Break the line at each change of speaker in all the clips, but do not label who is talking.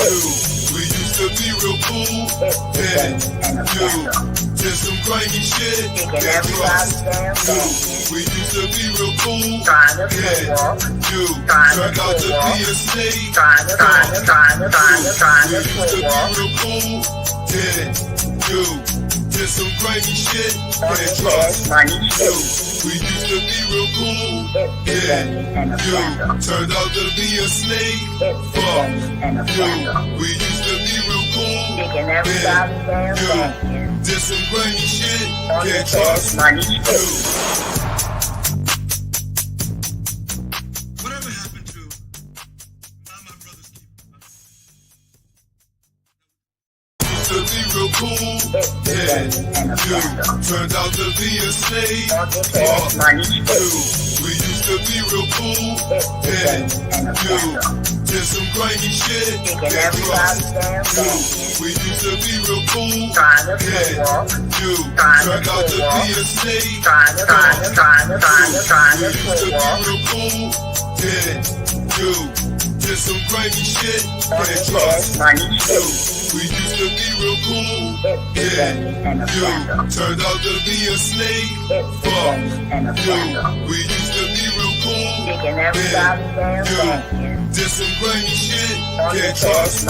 We used to be real cool, then did some grimy shit, get trust. We used to be real cool, then turned out to be a snake. We used to be real cool, then did some grimy shit, get trust. We used to be real cool, turned out to be a snake. We used to be real cool, did some grimy shit, can't trust. Whatever happened to my brother's used to be real cool, turned out to be a snake. We used to be real cool, did some grimy shit, can't trust. We used to be real cool, turned out to be a snake. We used to be real cool, did some grimy shit, can't trust. We used to be real cool, turned out to be a snake. We used to be real cool, did some grimy shit, can't trust.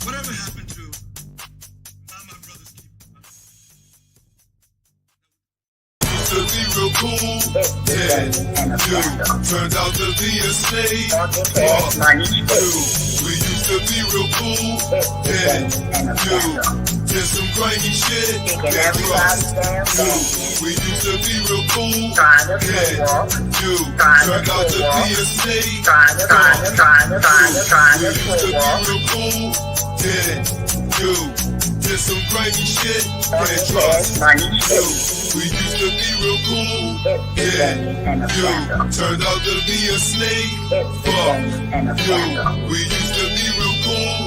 Whatever happened to my brother's to be real cool, turned out to be a snake. We used to be real cool, did some grimy shit, can't trust. We used to be real cool, turned out to be a snake. We used to be real cool, did some grimy shit, can't trust. We used to be real cool, turned out to be a snake. We used to be real cool,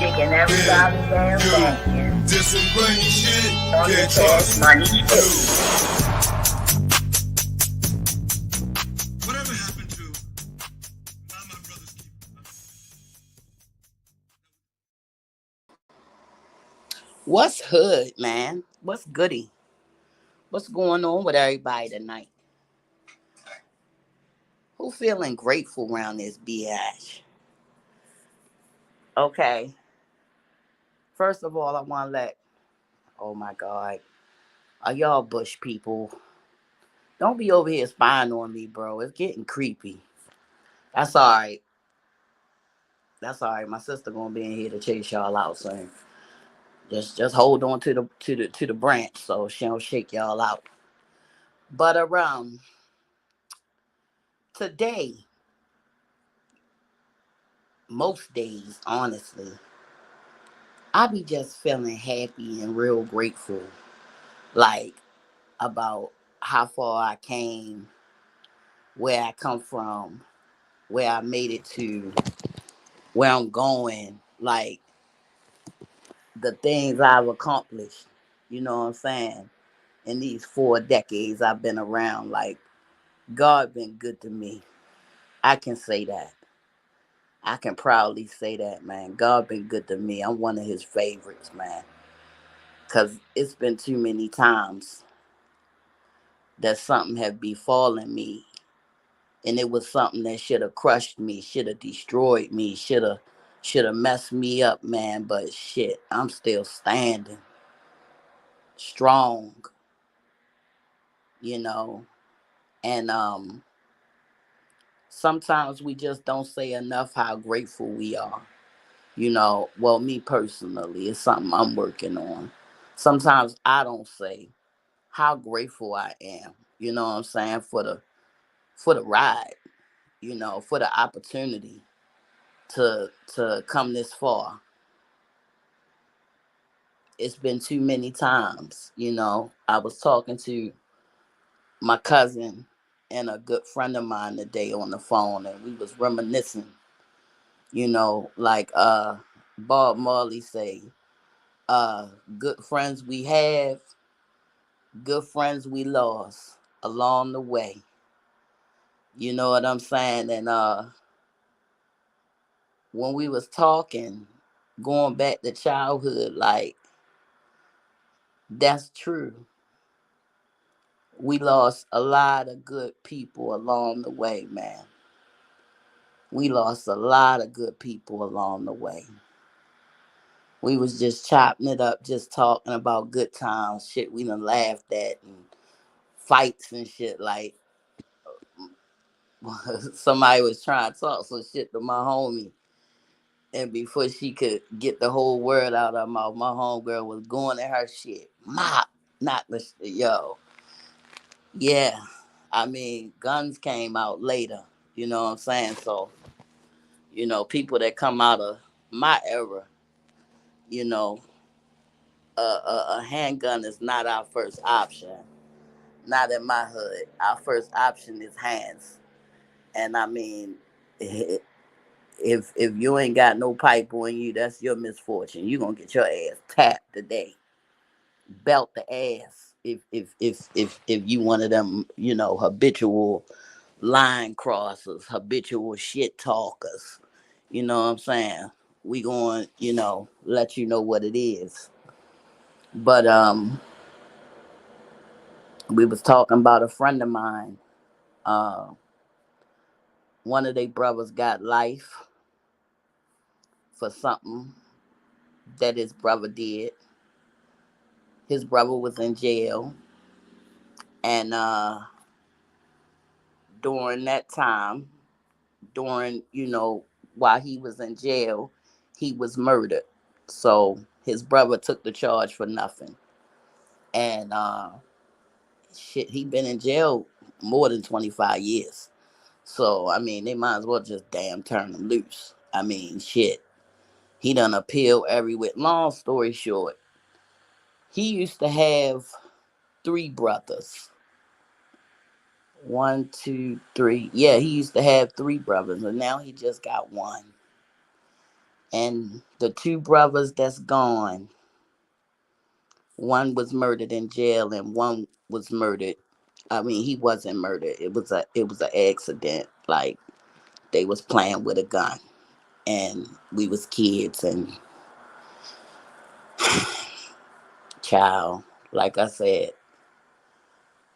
did some grimy shit, can't trust. Whatever happened to my brother's
What's hood, man? What's goody? What's going on with everybody tonight? Who feeling grateful around this BH? Okay. First of all, I want to oh my God, are y'all bush people? Don't be over here spying on me, bro. It's getting creepy. That's all right. That's all right. My sister gonna be in here to chase y'all out soon. Just hold on to the branch so she don't shake y'all out. But today, most days, honestly, I be just feeling happy and real grateful, like about how far I came, where I come from, where I made it to, where I'm going, like the things I've accomplished. You know what I'm saying? In these 4 decades I've been around, like God been good to me. I can say that. I can proudly say that, man. God been good to me. I'm one of his favorites, man. Cause it's been too many times that something have befallen me. And it was something that should have crushed me, should have destroyed me, should have messed me up, man. But shit, I'm still standing strong, you know. And sometimes we just don't say enough how grateful we are. You know, well, me personally, it's something I'm working on. Sometimes I don't say how grateful I am, you know what I'm saying, for the ride, you know, for the opportunity to come this far. It's been too many times, you know. I was talking to my cousin and a good friend of mine today on the phone, and we was reminiscing, you know, like Bob Marley say, good friends we have, good friends we lost along the way. You know what I'm saying? And when we was talking, going back to childhood, like that's true. We lost a lot of good people along the way, man. We lost a lot of good people along the way. We was just chopping it up, just talking about good times, shit we done laughed at, and fights and shit. Like somebody was trying to talk some shit to my homie, and before she could get the whole word out of her mouth, my homegirl was going at her shit. Mop, not the shit, yo. Yeah, I mean, guns came out later. You know what I'm saying? So, people that come out of my era, you know, a handgun is not our first option. Not in my hood. Our first option is hands. And I mean, if you ain't got no pipe on you, that's your misfortune. You gonna get your ass tapped today, belt the ass. If you one of them, habitual line crossers, habitual shit talkers, you know what I'm saying? We going, let you know what it is. But we was talking about a friend of mine. Uh, one of their brothers got life for something that his brother did. His brother was in jail, and during that time, during while he was in jail, he was murdered. So his brother took the charge for nothing, and shit, he been in jail more than 25 years. So I mean, they might as well just damn turn him loose. I mean, shit, he done appeal everywhere. Long story short, he used to have three brothers. One, two, three. Yeah, he used to have three brothers, and now he just got one. And the two brothers that's gone, one was murdered in jail, and one was murdered. I mean, he wasn't murdered. It was an accident. Like they was playing with a gun, and we was kids. And child, like I said,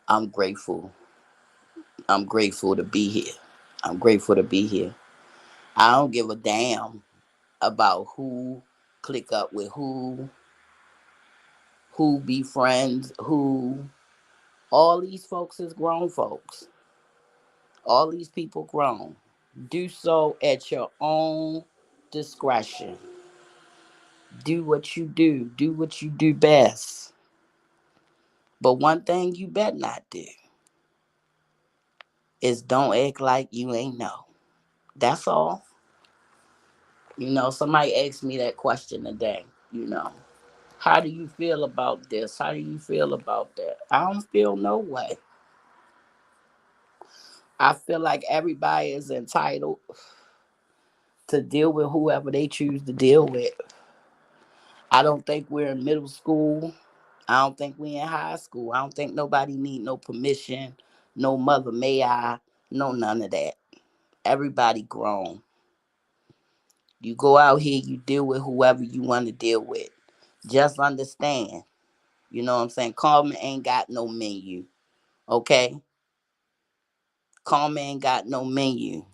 I'm grateful. I'm grateful to be here. I'm grateful to be here. I don't give a damn about who click up with who be friends, who. All these folks is grown folks. All these people grown. Do so at your own discretion. Do what you do. Do what you do best. But one thing you better not do is don't act like you ain't know. That's all. Somebody asked me that question today. How do you feel about this? How do you feel about that? I don't feel no way. I feel like everybody is entitled to deal with whoever they choose to deal with. I don't think we're in middle school. I don't think we in high school. I don't think nobody need no permission, no mother may I, no none of that. Everybody grown. You go out here, you deal with whoever you want to deal with. Just understand, you know what I'm saying? Karma ain't got no menu, okay? Karma ain't got no menu.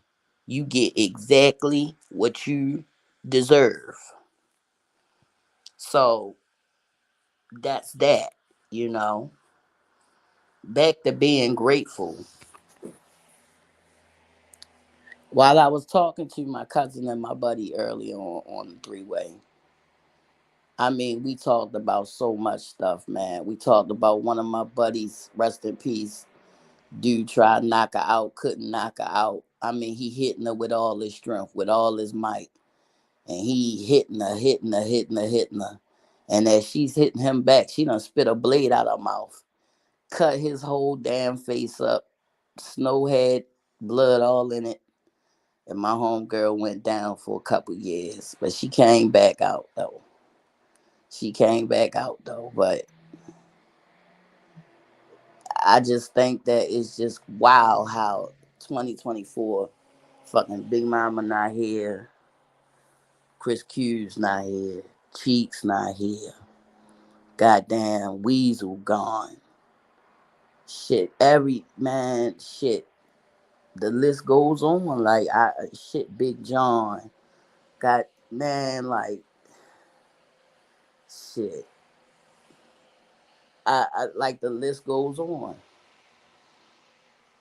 You get exactly what you deserve. So that's that, you know. Back to being grateful. While I was talking to my cousin and my buddy earlier on the three-way, I mean, we talked about so much stuff, man. We talked about one of my buddies, rest in peace. Dude tried to knock her out, couldn't knock her out. I mean, he hitting her with all his strength, with all his might. And he hitting her, hitting her, hitting her, hitting her. And as she's hitting him back, she done spit a blade out her mouth. Cut his whole damn face up. Snow had blood all in it. And my homegirl went down for a couple years. But she came back out though. She came back out though. But I just think that it's just wow how 2024 fucking Big Mama not here. Chris Q's not here. Cheeks not here. Goddamn Weasel gone. Shit, every man, shit. The list goes on. Like shit, Big John. Got man, like shit. I like the list goes on.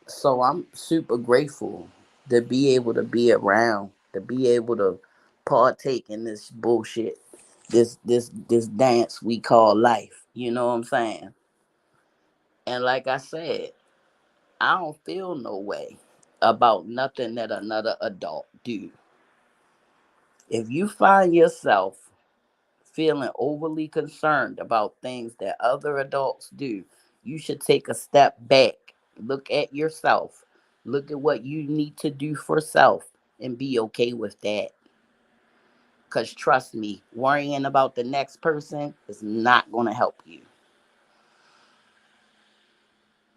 So I'm super grateful to be able to be around, to be able to partake in this bullshit, this dance we call life. You know what I'm saying? And like I said, I don't feel no way about nothing that another adult do. If you find yourself feeling overly concerned about things that other adults do, you should take a step back, look at yourself, look at what you need to do for self, and be okay with that. Because trust me, worrying about the next person is not going to help you.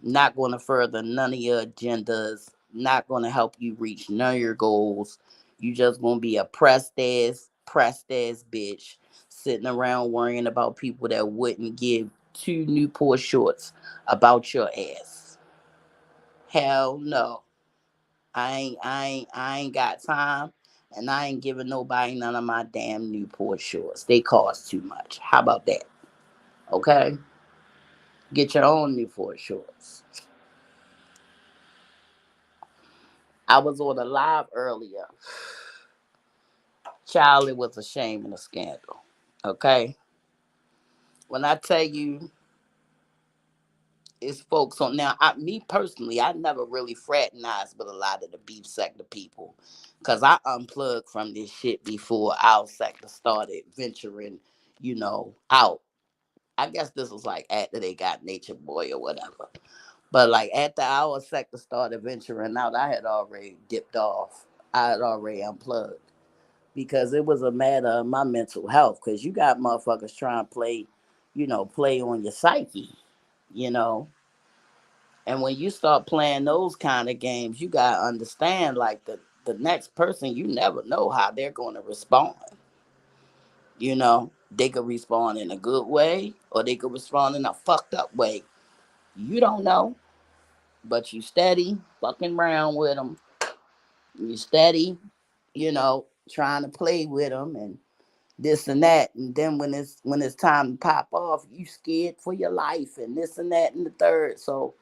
Not going to further none of your agendas, not going to help you reach none of your goals. You just going to be a pressed ass bitch sitting around worrying about people that wouldn't give two Newport shorts about your ass. Hell no. I ain't got time, and I ain't giving nobody none of my damn Newport shorts. They cost too much. How about that? Okay? Get your own Newport shorts. I was on a live earlier. Child, it was a shame and a scandal. Okay? When I tell you it's folks on now, me personally, I never really fraternized with a lot of the beef sector people. Cause I unplugged from this shit before our sector started venturing, out. I guess this was like after they got Nature Boy or whatever. But like after our sector started venturing out, I had already dipped off. I had already unplugged. Because it was a matter of my mental health. Because you got motherfuckers trying to play on your psyche, you know. And when you start playing those kind of games, you gotta understand like the next person, you never know how they're going to respond. They could respond in a good way or they could respond in a fucked up way. You don't know, but you steady fucking around with them. You steady, trying to play with them and this and that, and then when it's time to pop off, you scared for your life and this and that and the third. So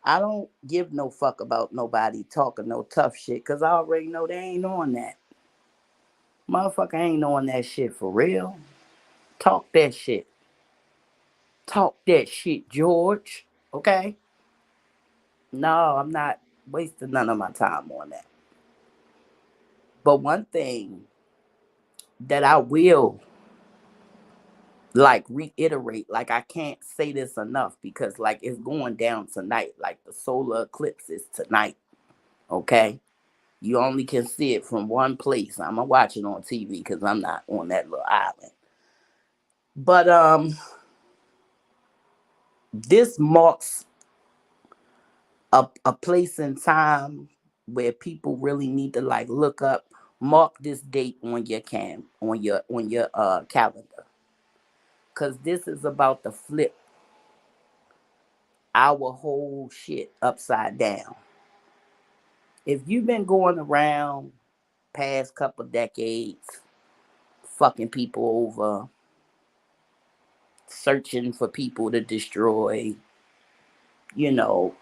I don't give no fuck about nobody talking no tough shit because I already know they ain't on that. Motherfucker ain't on that shit for real. Talk that shit. Talk that shit, George. Okay? No, I'm not wasting none of my time on that. But one thing that I will like reiterate, like I can't say this enough because like it's going down tonight. Like the solar eclipse is tonight. Okay? You only can see it from one place. I'm gonna watch it on TV because I'm not on that little island. But this marks a place in time where people really need to like look up, mark this date on your calendar, because this is about to flip our whole shit upside down. If you've been going around past couple decades fucking people over, searching for people to destroy, you know,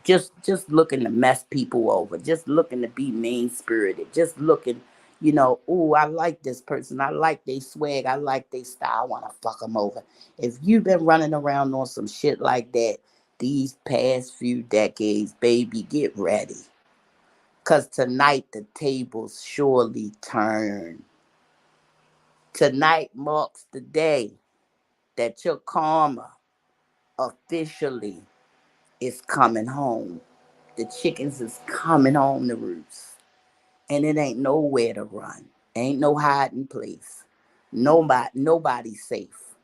just looking to mess people over, just looking to be mean spirited, just looking, oh, I like this person, I like they swag, I like they style, I want to fuck them over. If you've been running around on some shit like that these past few decades, baby, get ready. Cause tonight the tables surely turn. Tonight marks the day that your karma officially is coming home. The chickens is coming home to roost. And it ain't nowhere to run. Ain't no hiding place. Nobody's safe.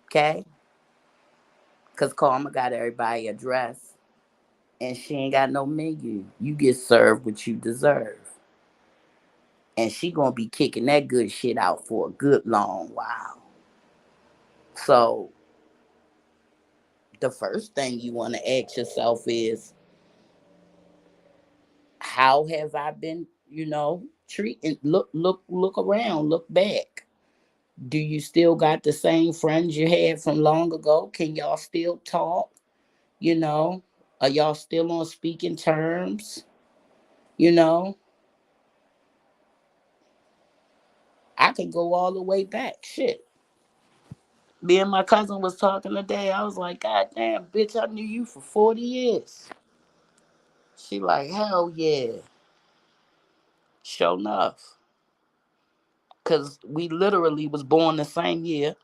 Okay? Cause Karma got everybody addressed. And she ain't got no menu. You get served what you deserve. And she gonna be kicking that good shit out for a good long while. So the first thing you want to ask yourself is, how have I been, treating? Look around, look back. Do you still got the same friends you had from long ago? Can y'all still talk? You know, are y'all still on speaking terms? You know, I could go all the way back. Shit. Me and my cousin was talking today. I was like, God damn, bitch, I knew you for 40 years. She like, hell yeah. Sure enough. Cause we literally was born the same year.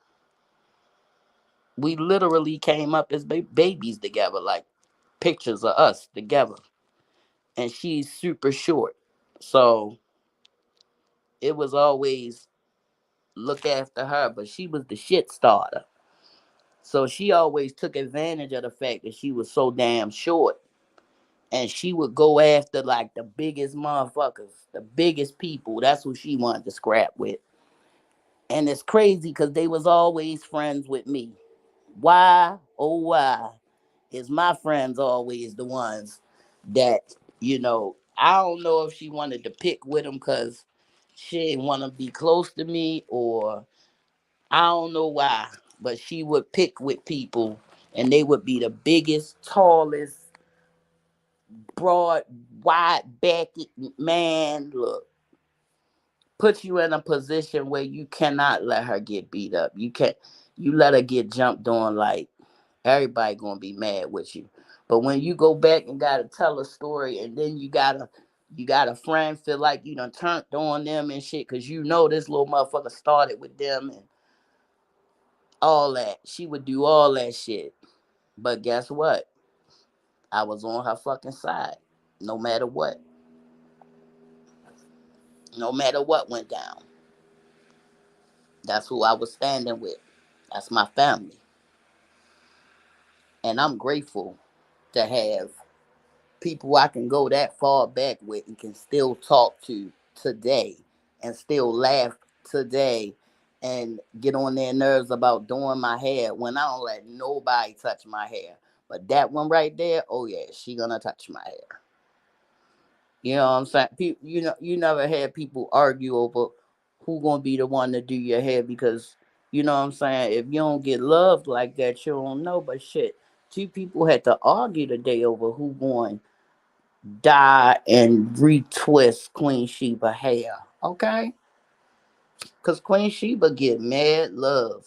We literally came up as babies together, like pictures of us together. And she's super short. So it was always look after her, but she was the shit starter. So she always took advantage of the fact that she was so damn short. And she would go after like the biggest motherfuckers, the biggest people. That's who she wanted to scrap with. And it's crazy because they was always friends with me. Why, oh why, is my friends always the ones that, I don't know if she wanted to pick with them because she didn't want to be close to me, or I don't know why, but she would pick with people and they would be the biggest, tallest, broad, wide backed man. Look, put you in a position where you cannot let her get beat up. You let her get jumped on, like everybody gonna be mad with you. But when you go back and gotta tell a story, and then you got a friend feel like you done turned on them and shit, cause this little motherfucker started with them and all that. She would do all that shit. But guess what? I was on her fucking side. No matter what. No matter what went down. That's who I was standing with. That's my family. And I'm grateful to have people I can go that far back with and can still talk to today and still laugh today and get on their nerves about doing my hair when I don't let nobody touch my hair. But that one right there, oh yeah, she gonna touch my hair. You know what I'm saying? You never had people argue over who gonna be the one to do your hair because you know what I'm saying. If you don't get loved like that, you don't know. But shit, two people had to argue today over who going dye and retwist Queen Sheba hair. Okay, cause Queen Sheba get mad love.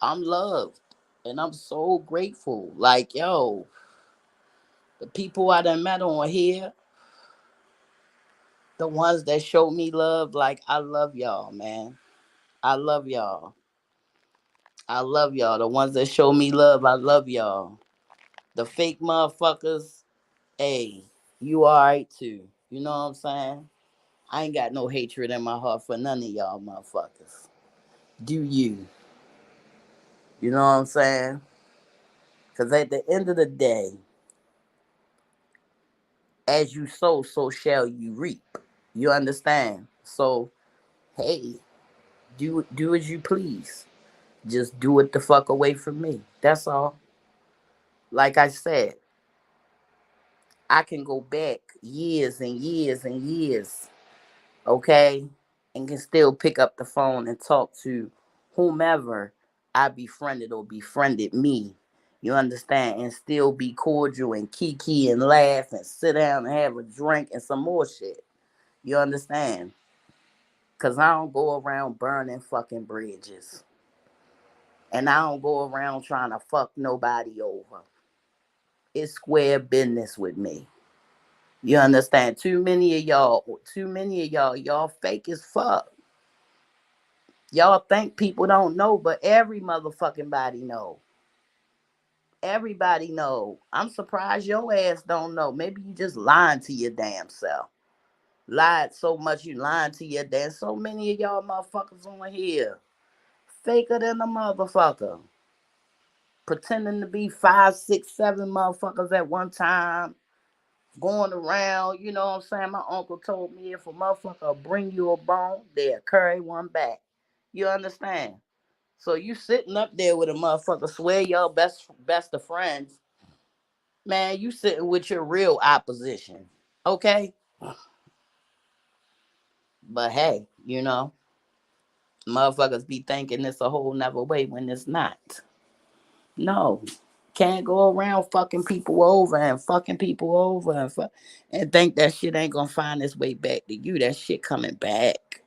I'm loved, and I'm so grateful. Like yo, the people I done met on here, the ones that show me love, like I love y'all, man. I love y'all. I love y'all. The ones that show me love, I love y'all. The fake motherfuckers, hey, you alright too. You know what I'm saying? I ain't got no hatred in my heart for none of y'all motherfuckers. Do you? You know what I'm saying? Because at the end of the day, as you sow, so shall you reap. You understand? So, hey, do as you please. Just do it the fuck away from me. That's all. Like I said, I can go back years and years and years, okay, and can still pick up the phone and talk to whomever I befriended or befriended me. You understand? And still be cordial and kiki and laugh and sit down and have a drink and some more shit. You understand? Because I don't go around burning fucking bridges. And I don't go around trying to fuck nobody over. It's square business with me. You understand? Too many of y'all fake as fuck. Y'all think people don't know, but every motherfucking body know. Everybody know. I'm surprised your ass don't know. Maybe you just lying to your damn self. Lied so much you lying to your damn. So many of y'all motherfuckers on here faker than a motherfucker, pretending to be five, six, seven motherfuckers at one time. going around, you know what I'm saying? My uncle told me if a motherfucker bring you a bone, they'll carry one back. You understand? So you sitting up there with a motherfucker, swear y'all best of friends. Man, you sitting with your real opposition. Okay? But hey, motherfuckers be thinking it's a whole nother way when it's not. No. Can't go around fucking people over and fucking people over and think that shit ain't gonna find its way back to you. That shit coming back.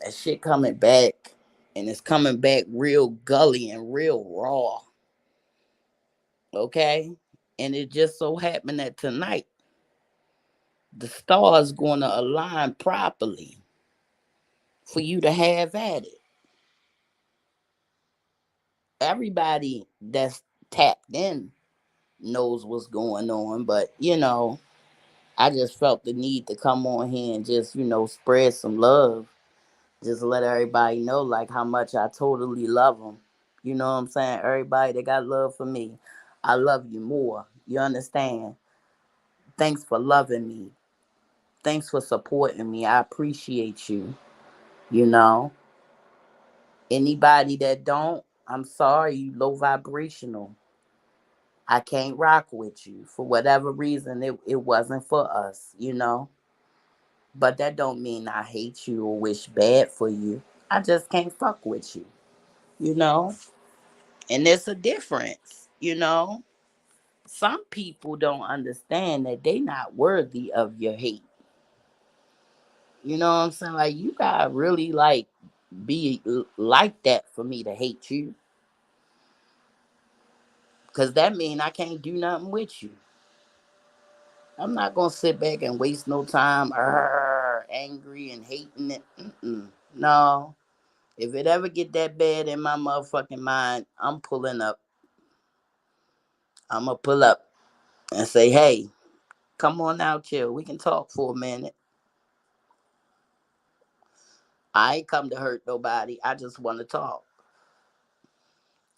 That shit coming back. And it's coming back real gully and real raw. Okay? And it just so happened that tonight the stars gonna align properly for you to have at it. Everybody that's tapped in knows what's going on, but I just felt the need to come on here and just, spread some love. Just let everybody know like how much I totally love them. You know what I'm saying? Everybody that got love for me, I love you more. You understand? Thanks for loving me. Thanks for supporting me. I appreciate you. You know, anybody that don't, I'm sorry, you low vibrational. I can't rock with you for whatever reason. It wasn't for us. But that don't mean I hate you or wish bad for you. I just can't fuck with you, you know? And there's a difference. Some people don't understand that they not worthy of your hate. You know what I'm saying? Like you gotta really like be like that for me to hate you. Cause that mean I can't do nothing with you. I'm not gonna sit back and waste no time angry and hating it. Mm-mm. No. If it ever get that bad in my motherfucking mind, I'm pulling up. I'm gonna pull up and say, "Hey, come on out here. We can talk for a minute. I ain't come to hurt nobody. I just want to talk.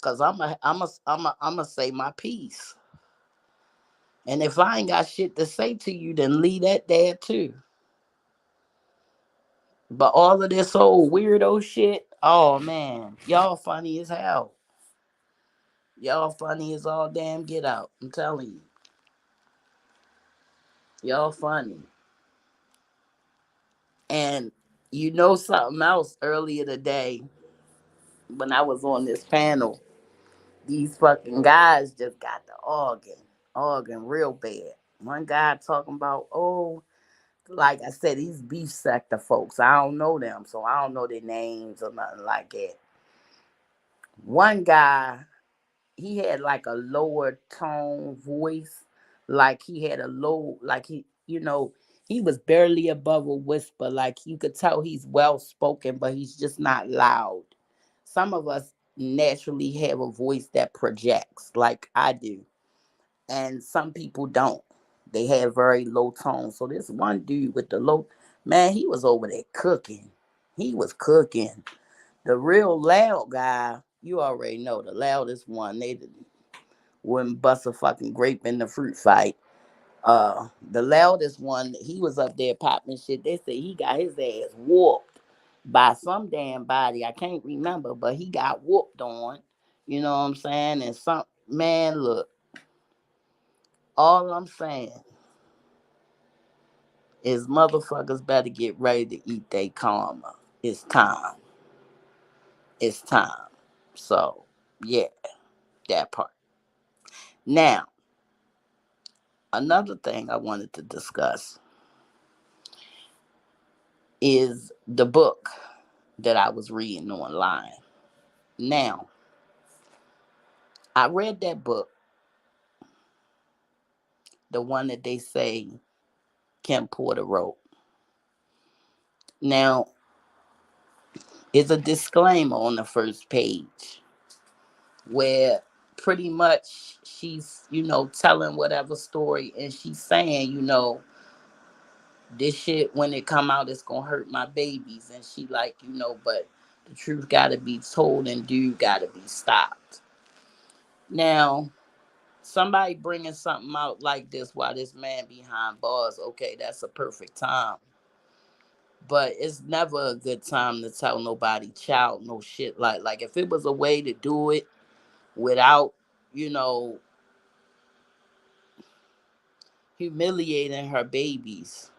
Cause I'm a say my piece. And if I ain't got shit to say to you, then leave that there too. But all of this old weirdo shit, oh man, y'all funny as hell. Y'all funny as all damn get out. I'm telling you, y'all funny. And you know something else earlier today when I was on this panel, these fucking guys just got the organ real bad. One guy talking about, oh, like I said, these beef sector folks, I don't know them, so I don't know their names or nothing like that. One guy, he had like a lower tone voice, like he had a low, like he was barely above a whisper. Like you could tell he's well spoken, but he's just not loud. Some of us naturally have a voice that projects, like I do, and some people don't. They have very low tones. So this one dude with the low, man, he was over there cooking. He was cooking. The real loud guy, you already know the loudest one. They wouldn't bust a fucking grape in the fruit fight. The loudest one, he was up there popping shit. They say he got his ass whooped by some damn body. I can't remember, but he got whooped on. You know what I'm saying? And some man, look, all I'm saying is motherfuckers better get ready to eat their karma. It's time. It's time. So, yeah, that part. Now, another thing I wanted to discuss is the book that I was reading online. Now, I read that book, the one that they say Kim Porter wrote. Now, it's a disclaimer on the first page where pretty much she's, telling whatever story and she's saying, this shit when it come out it's gonna hurt my babies and she like, but the truth gotta be told and dude gotta be stopped. Now, Somebody bringing something out like this while this man behind bars, okay, that's a perfect time. But it's never a good time to tell nobody child no shit. Like if it was a way to do it without, you know, humiliating her babies,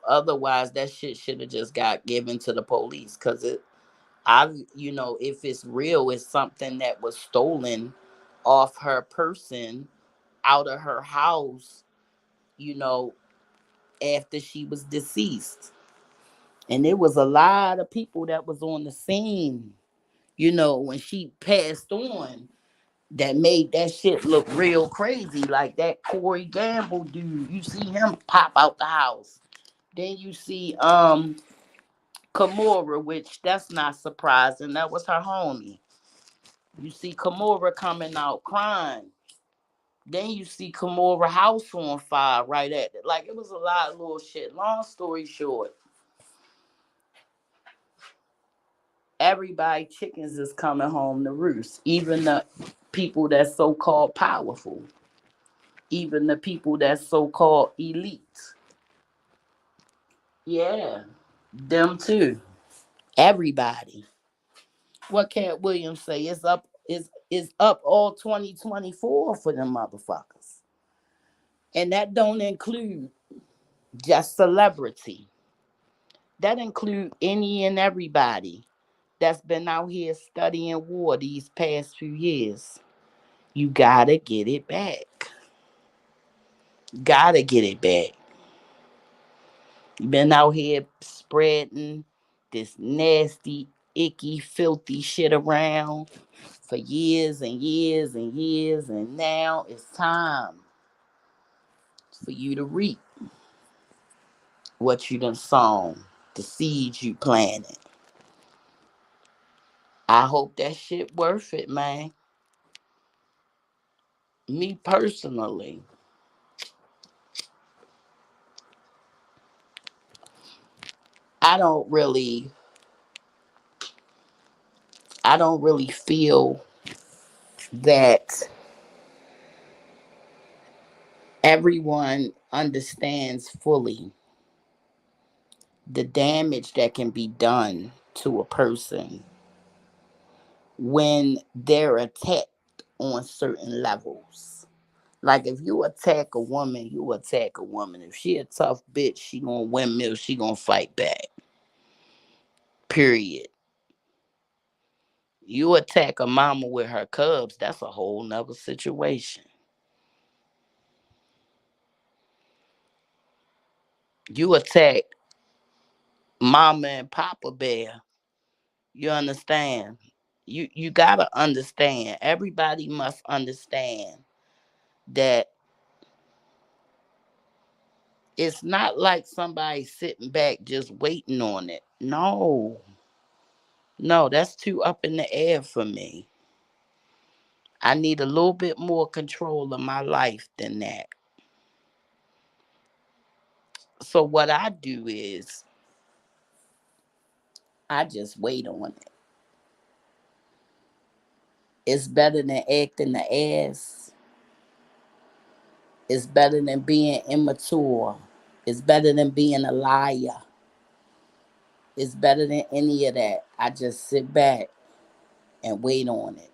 otherwise that shit should have just got given to the police. Cause if it's real, it's something that was stolen off her person, out of her house, you know, after she was deceased. And there was a lot of people that was on the scene, when she passed on, that made that shit look real crazy. Like that Corey Gamble dude, you see him pop out the house. Then you see Kimora, which that's not surprising. That was her homie. You see Kimora coming out crying. Then you see Kimora house on fire right at it. Like it was a lot of little shit. Long story short, everybody chickens is coming home to roost. Even the people that's so called powerful. Even the people that's so called elite. Yeah. Them too. Everybody. What Cat Williams say? It's up all 2024 for them motherfuckers. And that don't include just celebrity. That include any and everybody that's been out here studying war these past few years. You gotta get it back. Gotta get it back. You been out here spreading this nasty, icky, filthy shit around for years and years and years, and now it's time for you to reap what you done sown, the seeds you planted. I hope that shit worth it, man. Me personally, I don't really, I don't really feel that everyone understands fully the damage that can be done to a person when they're attacked on certain levels. Like if you attack a woman, you attack a woman. If she a tough bitch, she gonna windmill, she gonna fight back. Period. You attack a mama with her cubs, that's a whole nother situation. You attack mama and papa bear, you understand? You gotta understand. Everybody must understand that it's not like somebody sitting back just waiting on it. No, no, that's too up in the air for me. I need a little bit more control of my life than that. So what I do is I just wait on it. It's better than acting the ass. It's better than being immature. It's better than being a liar. It's better than any of that. I just sit back and wait on it.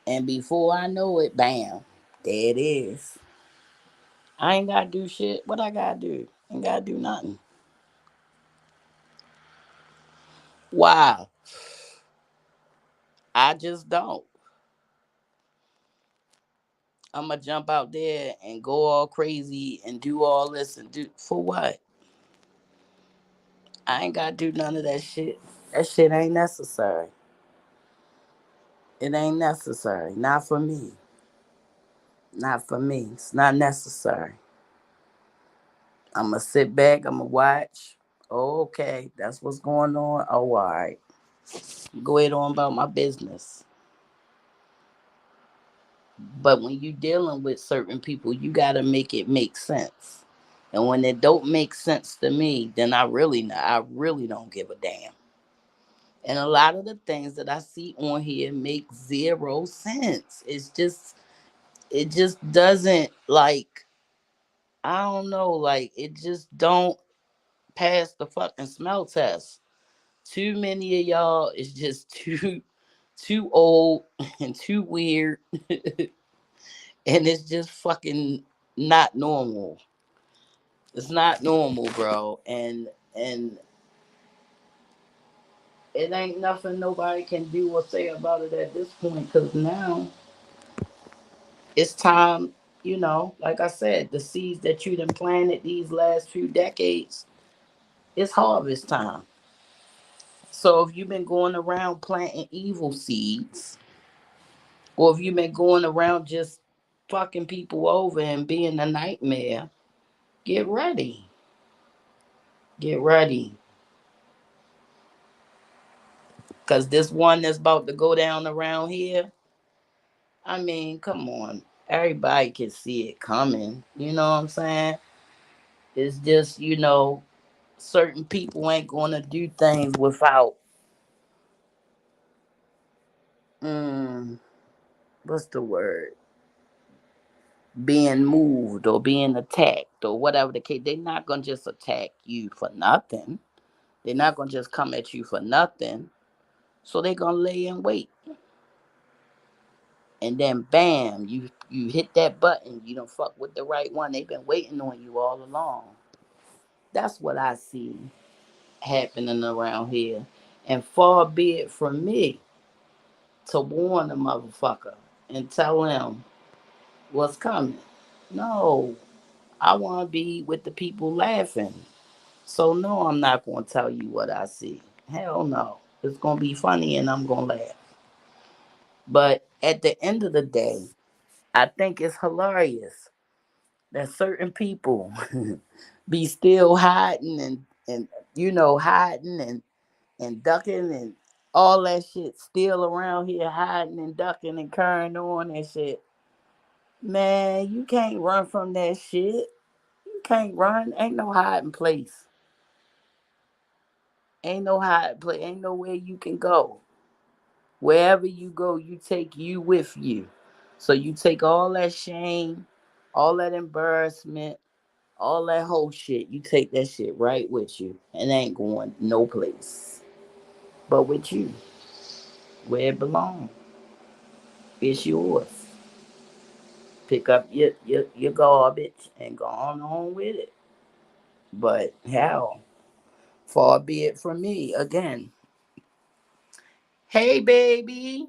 And before I know it, bam, there it is. I ain't gotta do shit. What I gotta do? Ain't gotta do nothing. Why? I just don't. I'm gonna jump out there and go all crazy and do all this and do for what? I ain't gotta do none of that shit. That shit ain't necessary. It ain't necessary. Not for me. Not for me. It's not necessary. I'm gonna sit back. I'm gonna watch. Oh, okay, that's what's going on. Oh, all right. Go ahead on about my business. But when you dealing with certain people, you gotta make it make sense. And when it don't make sense to me, then I really don't give a damn. And a lot of the things that I see on here make zero sense. It just doesn't, like, I don't know, like, it just don't pass the fucking smell test. Too many of y'all is just too old and too weird, and it's just fucking not normal. It's not normal, bro. And it ain't nothing nobody can do or say about it at this point, because now it's time, like I said, the seeds that you done planted these last few decades, it's harvest time. So if you've been going around planting evil seeds, or if you've been going around just fucking people over and being a nightmare, get ready. Get ready. Because this one that's about to go down around here, I mean, come on. Everybody can see it coming. You know what I'm saying? It's just, certain people ain't going to do things without, mm, what's the word? Being moved or being attacked or whatever the case. They're not going to just attack you for nothing. They're not going to just come at you for nothing. So they're going to lay in wait. And then bam, you hit that button. You don't fuck with the right one. They've been waiting on you all along. That's what I see happening around here. And far be it from me to warn the motherfucker and tell him what's coming. No, I want to be with the people laughing. So no, I'm not going to tell you what I see. Hell no. It's going to be funny and I'm going to laugh. But at the end of the day, I think it's hilarious that certain people be still hiding and hiding and ducking and all that shit still around here hiding and ducking and carrying on and shit. Man, you can't run from that shit. You can't run. Ain't no hiding place. Ain't no hiding place. Ain't nowhere you can go. Wherever you go, you take you with you. So you take all that shame, all that embarrassment, all that whole shit. You take that shit right with you. And ain't going no place. But with you, where it belongs. It's yours. Pick up your garbage and go on with it. But hell, far be it from me again. Hey, baby.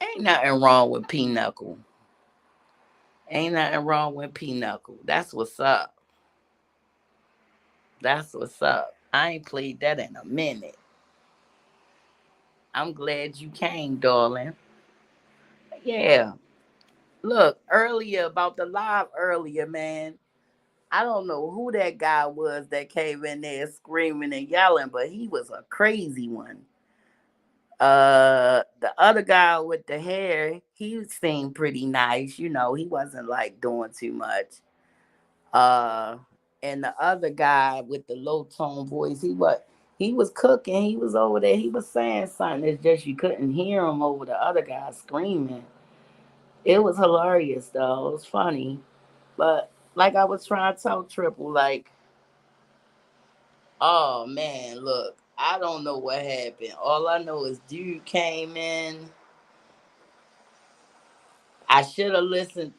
Ain't nothing wrong with Pinochle. Ain't nothing wrong with Pinochle. That's what's up. That's what's up. I ain't played that in a minute. I'm glad you came, darling. Yeah. Look, earlier about the live earlier, man. I don't know who that guy was that came in there screaming and yelling, but he was a crazy one. The other guy with the hair, he seemed pretty nice. He wasn't like doing too much. Uh, and the other guy with the low tone voice, he was cooking. He was over there. He was saying something. It's just you couldn't hear him over the other guy screaming. It was hilarious though. It was funny, but like I was trying to tell Triple, like, oh man, look, I don't know what happened. All I know is dude came in. I should have listened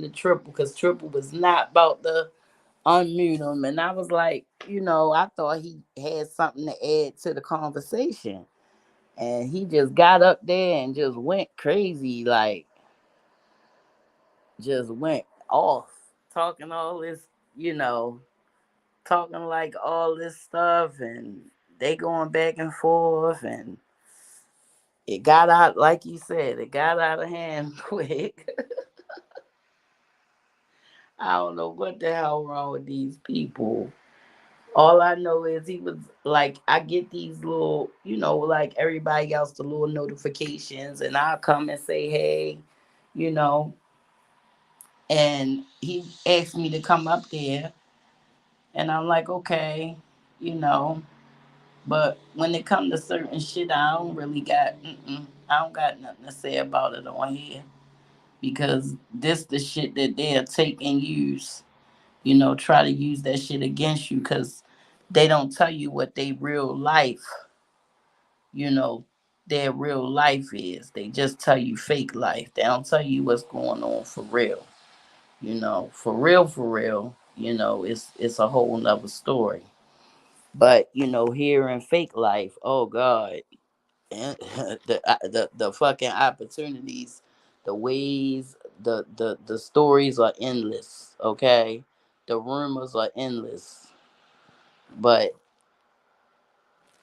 to Triple because Triple was not about to unmute him. And I was like, I thought he had something to add to the conversation. And he just got up there and just went crazy, like just went off, talking all this, you know, talking like all this stuff, and they going back and forth, and it got out, like you said, it got out of hand quick. I don't know what the hell wrong with these people. All I know is he was like, I get these little, like everybody else, the little notifications, and I'll come and say, hey, you know, and he asked me to come up there, and I'm like, okay, you know. But when it comes to certain shit, I don't got nothing to say about it on here because this the shit that they'll take and use. Try to use that shit against you because they don't tell you what they real life, you know, their real life is. They just tell you fake life. They don't tell you what's going on for real. For real, it's a whole nother story. But here in fake life, oh God, the fucking opportunities, the ways, the stories are endless. Okay, the rumors are endless, but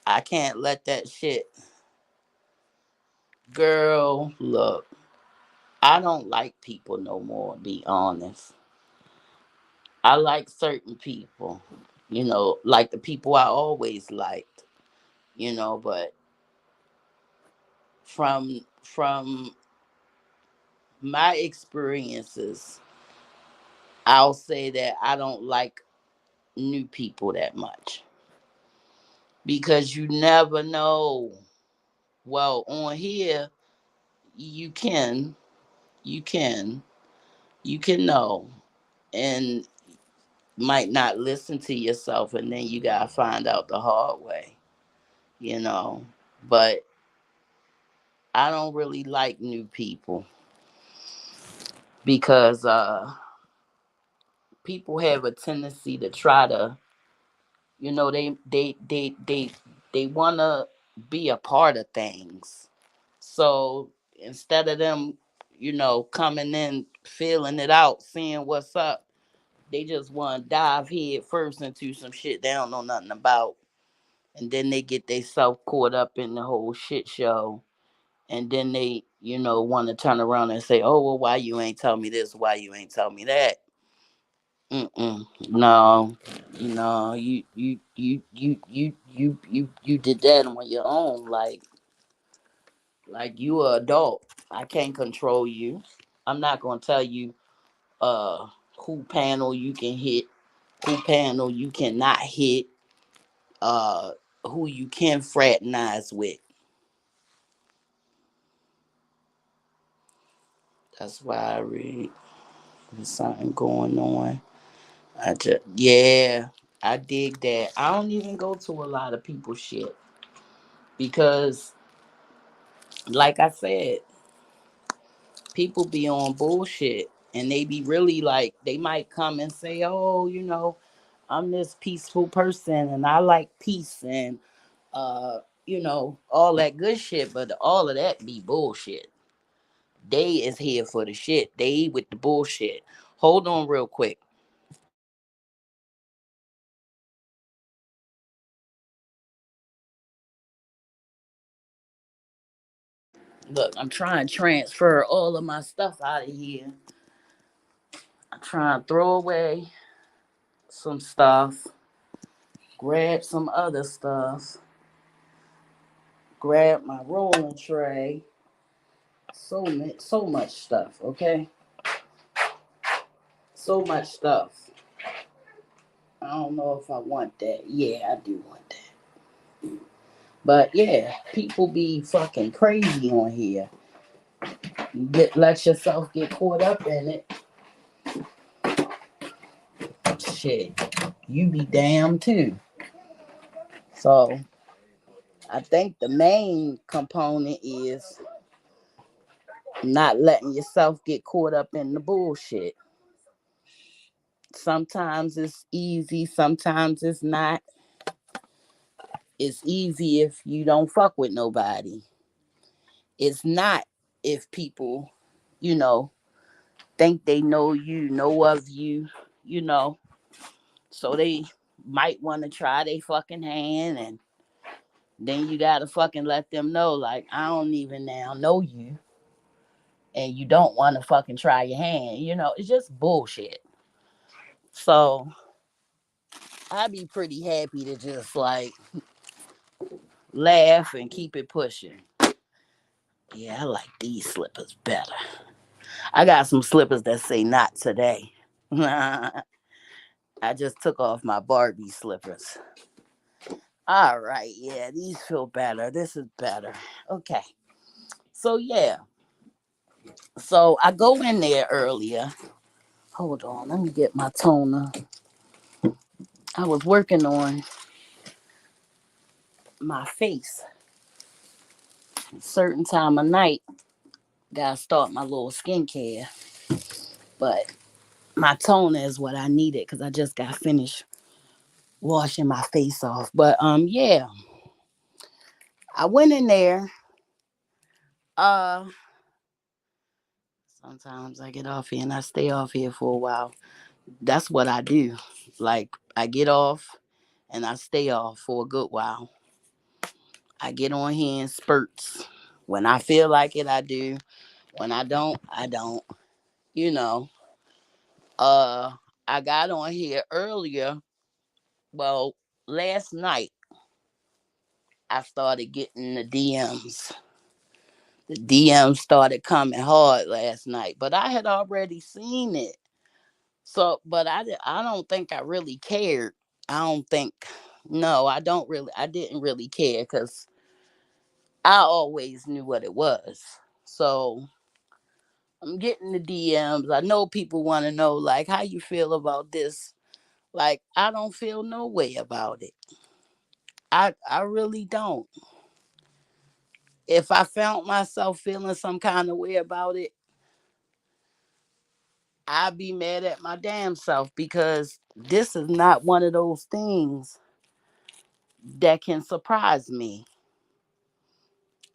I can't let that shit. Girl, look, I don't like people no more. Be honest, I like certain people. Like the people I always liked. But from my experiences, I'll say that I don't like new people that much because you never know. Well, on here, you can, you can, you can know, and might not listen to yourself, and then you gotta find out the hard way, you know. But I don't really like new people because people have a tendency to try to, they want to be a part of things. So instead of them, coming in, feeling it out, seeing what's up, they just want to dive head first into some shit they don't know nothing about. And then they get themselves caught up in the whole shit show. And then they, want to turn around and say, oh, well, why you ain't tell me this? Why you ain't tell me that? Mm-mm. No, you did that on your own. Like you a adult. I can't control you. I'm not gonna tell you uh who panel you can hit, who panel you cannot hit, uh who you can fraternize with. That's why I read. There's something going on. Yeah, I dig that. I don't even go to a lot of people shit because, like I said, people be on bullshit and they be really like, they might come and say, oh, I'm this peaceful person and I like peace and, all that good shit, but all of that be bullshit. They is here for the shit. They with the bullshit. Hold on real quick. Look, I'm trying to transfer all of my stuff out of here. I'm trying to throw away some stuff, grab some other stuff, grab my rolling tray. So much stuff. Okay, so much stuff. I don't know if I want that. Yeah, I do want that. But yeah, people be fucking crazy on here. Let yourself get caught up in it. Shit, you be damned too. So I think the main component is not letting yourself get caught up in the bullshit. Sometimes it's easy, sometimes it's not. It's easy if you don't fuck with nobody. It's not if people, you know, think they know of you, you know, so they might want to try their fucking hand, and then you gotta fucking let them know, like, I don't even now know you, and you don't want to fucking try your hand. It's just bullshit. So I'd be pretty happy to just like laugh and keep it pushing. Yeah, I like these slippers better. I got some slippers that say not today. I just took off my Barbie slippers. All right, yeah, these feel better. This is better. Okay. So yeah. So I go in there earlier. Hold on, let me get my toner. I was working on my face. Certain time of night, gotta start my little skincare. But my toner is what I needed because I just got finished washing my face off. But yeah, I went in there. Uh Sometimes I get off here and I stay off here for a while. That's what I do. Like I get off and I stay off for a good while. I get on here in spurts. When I feel like it, I do. When I don't, I don't. You know. Uh I got on here earlier. Well, last night I started getting the DMs. The DMs started coming hard last night, but I had already seen it. So, but I don't think I really cared. I don't think, no, I didn't really care because I always knew what it was. So I'm getting the DMs. I know people want to know, like, how you feel about this. Like, I don't feel no way about it. I really don't. If I found myself feeling some kind of way about it, I'd be mad at my damn self because this is not one of those things that can surprise me.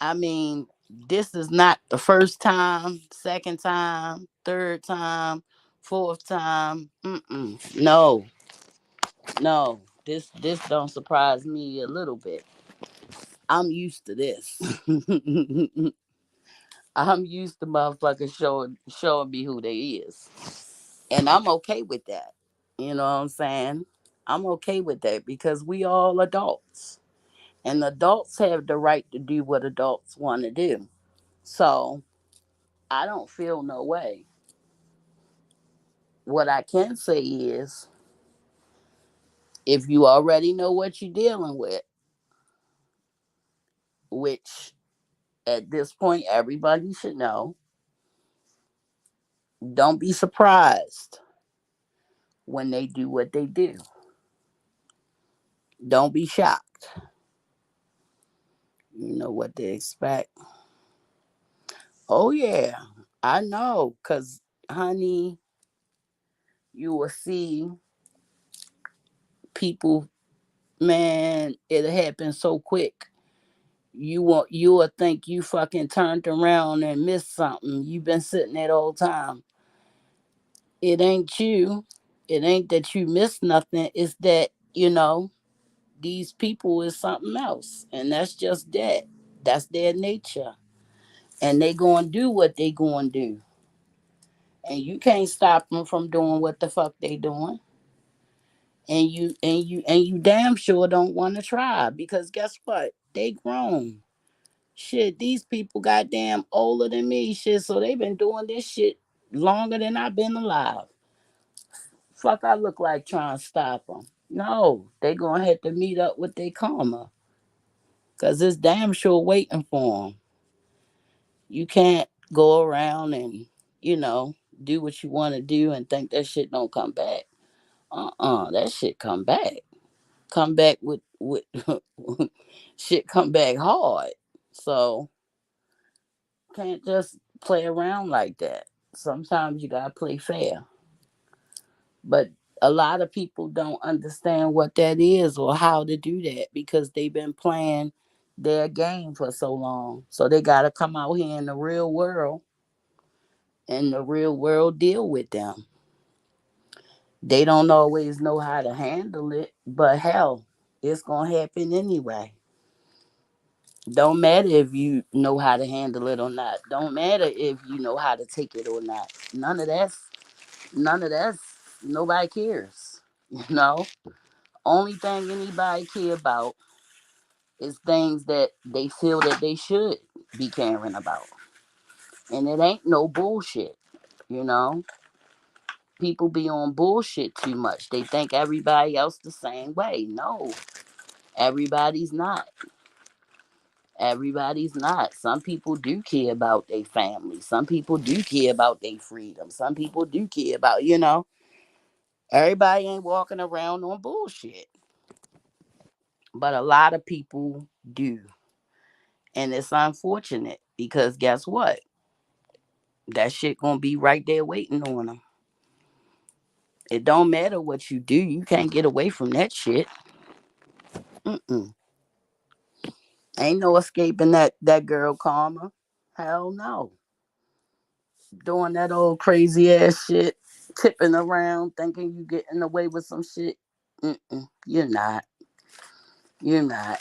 I mean, this is not the first time, second time, third time, fourth time. No, no. This don't surprise me a little bit. I'm used to this. I'm used to motherfuckers showing me who they is. And I'm okay with that. You know what I'm saying? I'm okay with that because we all adults. And adults have the right to do what adults want to do. So I don't feel no way. What I can say is if you already know what you're dealing with, which at this point everybody should know, don't be surprised when they do what they do. Don't be shocked. You know what they expect. Oh, yeah, I know. Because, honey, you will see people, man, it'll happen so quick. You will think you fucking turned around and missed something. You've been sitting there the whole time. It ain't you. It ain't that you missed nothing. It's that, these people is something else. And that's just that. That's their nature. And they gonna do what they gonna do. And you can't stop them from doing what the fuck they doing. And you damn sure don't want to try because guess what? They grown. Shit, these people goddamn older than me. Shit, so they been doing this shit longer than I've been alive. Fuck, I look like trying to stop them. No, they gonna have to meet up with their karma, cause it's damn sure waiting for them. You can't go around and you know do what you want to do and think that shit don't come back. That shit come back. Come back with shit. Come back hard. So can't just play around like that. Sometimes you gotta play fair. But a lot of people don't understand what that is or how to do that because they've been playing their game for so long. So they gotta come out here in the real world and the real world deal with them. They don't always know how to handle it, but hell, it's gonna happen anyway. Don't matter if you know how to handle it or not. Don't matter if you know how to take it or not. None of that's nobody cares. You know? Only thing anybody care about is things that they feel that they should be caring about. And it ain't no bullshit, you know? People be on bullshit too much. They think everybody else the same way. No. Everybody's not. Everybody's not. Some people do care about their family. Some people do care about their freedom. Some people do care about, everybody ain't walking around on bullshit. But a lot of people do. And it's unfortunate because guess what? That shit gonna be right there waiting on them. It don't matter what you do. You can't get away from that shit. Mm-mm. Ain't no escaping that girl karma. Hell no. Doing that old crazy ass shit, tipping around, thinking you getting away with some shit. Mm-mm. You're not. You're not.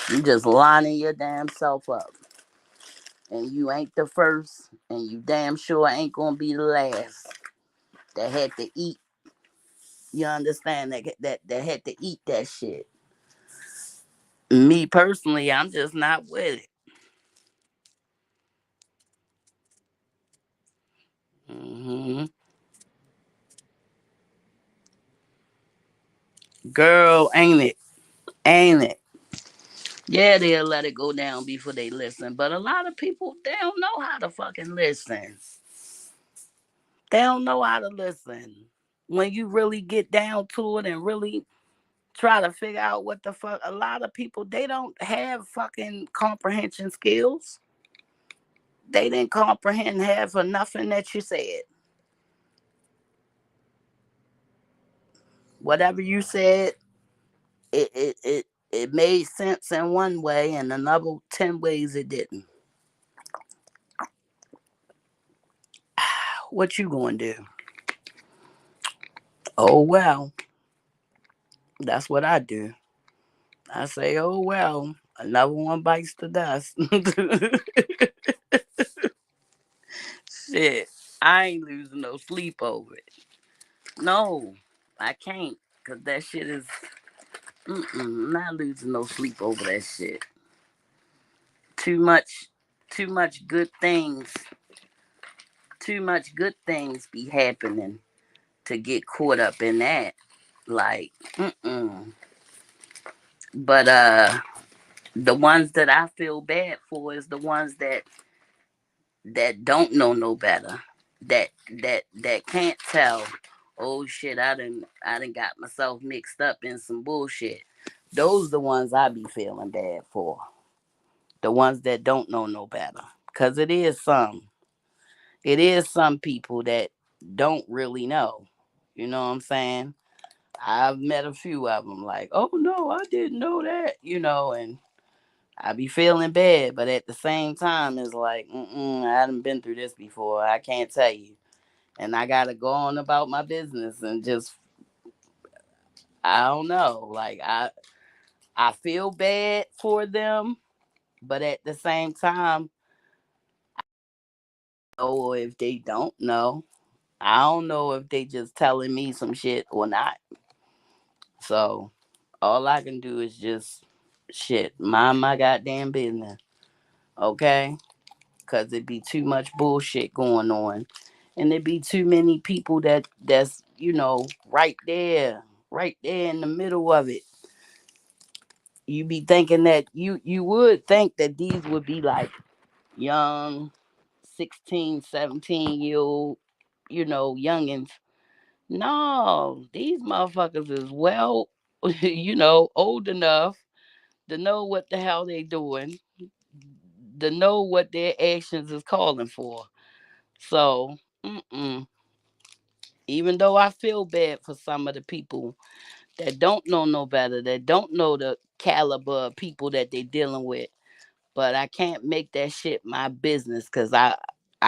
You just lining your damn self up. And you ain't the first, and you damn sure ain't gonna be the last that had to eat. You understand that had to eat that shit. Me personally, I'm just not with it. Hmm. Girl, ain't it? Ain't it? Yeah, they'll let it go down before they listen. But a lot of people, they don't know how to fucking listen. They don't know how to listen. When you really get down to it and really try to figure out what the fuck, a lot of people, they don't have fucking comprehension skills. They didn't comprehend half of nothing that you said. Whatever you said, it made sense in one way and another 10 ways it didn't. What you gonna do? Oh well, that's what I do. I say, oh well, another one bites the dust. Shit, I ain't losing no sleep over it. No, I can't, cause that shit is. I'm not losing no sleep over that shit. Too much, too much good things. Too much good things be happening to get caught up in that. Like, but the ones that I feel bad for is the ones that don't know no better, that can't tell. Oh shit, I didn't got myself mixed up in some bullshit. Those the ones I be feeling bad for. The ones that don't know no better, cause it is some people that don't really know. You know what I'm saying? I've met a few of them. Like, oh no, I didn't know that. And I be feeling bad, but at the same time, it's like, I haven't been through this before. I can't tell you, and I gotta go on about my business and just, I don't know. Like I feel bad for them, but at the same time, oh, if they don't know, I don't know if they just telling me some shit or not. So all I can do is just shit, mind my goddamn business, okay? Cause it be too much bullshit going on, and it be too many people that's right there in the middle of it. You be thinking that you would think that these would be like young 16, 17-year old, youngins. No, these motherfuckers is well, old enough to know what the hell they doing, to know what their actions is calling for. So, even though I feel bad for some of the people that don't know no better, that don't know the caliber of people that they dealing with, but I can't make that shit my business because I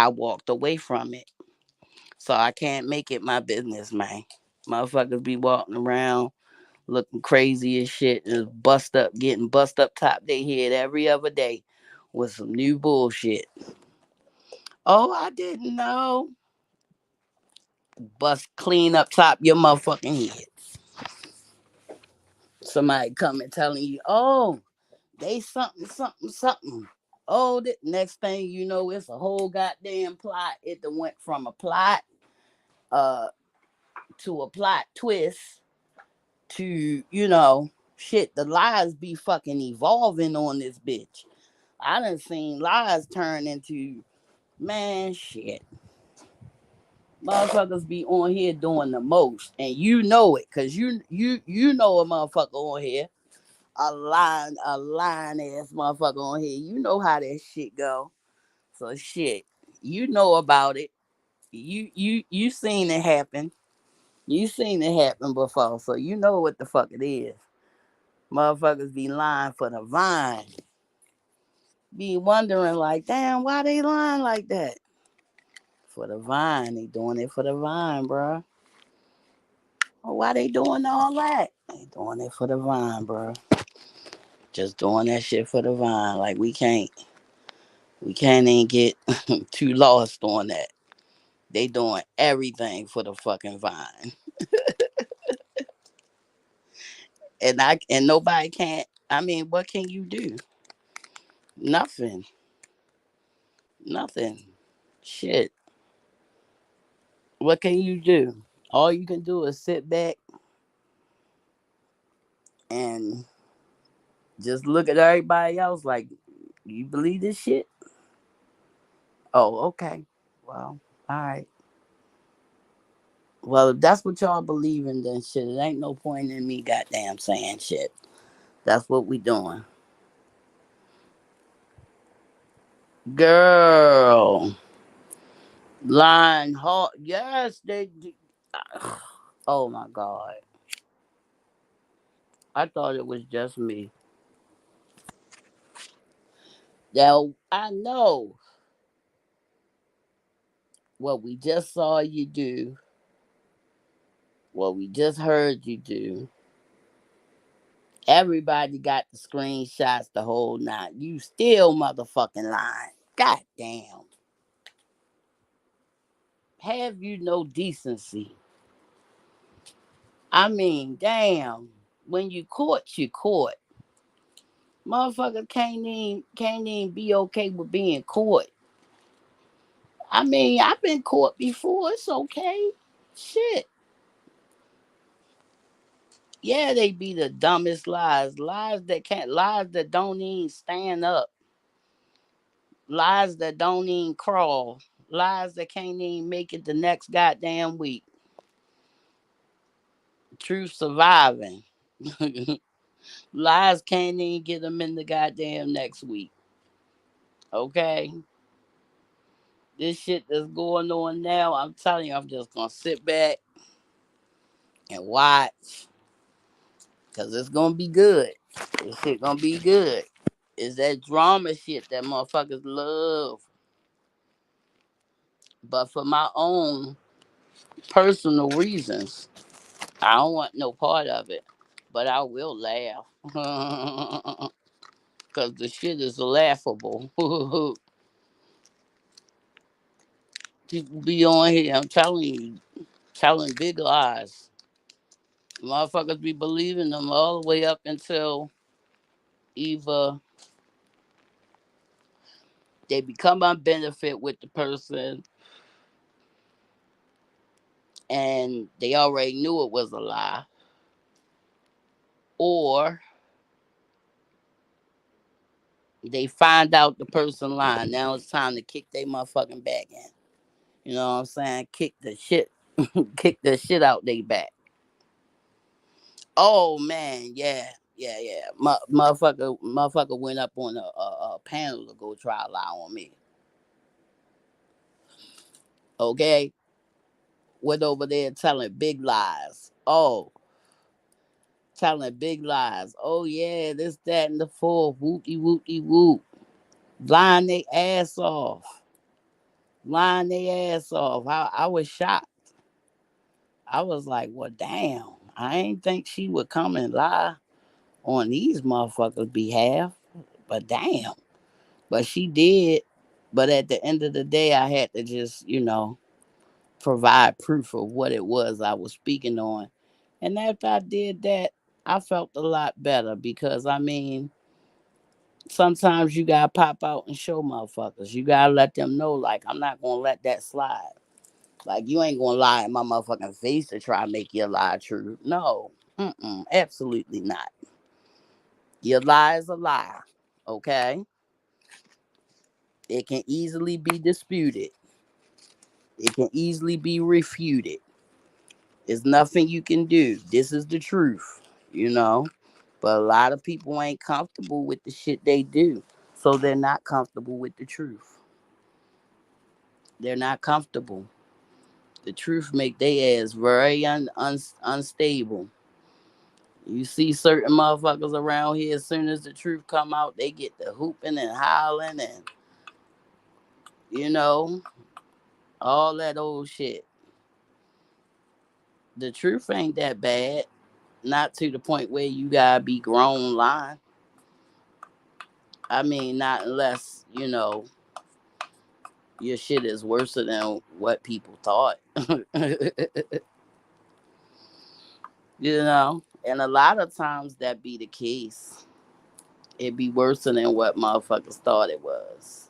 walked away from it. So I can't make it my business, man. Motherfuckers be walking around looking crazy as shit, just getting bust up top they head every other day with some new bullshit. Oh, I didn't know. Bust clean up top your motherfucking head. Somebody coming telling you, oh, they something, something, something. Oh, the next thing you know, it's a whole goddamn plot. It done went from a plot uh to a plot twist to, Shit, the lies be fucking evolving on this bitch. I done seen lies turn into, man, shit. Motherfuckers be on here doing the most, and you know it, cause you know a motherfucker on here, a lying ass motherfucker on here. You know how that shit go. So shit, you know about it. You seen it happen. You seen it happen before, so you know what the fuck it is. Motherfuckers be lying for the vine. Be wondering like, damn, why they lying like that? For the vine, they doing it for the vine, bruh. Well, why they doing all that? They doing it for the vine, bruh. Just doing that shit for the vine. Like we can't even get too lost on that. They doing everything for the fucking vine, and nobody can't. I mean, what can you do? Nothing. Nothing. Shit. What can you do? All you can do is sit back and just look at everybody else like, you believe this shit? Oh, okay. Well, all right. Well, if that's what y'all believe in, then shit, it ain't no point in me goddamn saying shit. That's what we doing. Girl, line hard. Yes, they. Oh my God. I thought it was just me. Now, I know what we just saw you do, what we just heard you do. Everybody got the screenshots, the whole nine. You still motherfucking lying. God damn. Have you no decency? I mean, damn. When you caught, you caught. Motherfucker can't even be okay with being caught. I mean, I've been caught before. It's okay. Shit. Yeah, they be the dumbest lies. Lies that don't even stand up. Lies that don't even crawl. Lies that can't even make it the next goddamn week. Truth surviving. Lies can't even get them in the goddamn next week. Okay? This shit that's going on now, I'm telling you, I'm just gonna sit back and watch. Cause it's gonna be good. This shit gonna be good. It's that drama shit that motherfuckers love. But for my own personal reasons, I don't want no part of it. But I will laugh. Cause the shit is laughable. People be on here, I'm telling you, telling big lies. Motherfuckers be believing them all the way up until either they become unbenefit with the person and they already knew it was a lie, or they find out the person lying. Now it's time to kick their motherfucking back in. You know what I'm saying? Kick the shit, kick the shit out they back. Oh man, yeah, yeah. Motherfucker went up on a panel to go try a lie on me. Okay, went over there telling big lies. Oh, telling big lies. Oh yeah, this, that, and the fourth. Whoopty whoopty whoop. Lying their ass off. Lying their ass off. I was shocked. I was like, well, damn. I ain't think she would come and lie on these motherfuckers' behalf. But damn. But she did. But at the end of the day, I had to just, provide proof of what it was I was speaking on. And after I did that, I felt a lot better because I mean, sometimes you gotta pop out and show motherfuckers. You gotta let them know, like, I'm not gonna let that slide. Like, you ain't gonna lie in my motherfucking face to try to make your lie true. No, absolutely not. Your lie is a lie. Okay? It can easily be disputed. It can easily be refuted. There's nothing you can do. This is the truth, you know? But a lot of people ain't comfortable with the shit they do. So they're not comfortable with the truth. They're not comfortable. The truth make their ass very unstable. You see certain motherfuckers around here, as soon as the truth come out, they get the hooping and howling and, you know, all that old shit. The truth ain't that bad. Not to the point where you gotta be grown lying. I mean, not unless, your shit is worse than what people thought. And a lot of times that be the case. It be worse than what motherfuckers thought it was.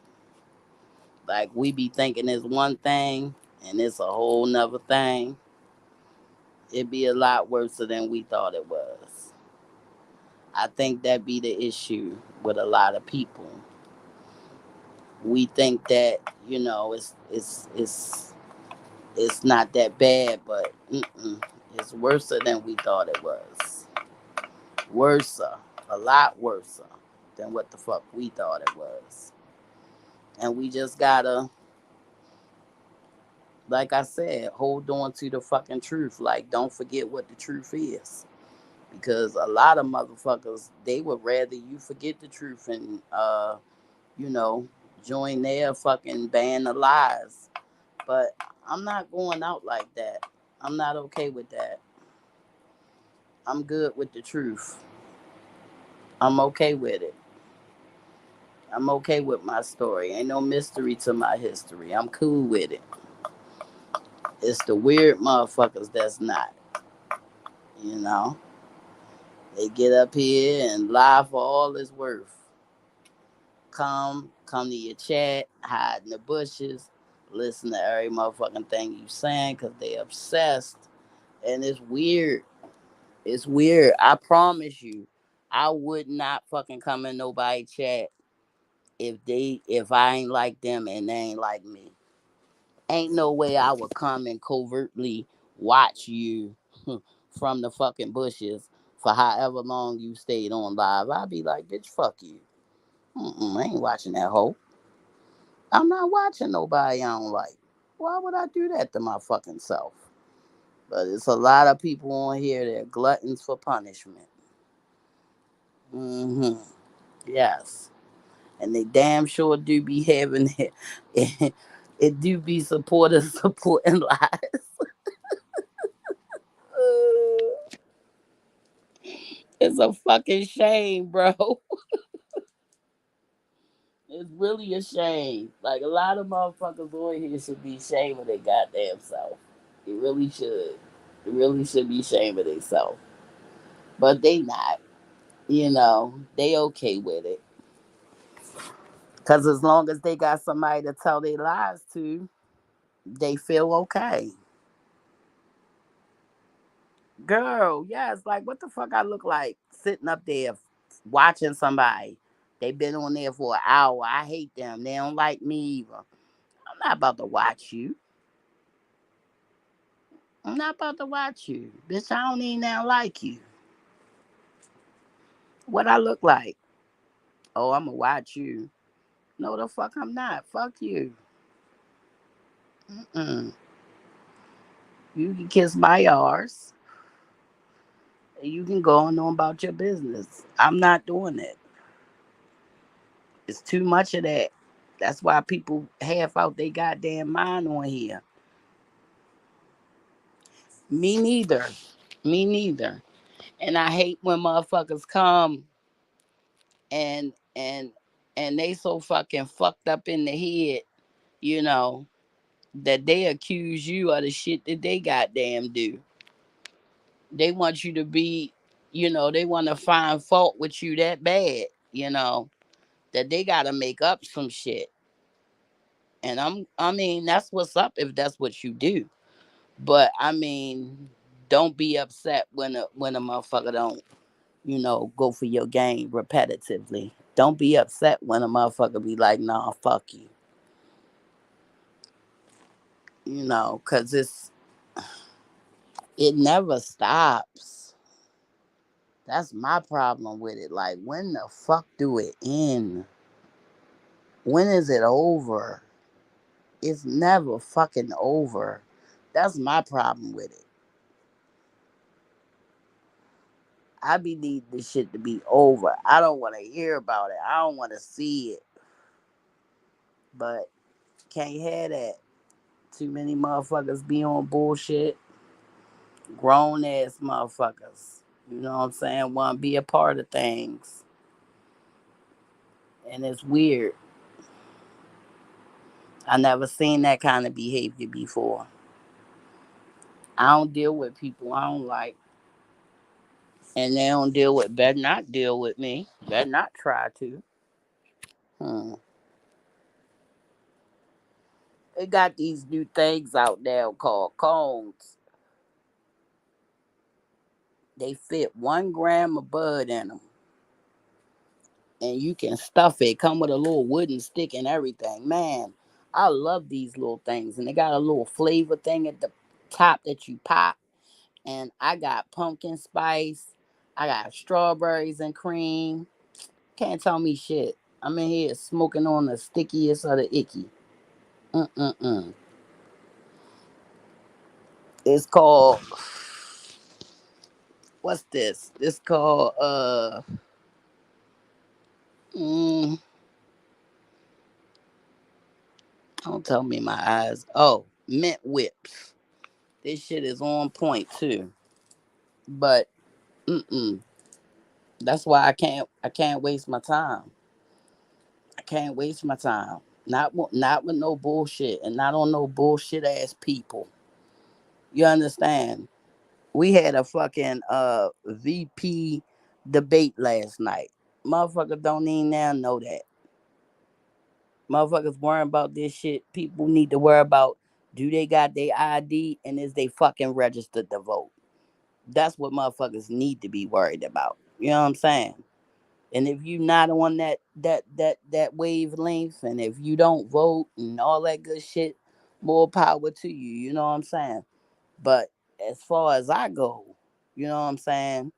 Like we be thinking it's one thing and it's a whole nother thing. It be a lot worse than we thought it was. I think that be the issue with a lot of people. We think that it's not that bad, but it's worse than we thought it was. Worse, a lot worse than what the fuck we thought it was. And we just gotta, like I said, hold on to the fucking truth. Like, don't forget what the truth is. Because a lot of motherfuckers, they would rather you forget the truth and, you know, join their fucking band of lies. But I'm not going out like that. I'm not okay with that. I'm good with the truth. I'm okay with it. I'm okay with my story. Ain't no mystery to my history. I'm cool with it. It's the weird motherfuckers that's not. You know? They get up here and lie for all it's worth. Come to your chat, hide in the bushes, listen to every motherfucking thing you saying because they obsessed. And it's weird. It's weird. I promise you, I would not fucking come in nobody chat if I ain't like them and they ain't like me. Ain't no way I would come and covertly watch you from the fucking bushes for however long you stayed on live. I'd be like, bitch, fuck you. I ain't watching that hoe. I'm not watching nobody I don't like. Why would I do that to my fucking self? But it's a lot of people on here that are gluttons for punishment. hmm Yes. And they damn sure do be having it. It do be supporting lies. It's a fucking shame, bro. It's really a shame. Like a lot of motherfuckers on here should be ashamed of their goddamn self. It really should. It really should be ashamed of themselves. But they not. They okay with it. Cause as long as they got somebody to tell their lies to, they feel okay. Girl, yes, like what the fuck I look like sitting up there watching somebody. They been on there for an hour. I hate them. They don't like me either. I'm not about to watch you. I'm not about to watch you. Bitch, I don't even now like you. What I look like? Oh, I'm gonna watch you. No, the fuck I'm not. Fuck you. Mm-mm. You can kiss my arse. And you can go on about your business. I'm not doing it. It's too much of that. That's why people half out they goddamn mind on here. Me neither. Me neither. And I hate when motherfuckers come and and and they so fucking fucked up in the head, you know, that they accuse you of the shit that they goddamn do. They want you to be, they want to find fault with you that bad, that they gotta make up some shit. And I mean, that's what's up if that's what you do. But I mean, don't be upset when a motherfucker don't. go for your game repetitively. Don't be upset when a motherfucker be like, nah, fuck you. Cause it never stops. That's my problem with it. Like, when the fuck do it end? When is it over? It's never fucking over. That's my problem with it. I be need this shit to be over. I don't want to hear about it. I don't want to see it. But can't have that. Too many motherfuckers be on bullshit. Grown ass motherfuckers. You know what I'm saying? Want to be a part of things. And it's weird. I never seen that kind of behavior before. I don't deal with people I don't like. And they don't deal with, better not deal with me. Better not try to. Hmm. They got these new things out there called cones. They fit 1 gram of bud in them. And you can stuff it. Come with a little wooden stick and everything. Man, I love these little things. And they got a little flavor thing at the top that you pop. And I got pumpkin spice. I got strawberries and cream. Can't tell me shit. I'm in here smoking on the stickiest of the icky. Mm-mm-mm. It's called, what's this? This called, mm, don't tell me my eyes. Oh, mint whips. This shit is on point too. But, mm-mm. That's why I can't waste my time. I can't waste my time. Not with no bullshit and not on no bullshit ass people. You understand? We had a fucking VP debate last night. Motherfuckers don't even now know that. Motherfuckers worrying about this shit. People need to worry about, do they got their ID and is they fucking registered to vote? That's what motherfuckers need to be worried about. You know what I'm saying? And if you not on that wavelength, and if you don't vote and all that good shit, more power to you. You know what I'm saying? But as far as I go, you know what I'm saying?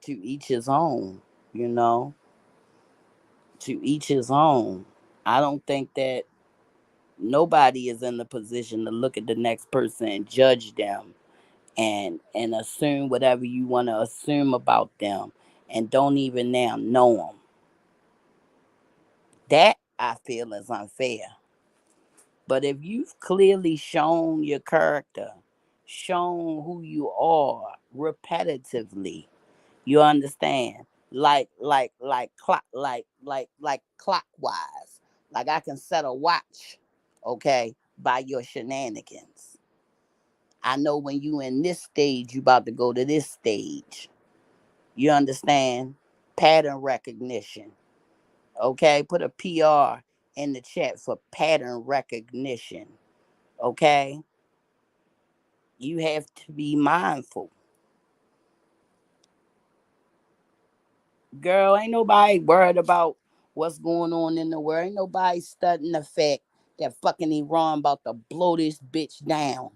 To each his own. You know, to each his own. I don't think that nobody is in the position to look at the next person and judge them and assume whatever you want to assume about them and don't even now know them. That I feel is unfair. But if you've clearly shown your character, shown who you are repetitively, you understand? Like clockwise. Like I can set a watch, okay, by your shenanigans. I know when you in this stage, you about to go to this stage. You understand? Pattern recognition. Okay, put a PR in the chat for pattern recognition. Okay, you have to be mindful. Girl, ain't nobody worried about what's going on in the world. Ain't nobody studying the fact that fucking Iran about to blow this bitch down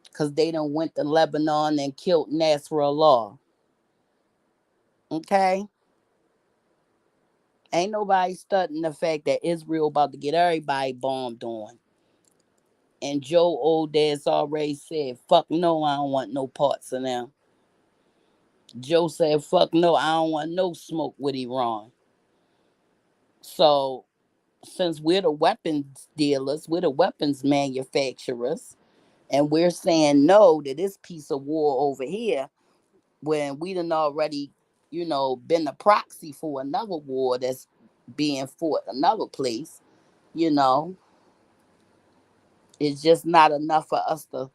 because they done went to Lebanon and killed Nasrallah. Okay? Ain't nobody studying the fact that Israel about to get everybody bombed on. And Joe old ass already said, fuck no, I don't want no parts of them. Joe said, fuck no, I don't want no smoke with Iran. So since we're the weapons dealers, we're the weapons manufacturers, and we're saying no to this piece of war over here, when we done already, been a proxy for another war that's being fought another place, you know, it's just not enough for us to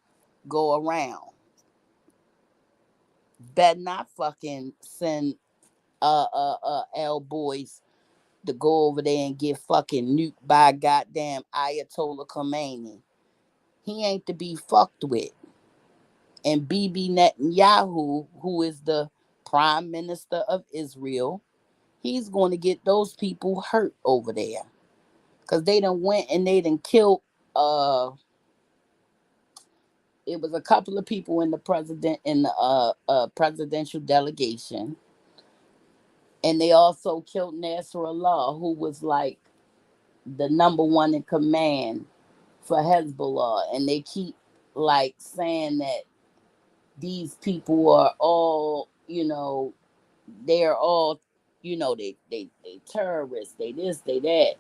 go around. Better not fucking send L boys to go over there and get fucking nuked by goddamn Ayatollah Khomeini. He ain't to be fucked with. And Bibi Netanyahu, who is the prime minister of Israel, he's going to get those people hurt over there because they done went and they done killed. Uh, it was a couple of people in the presidential delegation, and they also killed Nasrallah, who was like the number one in command for Hezbollah, and they keep like saying that these people are all, they're all, they terrorists, they this, they that,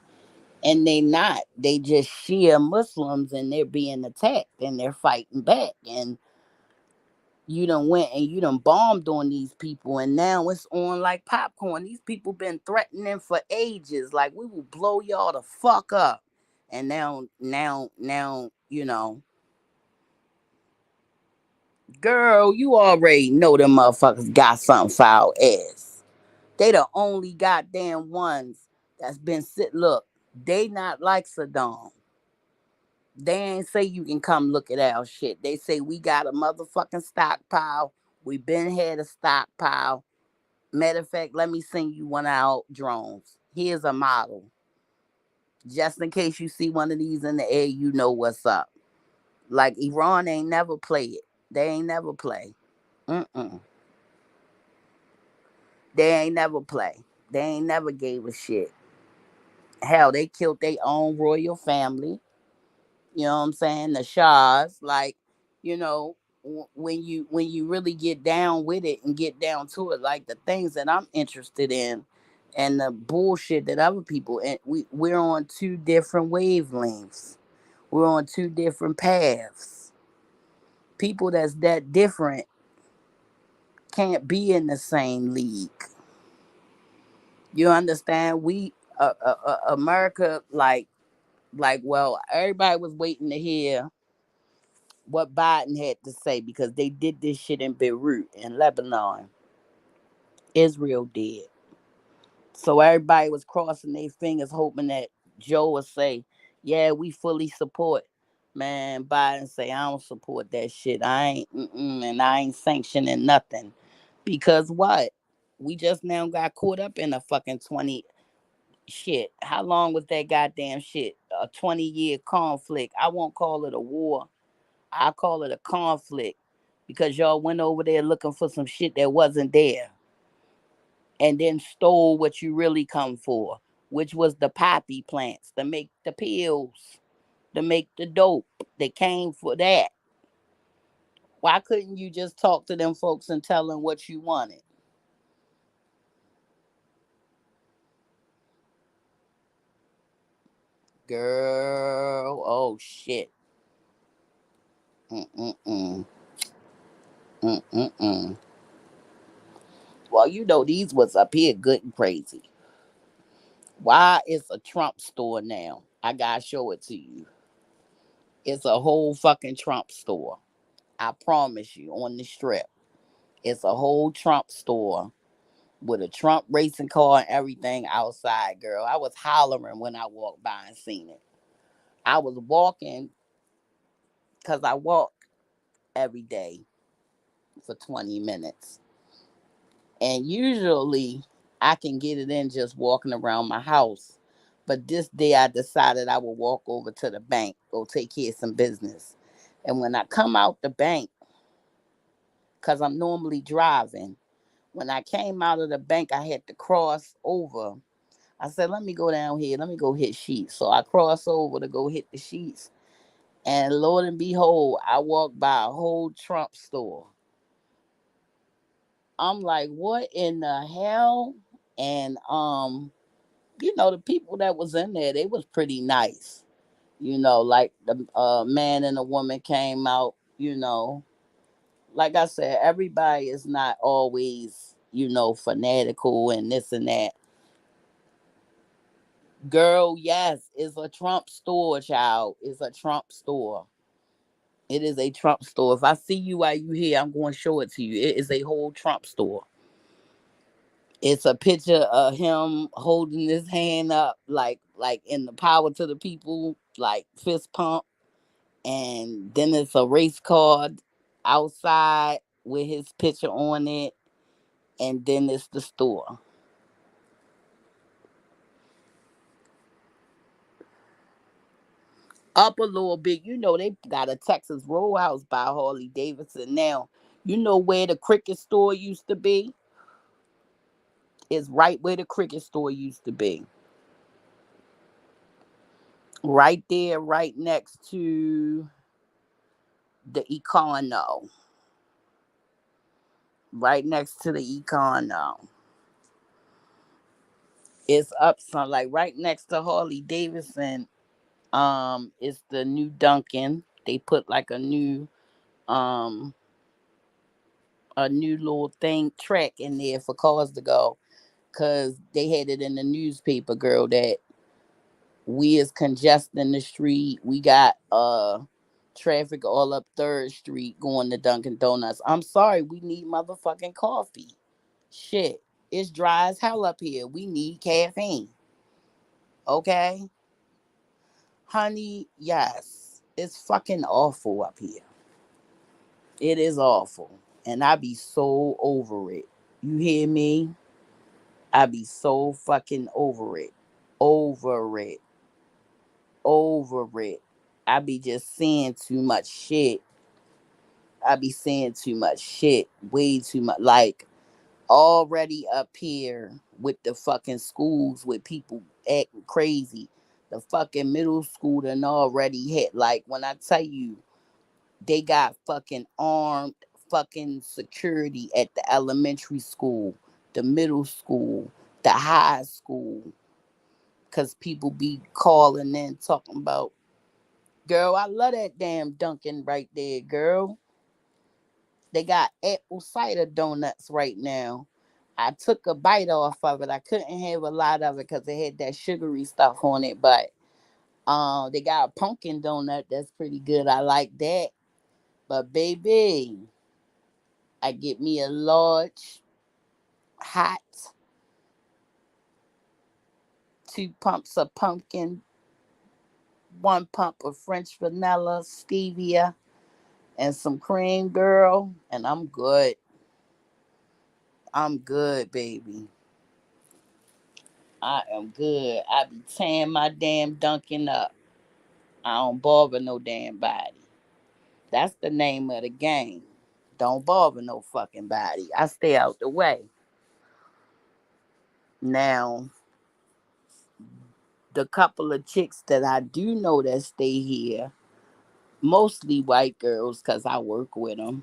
and they not. They just Shia Muslims, and they're being attacked, and they're fighting back, and you done went and you done bombed on these people, and now it's on like popcorn. These people been threatening for ages, like we will blow y'all the fuck up, and now, girl, you already know them motherfuckers got something foul ass. They the only goddamn ones that's been sit. Look, they not like Saddam. They ain't say you can come look at our shit. They say we got a motherfucking stockpile. We been had a stockpile. Matter of fact, let me send you one of our drones. Here's a model. Just in case you see one of these in the air, you know what's up. Like Iran ain't never play it. They ain't never play. Mm-mm. They ain't never play. They ain't never gave a shit. Hell, they killed their own royal family. You know what I'm saying? The Shahs, like, you know, when you really get down with it and get down to it, like the things that I'm interested in, and the bullshit that other people, and we're on two different wavelengths. We're on two different paths. People that's that different can't be in the same league. You understand? America, like, well, everybody was waiting to hear what Biden had to say because they did this shit in Beirut in Lebanon. Israel did. So everybody was crossing their fingers hoping that Joe would say, "Yeah, we fully support." Man, Biden say, "I don't support that shit. I ain't, and I ain't sanctioning nothing." Because what? We just now got caught up in a fucking 20 shit. How long was that goddamn shit? A 20-year conflict. I won't call it a war. I call it a conflict because y'all went over there looking for some shit that wasn't there and then stole what you really come for, which was the poppy plants to make the pills, to make the dope. They came for that. Why couldn't you just talk to them folks and tell them what you wanted? Girl, oh shit. Mm-mm-mm. Mm-mm-mm. Well, these was up here good and crazy. Why is a Trump store now? I gotta show it to you. It's a whole fucking Trump store. I promise you, on the strip. It's a whole Trump store with a Trump racing car and everything outside, girl. I was hollering when I walked by and seen it. I was walking because I walk every day for 20 minutes. And usually I can get it in just walking around my house. But this day I decided I would walk over to the bank, go take care of some business. And when I come out the bank, because I'm normally driving, when I came out of the bank, I had to cross over. I said, let me go down here. Let me go hit sheets. So I cross over to go hit the sheets. And Lord and behold, I walked by a whole Trump store. I'm like, what in the hell? And the people that was in there, they was pretty nice. Like the man and the woman came out, like I said, everybody is not always, fanatical and this and that. Girl, yes, it's a Trump store, child. It's a Trump store. It is a Trump store. If I see you while you here, I'm going to show it to you. It is a whole Trump store. It's a picture of him holding his hand up, like in the power to the people, like fist pump. And then it's a race card outside with his picture on it, and then it's the store. Up a little bit, they got a Texas Roadhouse by Harley Davidson now. You know where the Cricket store used to be? It's right where the Cricket store used to be. Right there, right next to the Econo. Right next to the Econo. It's up some like right next to Harley Davidson. It's the new Dunkin'. They put like um a new little thing track in there for cars to go. Cause they had it in the newspaper, girl, that we is congesting the street. We got traffic all up Third Street going to Dunkin' Donuts. I'm sorry, we need motherfucking coffee. Shit. It's dry as hell up here. We need caffeine. Okay? Honey, yes. It's fucking awful up here. It is awful. And I be so over it. You hear me? I be so fucking over it. Over it. Over it. I be just saying too much shit. I be saying too much shit. Way too much. Like, already up here with the fucking schools with people acting crazy. The fucking middle school done already hit. Like, when I tell you, they got fucking armed fucking security at the elementary school, the middle school, the high school. Cause people be calling in talking about, girl, I love that damn Dunkin' right there, girl. They got apple cider donuts right now. I took a bite off of it. I couldn't have a lot of it because it had that sugary stuff on it. But they got a pumpkin donut that's pretty good. I like that. But baby, I get me a large, hot, 2 pumps of pumpkin, 1 pump of French vanilla, stevia, and some cream, girl, and I'm good. I'm good, baby. I am good. I be tearing my damn Dunkin' up. I don't bother no damn body. That's the name of the game. Don't bother no fucking body. I stay out the way. Now, the couple of chicks that I do know that stay here, mostly white girls, because I work with them.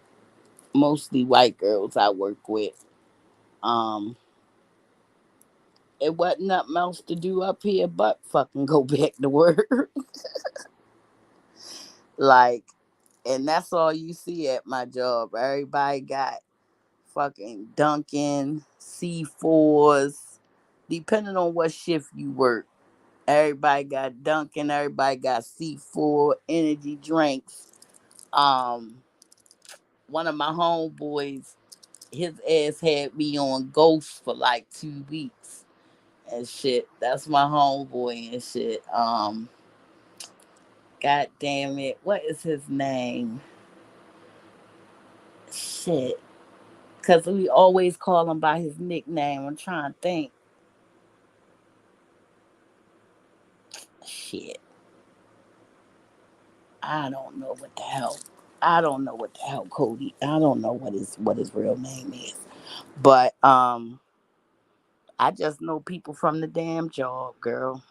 Mostly white girls I work with. Um, it wasn't nothing else to do up here but fucking go back to work. Like, and that's all you see at my job. Everybody got fucking Dunkin', C4s, depending on what shift you work. Everybody got Dunkin', everybody got C4, energy drinks. Um, One of my homeboys, his ass had me on Ghost for like 2 weeks and shit. That's my homeboy and shit. God damn it. What is his name? Shit. Cause we always call him by his nickname. I'm trying to think. Shit. I don't know what the hell. I don't know what the hell Cody. I don't know what his real name is. But I just know people from the damn job, girl.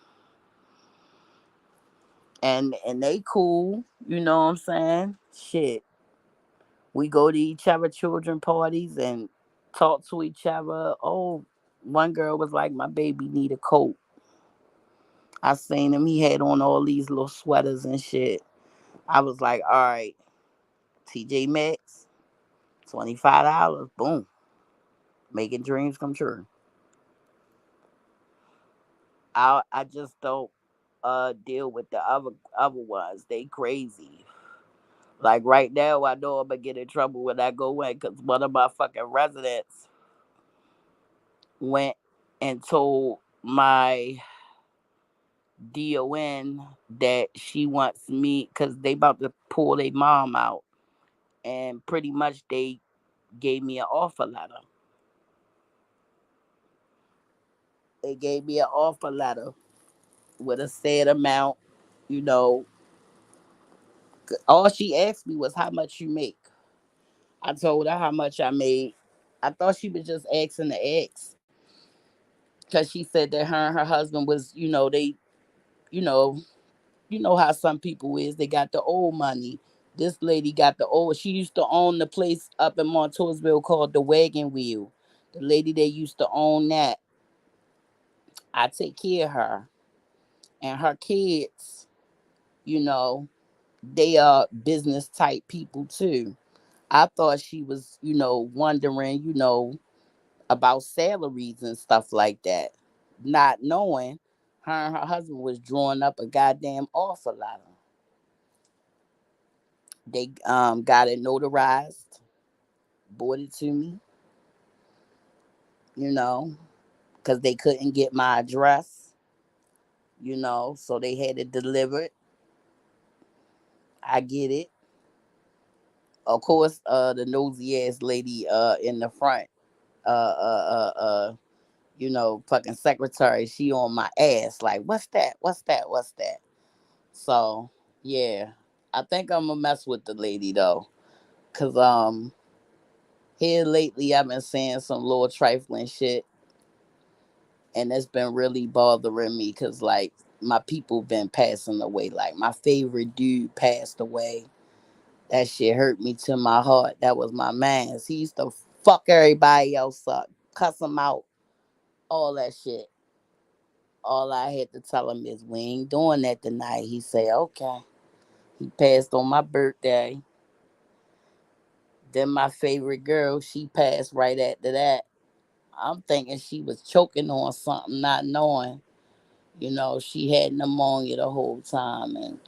And they cool, you know what I'm saying? Shit. We go to each other children parties and talk to each other. Oh, one girl was like, my baby need a coat. I seen him, he had on all these little sweaters and shit. I was like, all right, TJ Maxx, $25. Boom. Making dreams come true. I just don't deal with the other ones. They crazy. Like right now, I know I'm gonna get in trouble when I go in because one of my fucking residents went and told my DON that she wants me because they about to pull their mom out. and pretty much they gave me an offer letter. They gave me an offer letter with a set amount. You know, all she asked me was how much you make. I told her how much I made. I thought she was just asking the ex because she said that her and her husband was, you know, you know how some people is. They got the old money. This lady got the old. She used to own the place up in Montoursville called the Wagon Wheel. The lady that used to own that, I take care of her and her kids. You know, they are business type people too. I thought she was, wondering, about salaries and stuff like that, not knowing her and her husband was drawing up a goddamn offer letter. They got it notarized, brought it to me, you know, because they couldn't get my address, so they had it delivered. I get it. Of course, the nosy ass lady in the front, uh, uh, uh, uh, fucking secretary, she on my ass like, what's that? What's that? What's that? So yeah, I think I'm gonna mess with the lady though, cause here lately I've been saying some little trifling shit, and it's been really bothering me, cause like my people been passing away. Like my favorite dude passed away. That shit hurt me to my heart. That was my man. He used to fuck everybody else up, cuss them out, all that shit. All I had to tell him is we ain't doing that tonight. He said okay. He passed on my birthday. Then my favorite girl, she passed right after that. I'm thinking she was choking on something, not knowing, she had pneumonia the whole time, and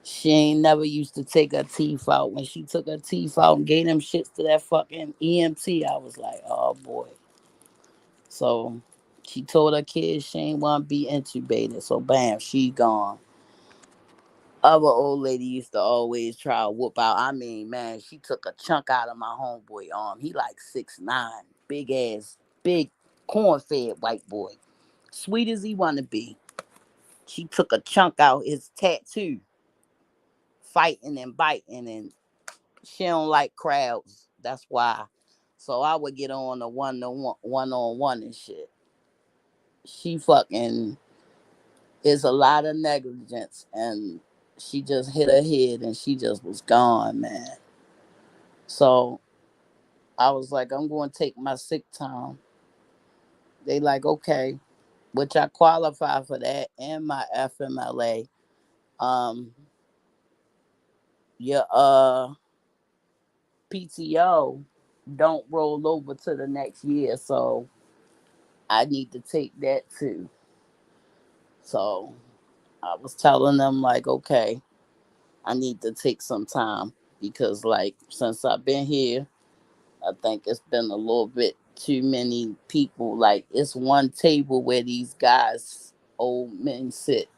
she ain't never used to take her teeth out. When she took her teeth out and gave them shits to that fucking EMT, I was like, oh boy. So she told her kids she ain't want to be intubated. So bam, she gone. Other old lady used to always try to whoop out. I mean, man, she took a chunk out of my homeboy arm. He like 6'9", big ass, big corn fed white boy, sweet as he wanna be. She took a chunk out his tattoo, fighting and biting, and she don't like crowds. That's why. So I would get on the one on one and shit. She fucking is a lot of negligence, and she just hit her head and she just was gone, man. So I was like, I'm going to take my sick time. They like, okay, which I qualify for that and my FMLA. Um, your PTO don't roll over to the next year, so I need to take that too. So I was telling them like, okay, I need to take some time because like since I've been here, I think it's been a little bit too many people. Like it's one table where these guys, old men, sit.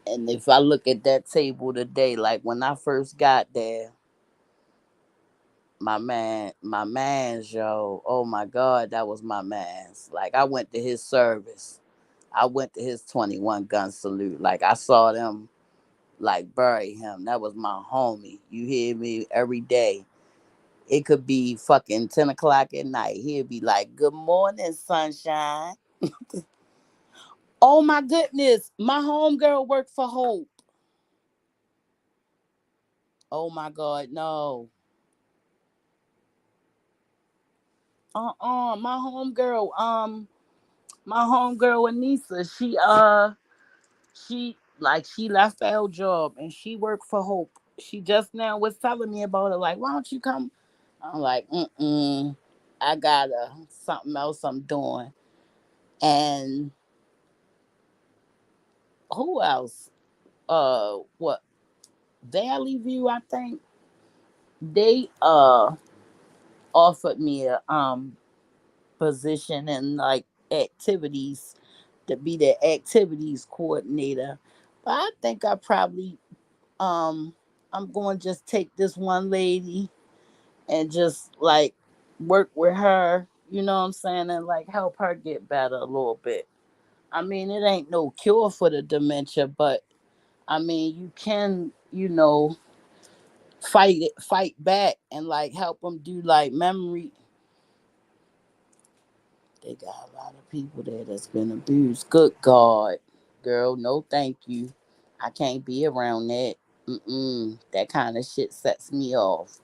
And if I look at that table today, like when I first got there, my man's yo, oh my God, that was my man's. Like I went to his service. I went to his 21 gun salute. Like I saw them like bury him. That was my homie. You hear me every day. It could be fucking 10 o'clock at night. He'd be like, good morning, sunshine. Oh my goodness. My homegirl worked for Hope. Oh my God, no. My homegirl, my homegirl Anissa, she left our job and she worked for Hope. She just now was telling me about it, like, why don't you come? I'm like, I got something else I'm doing. And who else? What Valley View, I think they offered me a position and like activities to be the activities coordinator. But I think I probably um I'm going to just take this one lady and just like work with her, you know what I'm saying, and like help her get better a little bit. I mean, it ain't no cure for the dementia, but I mean, you can, fight back and like help them do like memory. They got a lot of people there that's been abused. Good God, girl, no, thank you. I can't be around that. That kind of shit sets me off.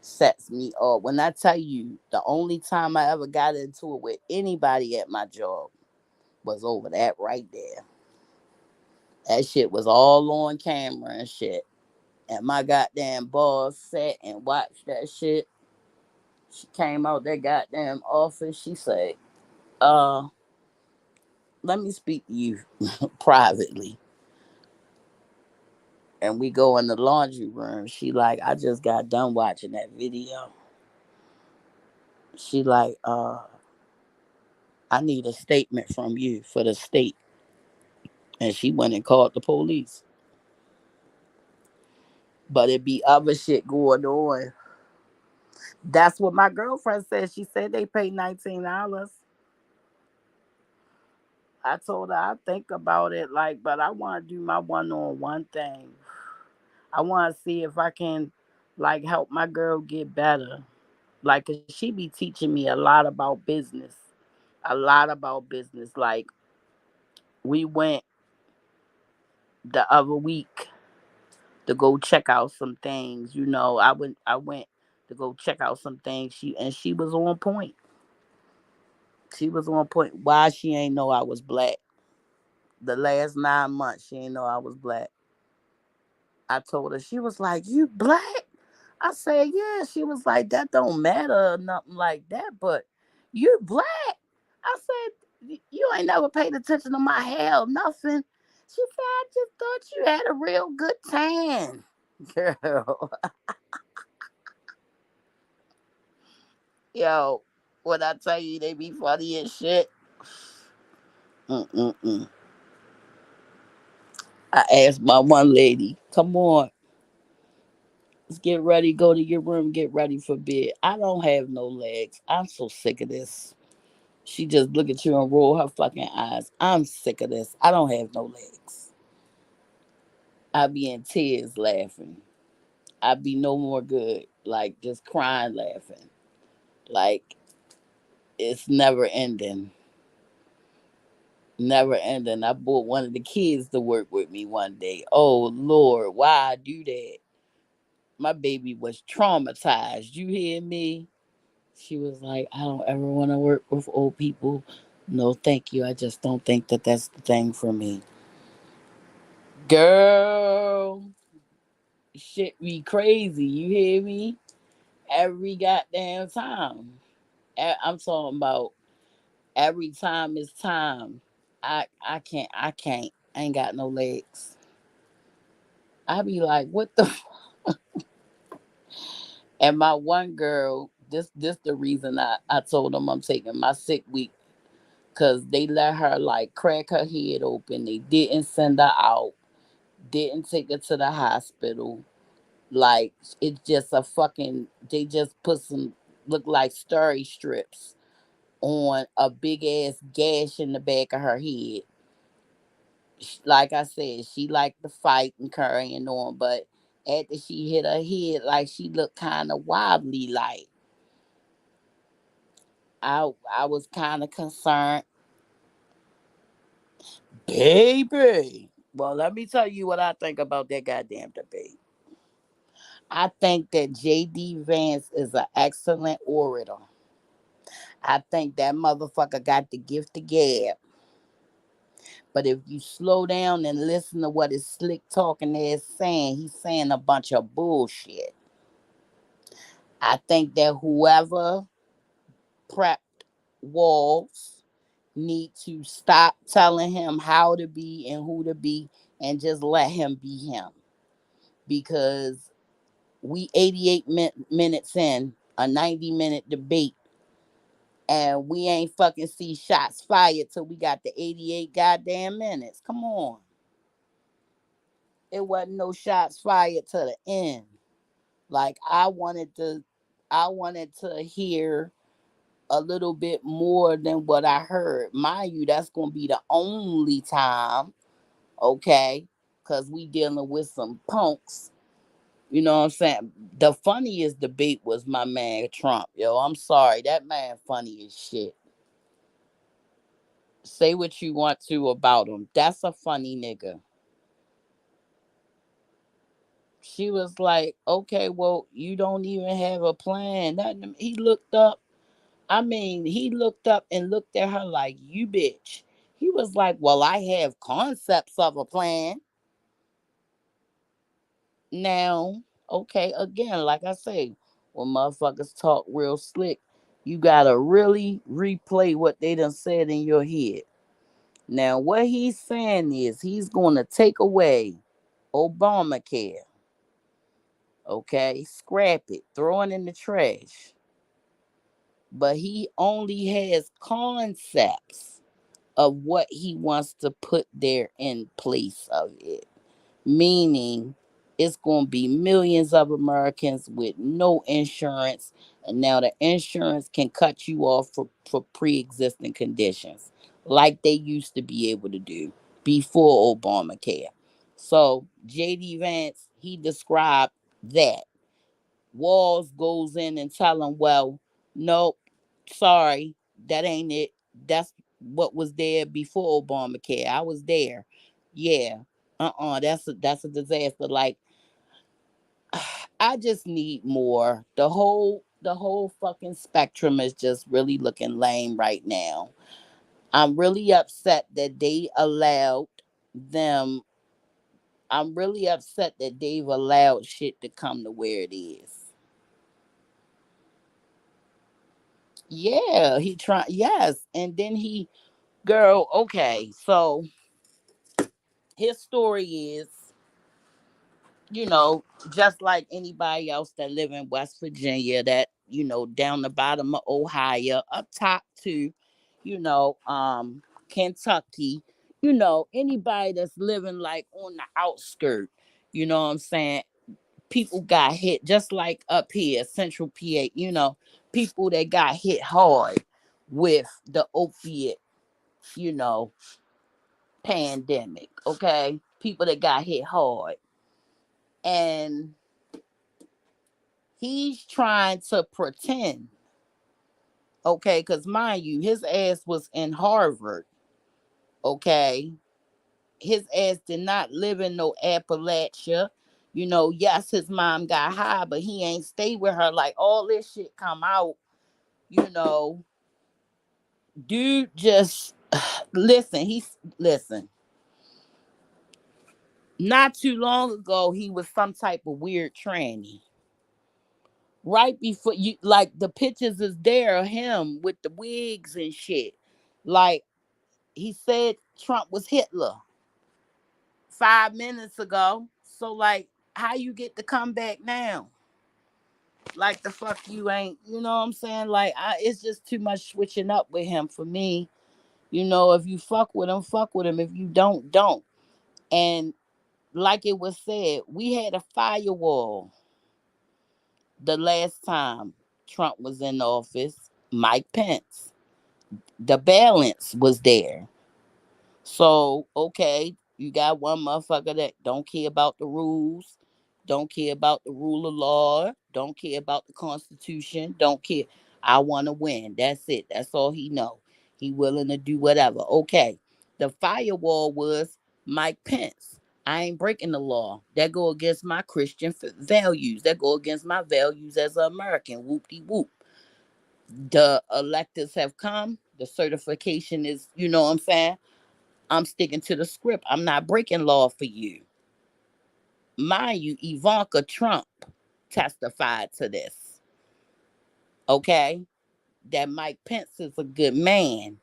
Sets me off. When I tell you, the only time I ever got into it with anybody at my job was over that right there. That shit was all on camera and shit. And my goddamn boss sat and watched that shit. She came out that goddamn office. She said, uh, let me speak to you privately. And we go in the laundry room. She like, I just got done watching that video. She like, I need a statement from you for the state. And she went and called the police. But it be other shit going on. That's what my girlfriend said. She said they paid $19. I told her I think about it, like, but I want to do my one-on-one thing. I want to see if I can, like, help my girl get better. Like, 'cause she be teaching me a lot about business, a lot about business. Like, we went the other week to go check out some things. I went to go check out some things. She was on point. She was on point. Why she ain't know I was black? The last 9 months, she ain't know I was black. I told her, she was like, "You black?" I said, "Yeah." She was like, "That don't matter or nothing like that, but you black." I said, "You ain't never paid attention to my hair or nothing." She said, "I just thought you had a real good tan." Girl, yo, when I tell you they be funny as shit. Mm-mm-mm. I asked my one lady, "Come on, let's get ready, go to your room, get ready for bed." I don't have no legs. I'm so sick of this. She just look at you and roll her fucking eyes. I'm sick of this. I don't have no legs. I be in tears laughing. I be no more good. Like just crying laughing. Like it's never ending. Never ending. I brought one of the kids to work with me one day. Oh Lord, why I do that? My baby was traumatized. You hear me? She was like, "I don't ever want to work with old people. No, thank you. I just don't think that that's the thing for me." Girl, shit be crazy. You hear me? Every goddamn time. I'm talking about every time it's time. I can't. I ain't got no legs. I be like, what the and my one girl, this the reason I told them I'm taking my sick week. Cause they let her like crack her head open. They didn't send her out. Didn't take her to the hospital. Like it's just a fucking. They just put some look like steri strips on a big ass gash in the back of her head. Like I said, she liked to fight and carrying on, but after she hit her head, like she looked kind of wobbly. Like I was kind of concerned, baby. Well, let me tell you what I think about that goddamn debate. I think that J.D. Vance is an excellent orator. I think that motherfucker got the gift to gab. But if you slow down and listen to what his slick talking is saying, he's saying a bunch of bullshit. I think that whoever prepped Walls need to stop telling him how to be and who to be and just let him be him. Because we 88 minutes in a 90-minute debate and we ain't fucking see shots fired till we got the 88 goddamn minutes. Come on. It wasn't no shots fired to the end. Like I wanted to hear a little bit more than what I heard. Mind you, that's gonna be the only time, okay? Cause we dealing with some punks. You know what I'm saying? The funniest debate was my man Trump. Yo, I'm sorry. That man funny as shit. Say what you want to about him. That's a funny nigga. She was like, okay, well, you don't even have a plan. He looked up. I mean, he looked up and looked at her like, you bitch. He was like, well, I have concepts of a plan. Now, okay, again, like I say, when motherfuckers talk real slick, you gotta really replay what they done said in your head. Now, what he's saying is he's gonna take away Obamacare, okay? Scrap it, throw it in the trash. But he only has concepts of what he wants to put there in place of it. Meaning it's going to be millions of Americans with no insurance. And now the insurance can cut you off for pre existing conditions like they used to be able to do before Obamacare. So JD Vance, he described that. Walls goes in and tell him, well, nope, sorry, that ain't it. That's what was there before Obamacare. I was there. Yeah. That's a disaster. Like I just need more. The whole fucking spectrum is just really looking lame right now. I'm really upset that they allowed them I'm really upset that they've allowed shit to come to where it is. Yeah, he tried. Yes, and then girl. Okay, so his story is, just like anybody else that live in West Virginia, that down the bottom of Ohio, up top to, Kentucky. Anybody that's living like on the outskirt. You know what I'm saying? People got hit just like up here, Central PA. People that got hit hard with the opiate, you know, pandemic. Okay, people that got hit hard, and he's trying to pretend. Okay, because mind you, his ass was in Harvard. Okay, his ass did not live in no Appalachia. Yes, his mom got high, but he ain't stay with her. Like all this shit come out. You know, dude, just listen. Listen. Not too long ago, he was some type of weird tranny. Right before you, like the pictures is there of him with the wigs and shit. Like he said, Trump was Hitler 5 minutes ago. So like, how you get to come back now? Like the fuck you ain't. You know what I'm saying? Like it's just too much switching up with him for me. If you fuck with him, fuck with him. If you don't, don't. And like it was said, we had a firewall the last time Trump was in office. Mike Pence. The balance was there. So, okay, you got one motherfucker that don't care about the rules, don't care about the rule of law, don't care about the Constitution, don't care. I want to win. That's it. That's all he know. He willing to do whatever. Okay. The firewall was Mike Pence. I ain't breaking the law. That go against my Christian values. That go against my values as an American. Whoop de whoop. The electors have come. The certification is, you know what I'm saying? I'm sticking to the script. I'm not breaking law for you. Mind you, Ivanka Trump testified to this. Okay? That Mike Pence is a good man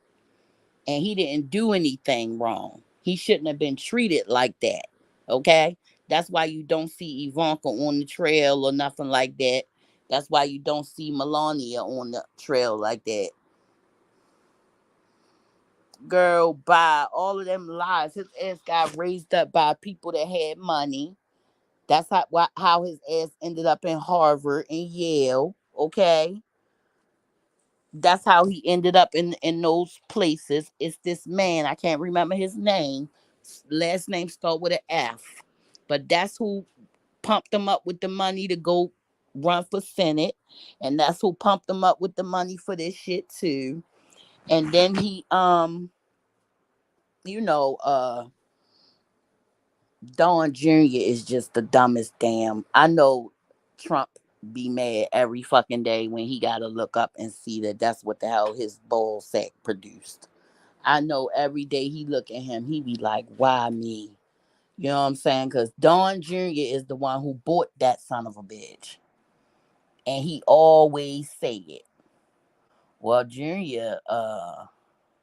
and he didn't do anything wrong. He shouldn't have been treated like that. Okay? That's why you don't see Ivanka on the trail or nothing like that. That's why you don't see Melania on the trail like that. girl, by all of them lies. His ass got raised up by people that had money. That's how his ass ended up in Harvard and Yale. Okay, that's how he ended up in those places. It's this man, I can't remember his name. Last name start with an F, but that's who pumped him up with the money to go run for Senate, and that's who pumped him up with the money for this shit too. And then he you know, Don Jr. is just the dumbest damn. I know Trump be mad every fucking day when he got to look up and see that that's what the hell his ball sack produced. I know every day he look at him, he be like, why me? You know what I'm saying? Because Don Jr. is the one who bought that son of a bitch. And he always say it. Well, Junior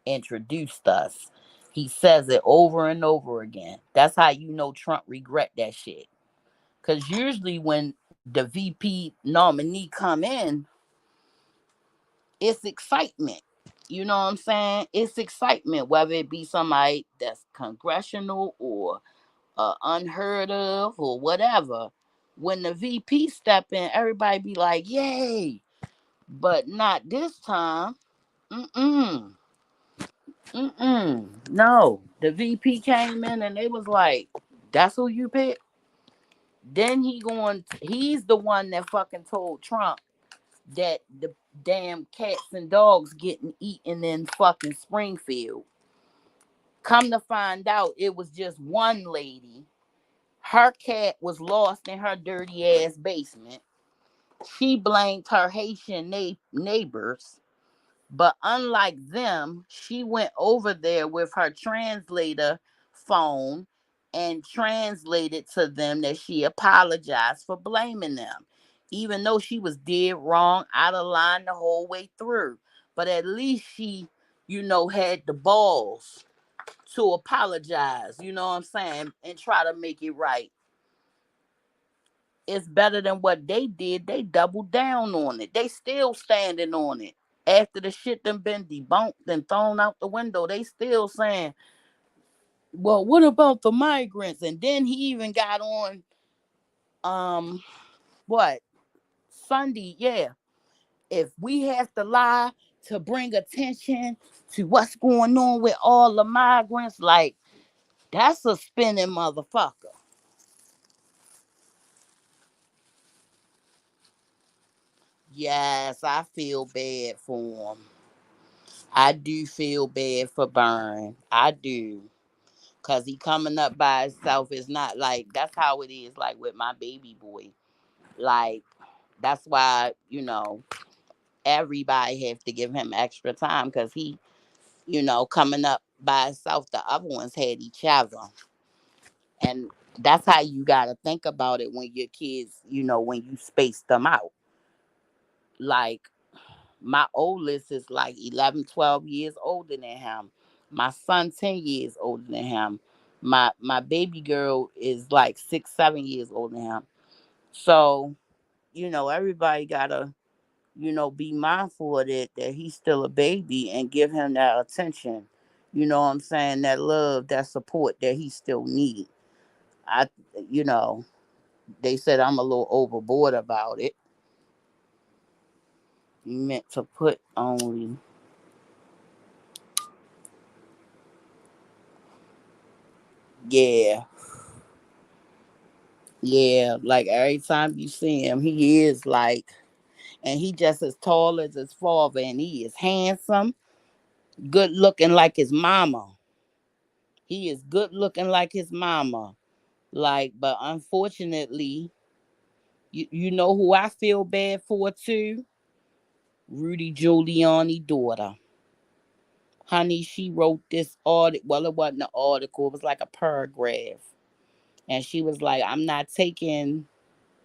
introduced us. He says it over and over again. That's how you know Trump regret that shit. Cause usually when the VP nominee come in, it's excitement. You know what I'm saying? It's excitement, whether it be somebody that's congressional or unheard of or whatever. When the VP step in, everybody be like, "Yay!" But not this time. Mm-mm. Mm-mm. No. The VP came in and they was like, "That's who you pick." Then he's the one that fucking told Trump that the damn cats and dogs getting eaten in fucking Springfield. Come to find out, it was just one lady. Her cat was lost in her dirty ass basement. She blamed her Haitian neighbors. But unlike them, she went over there with her translator phone and translated to them that she apologized for blaming them, even though she was dead wrong, out of line the whole way through. But at least she, had the balls to apologize, you know what I'm saying, and try to make it right. It's better than what they did. They doubled down on it. They still standing on it. After the shit done been debunked and thrown out the window, they still saying, well, what about the migrants? And then he even got on um what? Sunday, yeah. If we have to lie to bring attention to what's going on with all the migrants, like that's a spinning motherfucker. Yes, I feel bad for him. I do feel bad for Burn. I do. Cause he coming up by himself is not like that's how it is like with my baby boy. Like that's why, everybody have to give him extra time because he, coming up by himself, the other ones had each other. And that's how you gotta think about it when your kids, when you space them out. Like my oldest is like 11, 12 years older than him. My son 10 years older than him. My baby girl is like 6, 7 years older than him. So, everybody gotta, be mindful of it that he's still a baby and give him that attention. You know what I'm saying? That love, that support that he still need. I you know, they said I'm a little overboard about it. You meant to put only. Yeah. Yeah, like every time you see him, he is like, and he just as tall as his father, and he is handsome, good looking like his mama. He is good looking like his mama. Like, but unfortunately, you know who I feel bad for too? Rudy Giuliani daughter. Honey, she wrote this article. Well, it wasn't an article, it was like a paragraph. And she was like, I'm not taking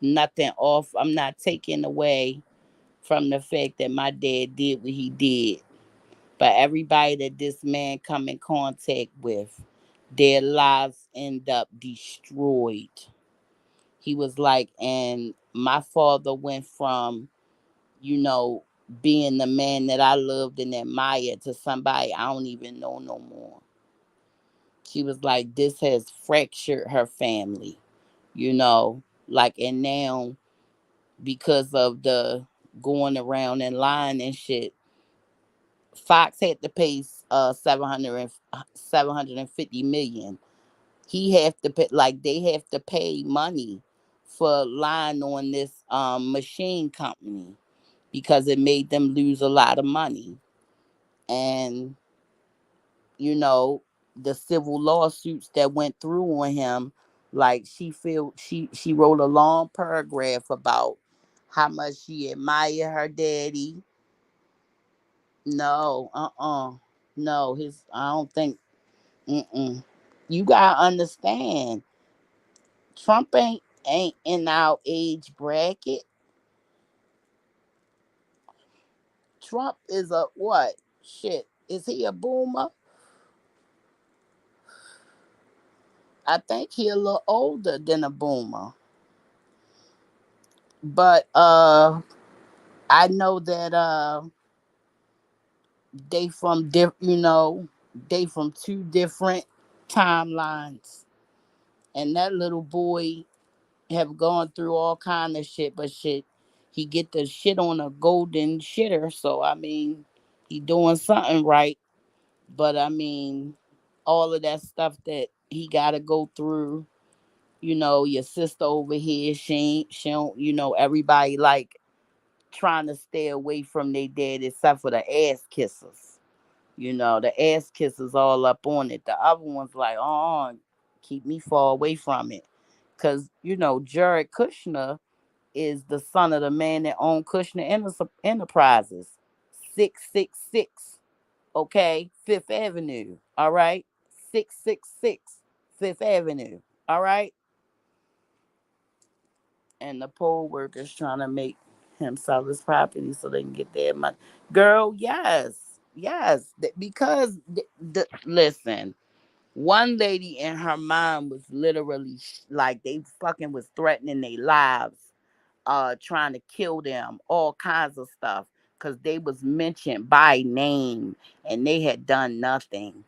nothing off. I'm not taking away from the fact that my dad did what he did. But everybody that this man come in contact with, their lives end up destroyed. He was like, and my father went from, you know, being the man that I loved and admired to somebody I don't even know no more. She was like, this has fractured her family, you know, like, and now because of the going around and lying and shit, Fox had to pay 750 million. He have to pay, like, they have to pay money for lying on this machine company because it made them lose a lot of money. And you know, the civil lawsuits that went through on him, like, she wrote a long paragraph about how much she admired her daddy. No, no, his I don't think. Mm-mm. You gotta understand, Trump ain't in our age bracket. Trump is a what? Shit, is he a boomer? I think he a little older than a boomer. But I know that they from they from two different timelines, and that little boy have gone through all kind of shit, but shit, he get the shit on a golden shitter. So I mean, he doing something right. But I mean, all of that stuff that he got to go through. Your sister over here, she don't, everybody like trying to stay away from their dad except for the ass kissers. The ass kissers all up on it. The other ones like, oh, keep me far away from it. Cause Jared Kushner is the son of the man that owned Kushner Enterprises, 666. Okay, Fifth Avenue. All right, 666 Fifth Avenue. All right, and the poll workers trying to make him sell his property so they can get their money. Girl, yes, yes, because listen, one lady in her mind was literally like they fucking was threatening their lives, trying to kill them, all kinds of stuff, because they was mentioned by name and they had done nothing.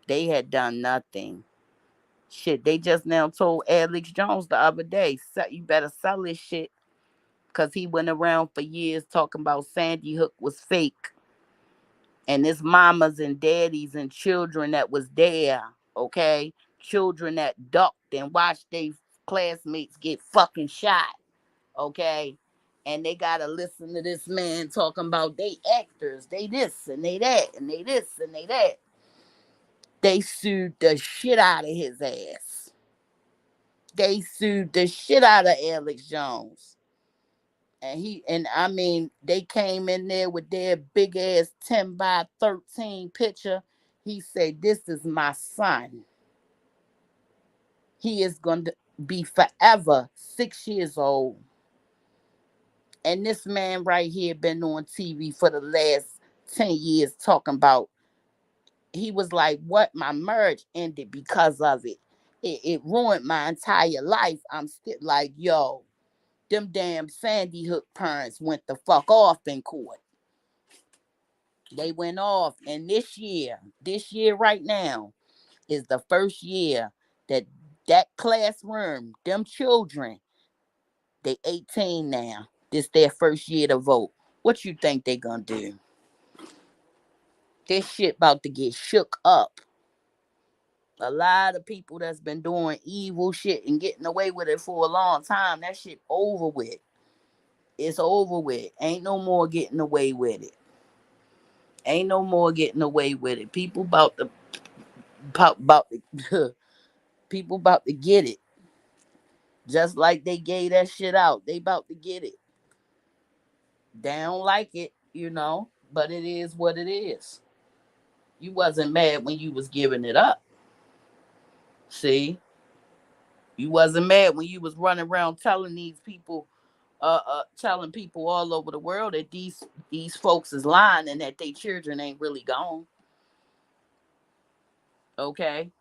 They had done nothing. Shit, they just now told Alex Jones the other day, you better sell this shit, because he went around for years talking about Sandy Hook was fake. And his mamas and daddies and children that was there, okay? Children that ducked and watched their classmates get fucking shot, okay? And they gotta listen to this man talking about they actors, they this and they that, and they this and they that. They sued the shit out of his ass. They sued the shit out of Alex Jones. And I mean, they came in there with their big ass 10 by 13 picture. He said, this is my son. He is going to be forever 6 years old. And this man right here been on TV for the last 10 years talking about, he was like, what? My marriage ended because of it. It ruined my entire life. I'm still like, yo, them damn Sandy Hook parents went the fuck off in court. They went off. And this year right now, is the first year that classroom, them children, they 18 now. This their first year to vote. What you think they gonna do? This shit about to get shook up. A lot of people that's been doing evil shit and getting away with it for a long time, that shit over with. It's over with. Ain't no more getting away with it. Ain't no more getting away with it. People about to people about to get it. Just like they gave that shit out. They about to get it. They don't like it, but it is what it is. You wasn't mad when you was giving it up. See? You wasn't mad when you was running around telling these people, telling people all over the world that these folks is lying and that they children ain't really gone. Okay?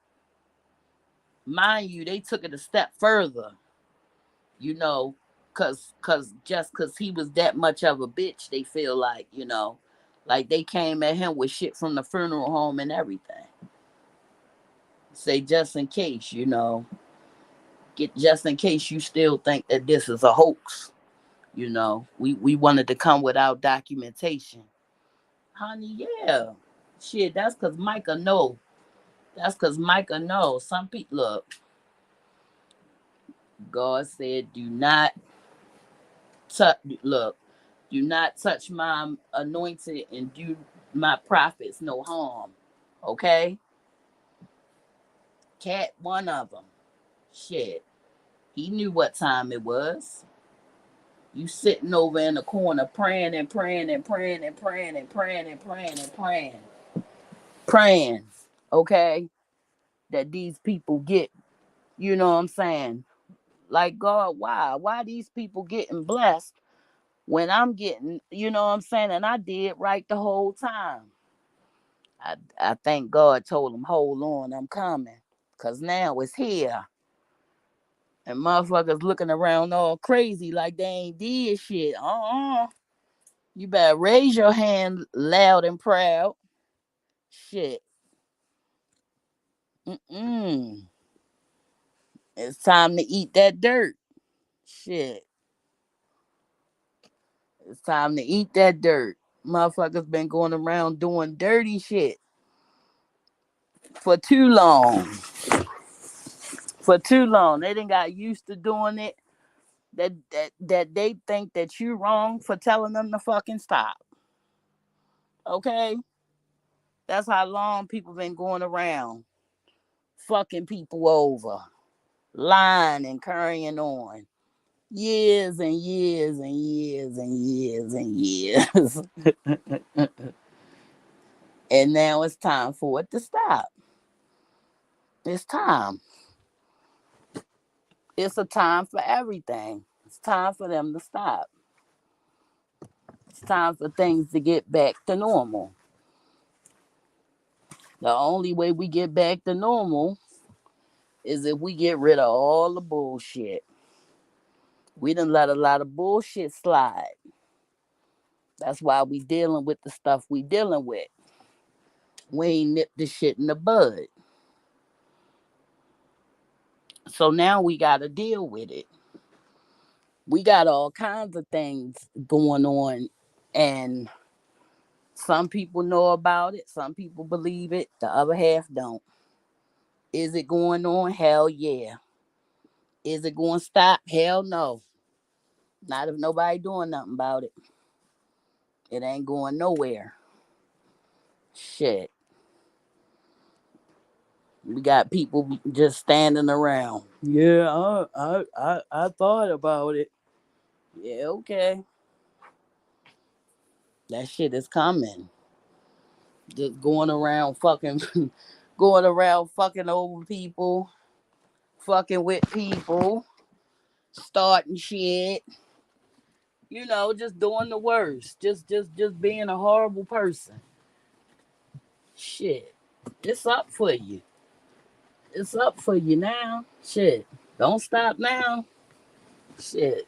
Mind you, they took it a step further, you know, cause he was that much of a bitch, they feel like, like they came at him with shit from the funeral home and everything. Say just in case, get just in case you still think that this is a hoax. We wanted to come without documentation. Honey, yeah. Shit, that's cause Micah know. That's cause Micah knows. Some people look, God said, do not touch look, do not touch my anointed and do my prophets no harm. Okay? Cat, one of them. Shit. He knew what time it was. You sitting over in the corner praying and praying and praying and praying and praying and praying and praying. Praying. Okay? That these people get, you know what I'm saying? Like, God, why? Why these people getting blessed when I'm getting, you know what I'm saying? And I did right the whole time. I thank God told him, hold on, I'm coming. Because now it's here. And motherfuckers looking around all crazy like they ain't did shit. You better raise your hand loud and proud. Shit. Mm-mm. It's time to eat that dirt. Shit. It's time to eat that dirt. Motherfuckers been going around doing dirty shit for too long. For too long. They done got used to doing it. That they think that you wrong for telling them to fucking stop. Okay? That's how long people been going around fucking people over, lying and carrying on. Years and years and years and years and years. And now it's time for it to stop. It's time. It's a time for everything. It's time for them to stop. It's time for things to get back to normal. The only way we get back to normal is if we get rid of all the bullshit. We done let a lot of bullshit slide. That's why we dealing with the stuff we dealing with. We ain't nipped the shit in the bud. So now we gotta deal with it. We got all kinds of things going on, and some people know about it, some people believe it, the other half don't. Is it going on? Hell yeah. Is it going to stop? Hell no. Not if nobody doing nothing about it. It ain't going nowhere. Shit. We got people just standing around. Yeah, I thought about it. Yeah, okay. That shit is coming. Just going around fucking going around fucking over people, fucking with people, starting shit, just doing the worst. Just being a horrible person. Shit. It's up for you. It's up for you now. Shit. Don't stop now. Shit.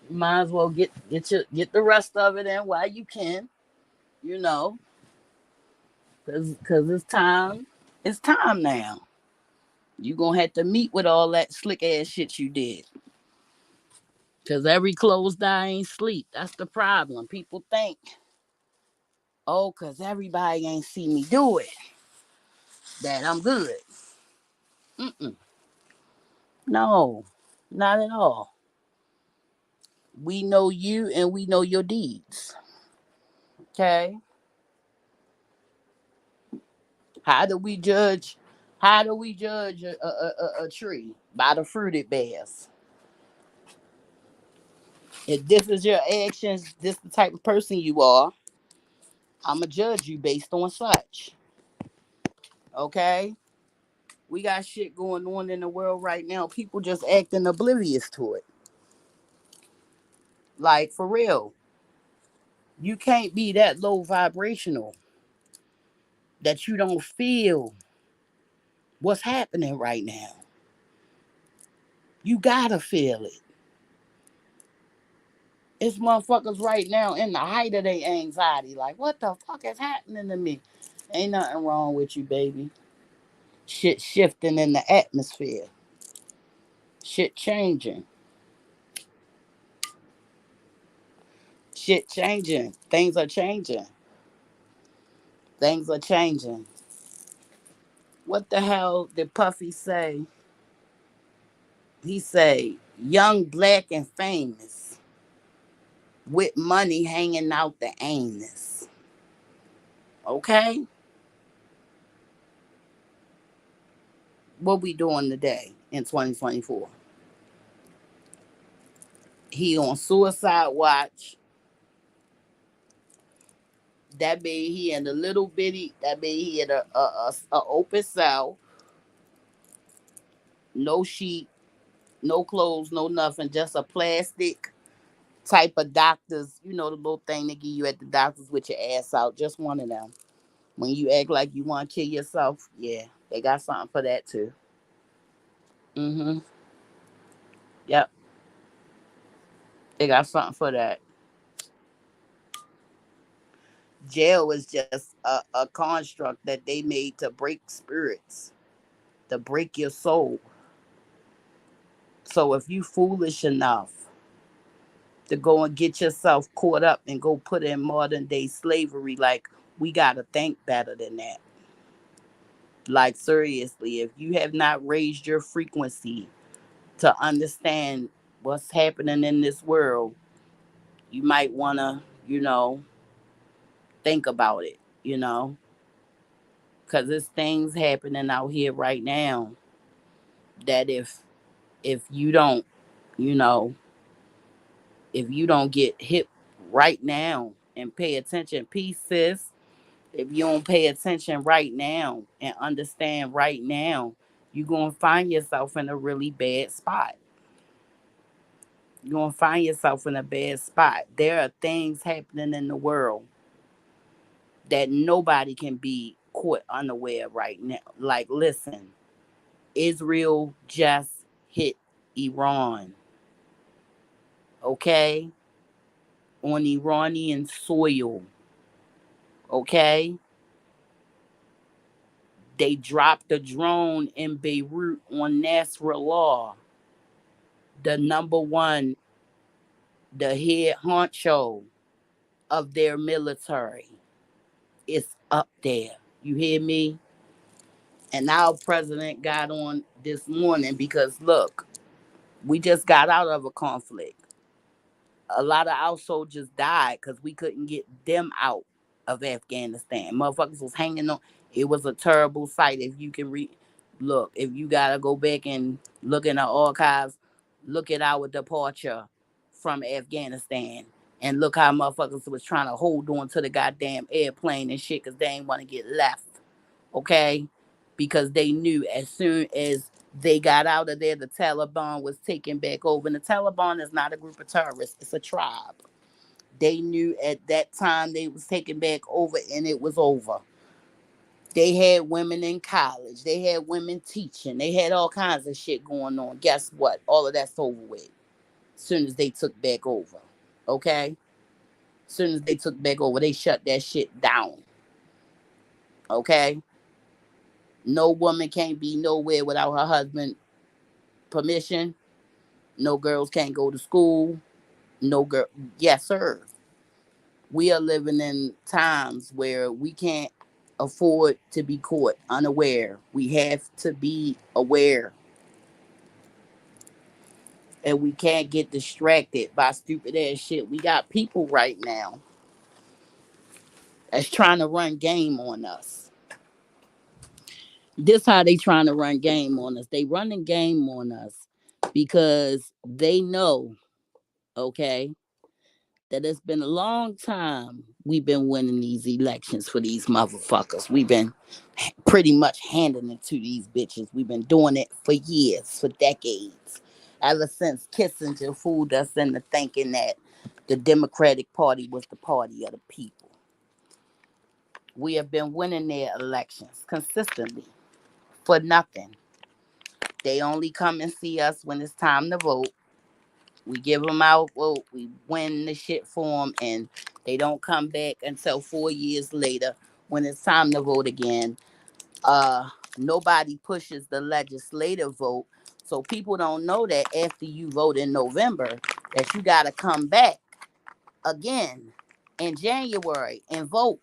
You might as well get the rest of it in while you can, you know, cause it's time. It's time now. You gonna have to meet with all that slick ass shit you did. Cause every closed eye ain't sleep. That's the problem. People think, oh, cause everybody ain't see me do it, that I'm good. Mm-mm. No, not at all. We know you and we know your deeds. Okay. How do we judge? How do we judge a tree? By the fruit it bears. If this is your actions, this the type of person you are, I'ma judge you based on such. Okay? We got shit going on in the world right now. People just acting oblivious to it. Like for real. You can't be that low vibrational that you don't feel what's happening right now. You gotta feel it. It's motherfuckers right now in the height of their anxiety. Like, what the fuck is happening to me? Ain't nothing wrong with you, baby. Shit shifting in the atmosphere. Shit changing. Shit changing. Things are changing. Things are changing. What the hell did Puffy say? He say, young, black, and famous, with money hanging out the anus. Okay? What we doing today in 2024? He on suicide watch. That mean he in a little bitty. That mean he in a open cell. No sheet, no clothes, no nothing. Just a plastic type of doctors. You know the little thing they give you at the doctors with your ass out. Just one of them. When you act like you want to kill yourself, yeah, they got something for that too. Mm-hmm. Yep, they got something for that. Jail is just a construct that they made to break spirits, to break your soul. So if you foolish enough to go and get yourself caught up and go put in modern day slavery, like, we gotta think better than that. Like, seriously, if you have not raised your frequency to understand what's happening in this world, you might wanna, think about it, because there's things happening out here right now that if you don't, you know, if you don't get hit right now and pay attention, peace, sis. If you don't pay attention right now and understand right now, you're gonna find yourself in a really bad spot. You're gonna find yourself in a bad spot. There are things happening in the world that nobody can be caught unaware right now. Like, listen, Israel just hit Iran, okay? On Iranian soil, okay? They dropped a drone in Beirut on Nasrallah, the number one, the head honcho of their military. It's up there. You hear me? And our president got on this morning because, look, we just got out of a conflict. A lot of our soldiers died because we couldn't get them out of Afghanistan. Motherfuckers was hanging on. It was a terrible sight. If you can read, look, if you gotta go back and look in the archives, look at our departure from Afghanistan and look how motherfuckers was trying to hold on to the goddamn airplane and shit because they ain't want to get left. Okay? Because they knew as soon as they got out of there, the Taliban was taken back over. And the Taliban is not a group of terrorists, it's a tribe. They knew at that time they was taken back over and it was over. They had women in college, they had women teaching, they had all kinds of shit going on. Guess what? All of that's over with as soon as they took back over. Okay? As soon as they took back over, they shut that shit down. Okay? No woman can't be nowhere without her husband permission. No girls can't go to school. No girl. Yes, sir. We are living in times where we can't afford to be caught unaware. We have to be aware. And we can't get distracted by stupid ass shit. We got people right now that's trying to run game on us. This how they trying to run game on us. They running game on us because they know, okay, that it's been a long time we've been winning these elections for these motherfuckers. We've been pretty much handing it to these bitches. We've been doing it for years, for decades. Ever since Kissinger fooled us into thinking that the Democratic Party was the party of the people. We have been winning their elections consistently for nothing. They only come and see us when it's time to vote. We give them our vote. We win the shit for them, and they don't come back until 4 years later when it's time to vote again. Nobody pushes the legislative vote, so people don't know that after you vote in November, that you got to come back again in January and vote.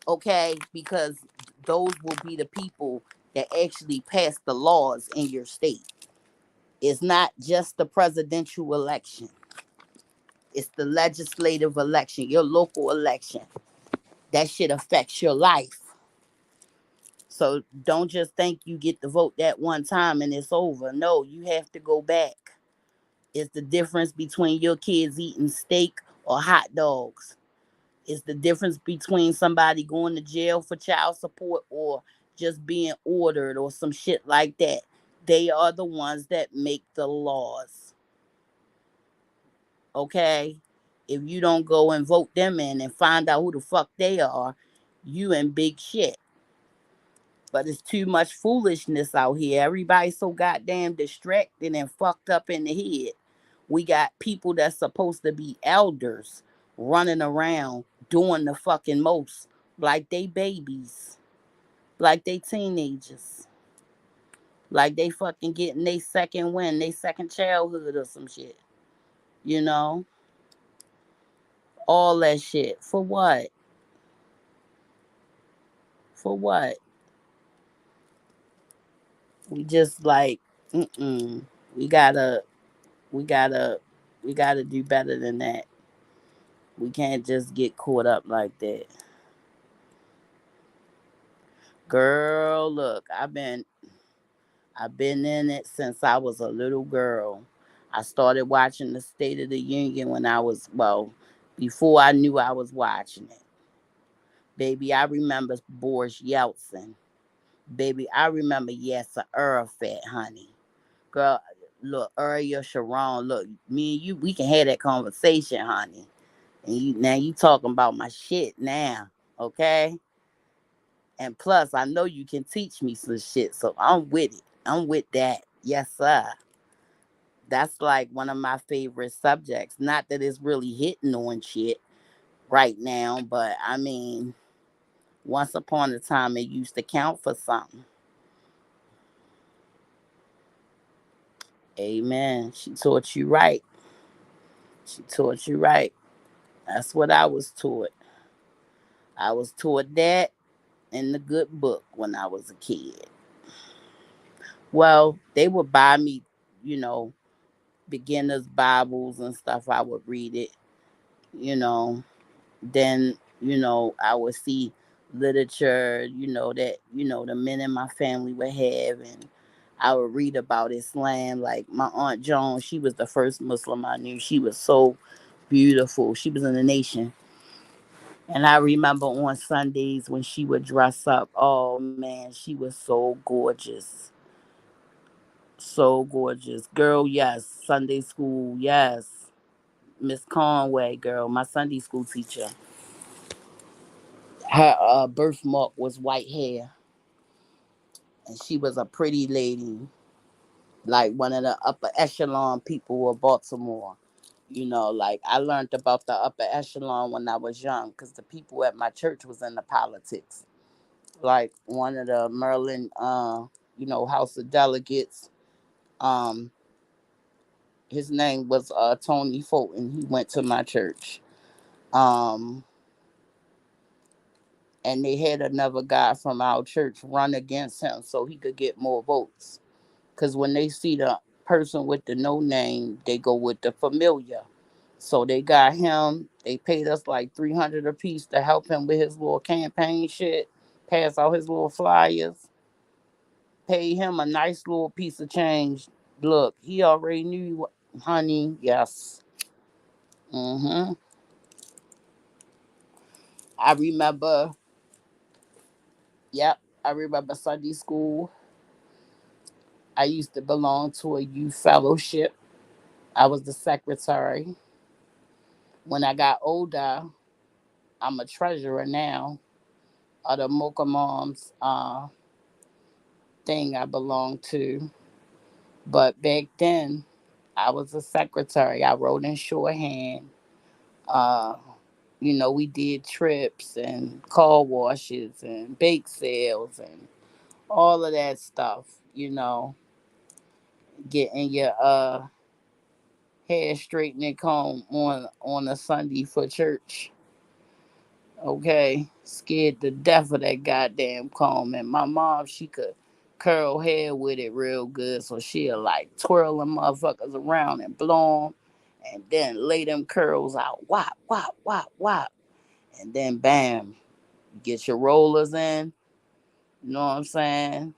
Okay, because those will be the people that actually pass the laws in your state. It's not just the presidential election. It's the legislative election, your local election. That shit affects your life. So don't just think you get to vote that one time and it's over. No, you have to go back. It's the difference between your kids eating steak or hot dogs. It's the difference between somebody going to jail for child support or just being ordered or some shit like that. They are the ones that make the laws. Okay? If you don't go and vote them in and find out who the fuck they are, you in big shit. But it's too much foolishness out here. Everybody's so goddamn distracted and fucked up in the head. We got people that's supposed to be elders running around doing the fucking most like they babies, like they teenagers, like they fucking getting they second win, they second childhood or some shit. You know, all that shit for what? For what? We just like, mm-mm. We gotta, we gotta, we gotta do better than that. We can't just get caught up like that. Girl, look, I've been in it since I was a little girl. I started watching the State of the Union when I was, well, before I knew I was watching it. Baby, I remember Boris Yeltsin. Baby, I remember Yasser Arafat, honey. Girl, look, Ariel Sharon, look, me and you, we can have that conversation, honey. And now you talking about my shit now, okay? And plus, I know you can teach me some shit, so I'm with it. I'm with that. Yes, sir. That's like one of my favorite subjects. Not that it's really hitting on shit right now, but I mean, once upon a time, it used to count for something. Amen. She taught you right. She taught you right. That's what I was taught. I was taught that in the good book when I was a kid. Well, they would buy me, you know, beginners Bibles and stuff. I would read it, you know. Then, I would see literature, that, the men in my family would have, and I would read about Islam. Like my Aunt Joan, she was the first Muslim I knew. She was so beautiful. She was in the nation. And I remember on Sundays when she would dress up, oh man, she was so gorgeous. So gorgeous. Girl, yes. Sunday school, yes. Miss Conway, girl, my Sunday school teacher. Her birthmark was white hair, and she was a pretty lady, like one of the upper echelon people of Baltimore. Like I learned about the upper echelon when I was young, because the people at my church was in the politics. Like one of the Maryland, House of Delegates. Um, his name was Tony Fulton. He went to my church. Um, and they had another guy from our church run against him so he could get more votes. Because when they see the person with the no name, they go with the familiar. So they got him. They paid us like 300 a piece to help him with his little campaign shit, pass out his little flyers, pay him a nice little piece of change. Look, he already knew, honey. Yes. Mm-hmm. I remember. Yep. I remember Sunday school. I used to belong to a youth fellowship. I was the secretary. When I got older, I'm a treasurer now of the Mocha Moms thing I belong to. But back then, I was a secretary. I wrote in shorthand. Uh, we did trips and car washes and bake sales and all of that stuff. Getting your hair straightened and comb on a Sunday for church. Okay, scared to death of that goddamn comb. And my mom, she could curl hair with it real good, so she'll like twirl them motherfuckers around and blow them, and then lay them curls out. Wop, wop, wop, wop, and then bam, get your rollers in. You know what I'm saying?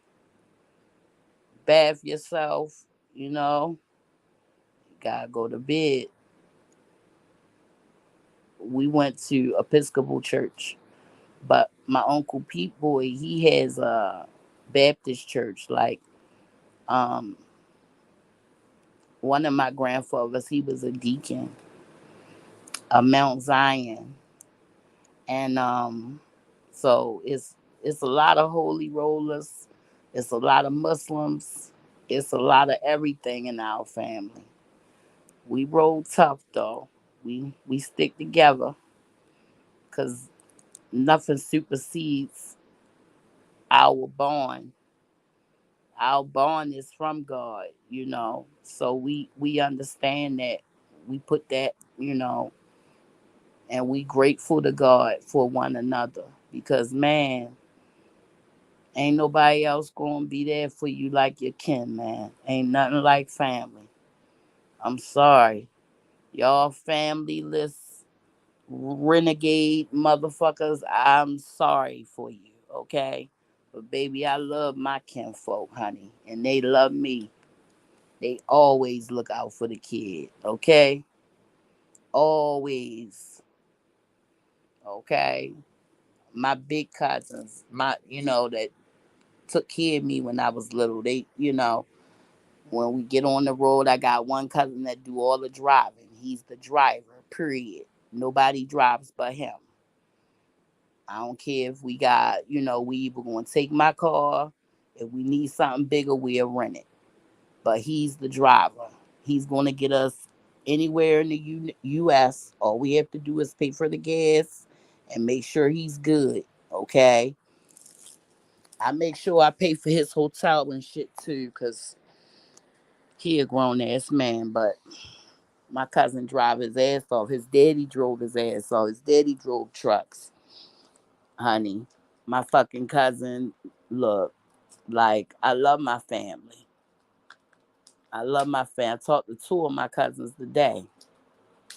Bath yourself. You know, gotta go to bed. We went to Episcopal church, but my uncle Pete Boy, he has a Baptist church. Like, um, one of my grandfathers, he was a deacon of Mount Zion, and so it's a lot of holy rollers, it's a lot of Muslims, it's a lot of everything in our family. We roll tough though. We stick together because nothing supersedes our bond. Our bond is from God, so we understand that. We put that, and we grateful to God for one another, because man, ain't nobody else gonna be there for you like your kin, man. Ain't nothing like family. I'm sorry, y'all family list renegade motherfuckers. I'm sorry for you, okay? But baby, I love my kinfolk, honey, and they love me. They always look out for the kid, okay? Always, okay? My big cousins, that took care of me when I was little. They, when we get on the road, I got one cousin that do all the driving. He's the driver, period. Nobody drives but him. I don't care if we got, we either going to take my car. If we need something bigger, we'll rent it. But he's the driver. He's going to get us anywhere in the U.S. All we have to do is pay for the gas and make sure he's good, okay? I make sure I pay for his hotel and shit too, because he a grown ass man. But my cousin drive his ass off. His daddy drove his ass off. His daddy drove trucks, honey. My fucking cousin, look, like, I love my family. I love my family. I talked to two of my cousins today.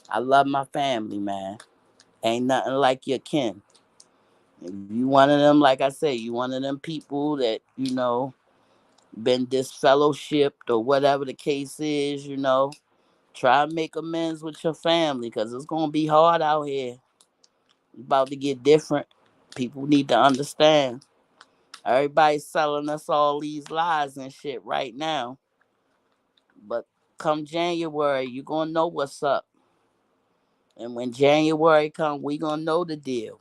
I love my family, man. Ain't nothing like your kin. If you one of them, like I say, you one of them people that, been disfellowshipped or whatever the case is, try and make amends with your family, because it's going to be hard out here. It's about to get different. People need to understand. Everybody's selling us all these lies and shit right now. But come January, you're going to know what's up. And when January come, we going to know the deal.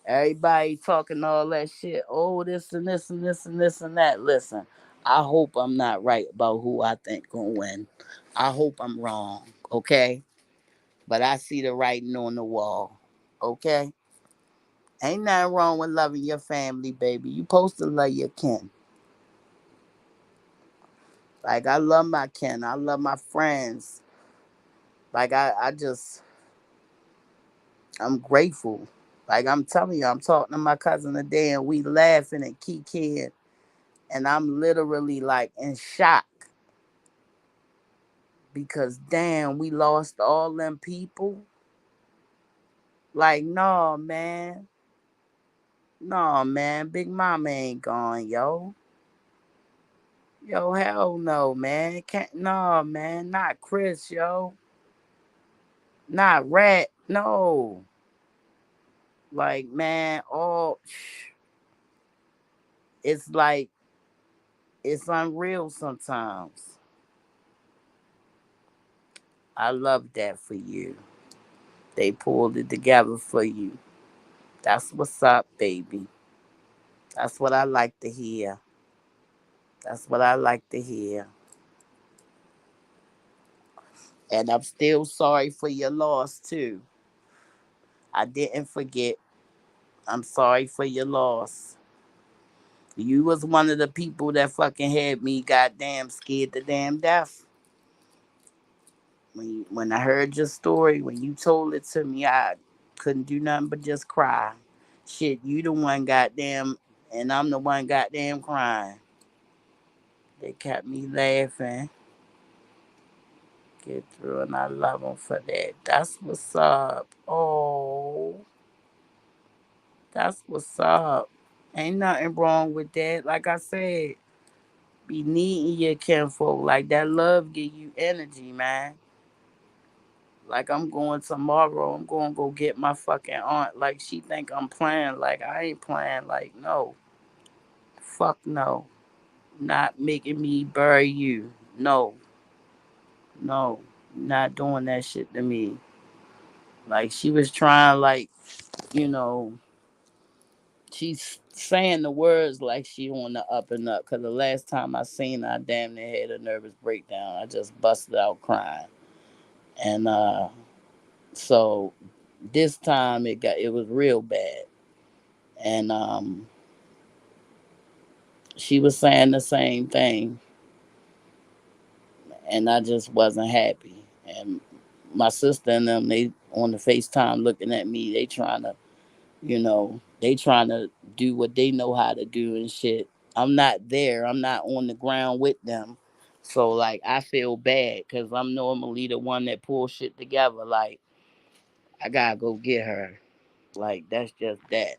Everybody talking all that shit. Oh, this and this and this and this and that. Listen, I hope I'm not right about who I think gonna win. I hope I'm wrong. Okay, but I see the writing on the wall. Okay, ain't nothing wrong with loving your family, baby. You supposed to love your kin. Like, I love my kin. I love my friends. Like, I'm grateful. Like, I'm telling you, I'm talking to my cousin today and we laughing and kikiing, and I'm literally like in shock, because damn, we lost all them people. Like, no, man. No, man. Big Mama ain't gone, yo. Yo, hell no, man. Can't, no, man. Not Chris, yo. Not Rat. No. Like, man, it's like, it's unreal sometimes. I love that for you. They pulled it together for you. That's what's up, baby. That's what I like to hear. That's what I like to hear. And I'm still sorry for your loss too. I didn't forget. I'm sorry for your loss. You was one of the people that fucking had me goddamn scared to damn death. When I heard your story, when you told it to me, I couldn't do nothing but just cry. Shit, you the one goddamn, and I'm the one goddamn crying. They kept me laughing. Get through, and I love them for that. That's what's up. Oh, that's what's up. Ain't nothing wrong with that. Like I said, be needing your kinfolk. Like that love give you energy, man. Like I'm going tomorrow. I'm going to go get my fucking aunt. Like she think I'm playing. Like I ain't playing. Like no, fuck no. Not making me bury you. No, no, not doing that shit to me. Like she was trying. Like you know, she's saying the words like she on the up and up. Cause the last time I seen her, I damn near had a nervous breakdown. I just busted out crying. And so this time it was real bad. And she was saying the same thing, and I just wasn't happy. And my sister and them, they on the FaceTime looking at me. They trying to do what they know how to do and shit. I'm not there. I'm not on the ground with them. So like I feel bad because I'm normally the one that pulls shit together. Like I gotta go get her. Like that's just that.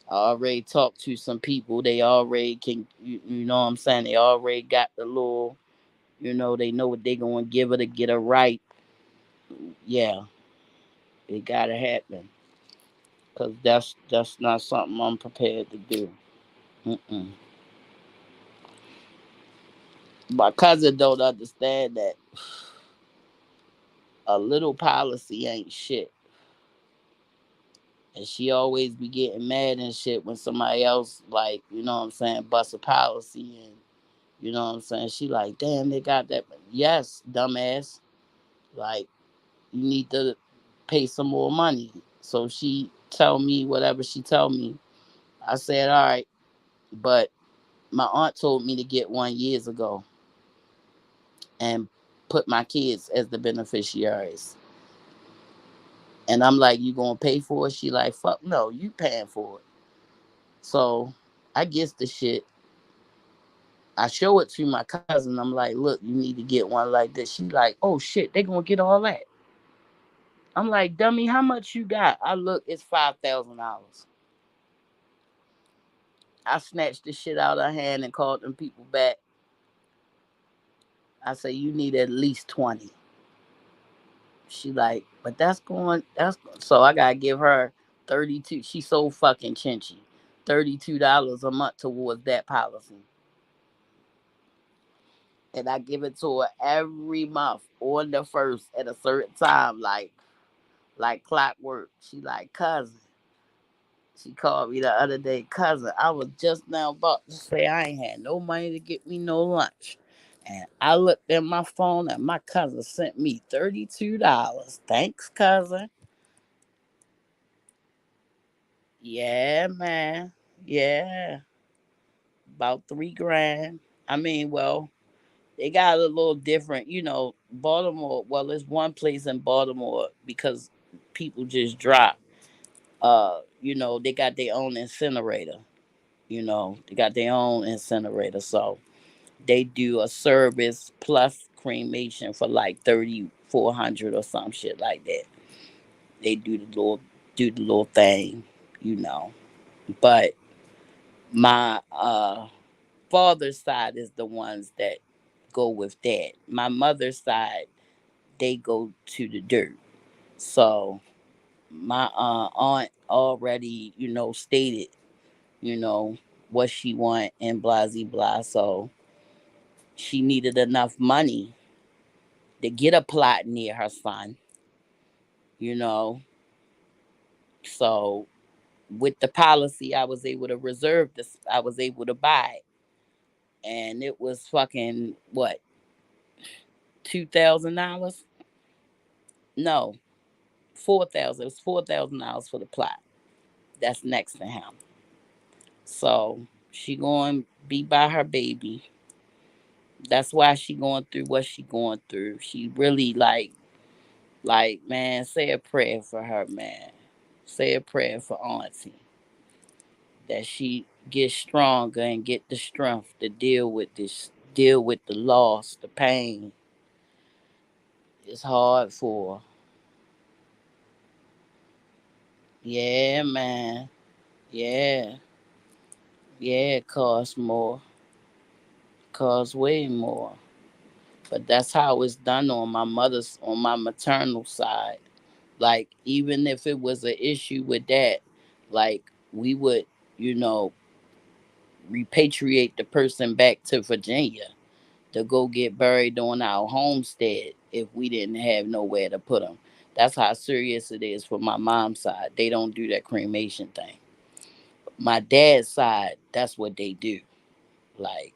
I already talked to some people. They already can, you know what I'm saying? They already got the little, they know what they gonna give her to get her right. Yeah, it gotta happen. Cause that's not something I'm prepared to do. Mm-mm. My cousin don't understand that a little policy ain't shit. And she always be getting mad and shit when somebody else, like, you know what I'm saying, bust a policy and, you know what I'm saying? She like, damn, they got that. Yes, dumbass. Like, you need to pay some more money. So she tell me whatever she tell me. I said, all right, but my aunt told me to get one years ago and put my kids as the beneficiaries. And I'm like, you gonna pay for it? She like, fuck no, you paying for it. So I guess the shit. I show it to my cousin. I'm like, look, you need to get one like this. She like, oh shit, they gonna get all that. I'm like, dummy, how much you got? I look, it's $5,000. I snatched the shit out of her hand and called them people back. I say, you need at least 20. She like, but so I gotta give her 32. She's so fucking chinchy. $32 a month towards that policy. And I give it to her every month on the first at a certain time, like clockwork. She like, cousin. She called me the other day, cousin. I was just now about to say I ain't had no money to get me no lunch. And I looked at my phone and my cousin sent me $32. Thanks, cousin. Yeah, man. Yeah. About 3 grand. I mean, well, they got a little different, Baltimore. Well, there's one place in Baltimore because people just drop. They got their own incinerator. They got their own incinerator. So they do a service plus cremation for like 3,400 or some shit like that. They do the little thing, you know. But my father's side is the ones that go with that. My mother's side, they go to the dirt. So my aunt already, stated, you know, what she want and blah blah blah. So she needed enough money to get a plot near her son, you know. So with the policy, I was able to reserve this. I was able to buy it, and it was fucking what $2,000. No, 4,000. It was $4,000 for the plot. That's next to him. So she going to be by her baby. That's why she going through what she going through. She really man, say a prayer for her, man. Say a prayer for Auntie that she get stronger and get the strength to deal with the loss, the pain. It's hard for her. Yeah, man. Yeah. Yeah, it costs more. Costs way more. But that's how it's done on my maternal side. Like, even if it was an issue with that, like, we would, you know, repatriate the person back to Virginia to go get buried on our homestead if we didn't have nowhere to put them. That's how serious it is for my mom's side. They don't do that cremation thing. My dad's side, that's what they do. Like,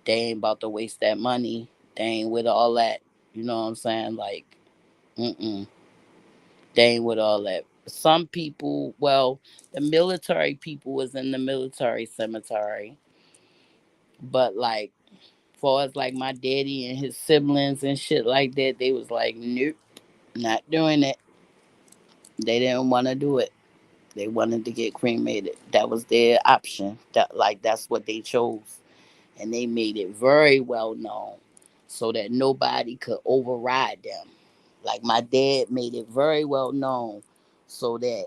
they ain't about to waste that money. They ain't with all that. You know what I'm saying? Like, mm-mm. They ain't with all that. Some people, well, the military people was in the military cemetery, but like, far as like my daddy and his siblings and shit like that, they was like, nope, not doing it. They didn't want to do it. They wanted to get cremated. That was their option. That's what they chose, and they made it very well known so that nobody could override them. Like, my dad made it very well known so that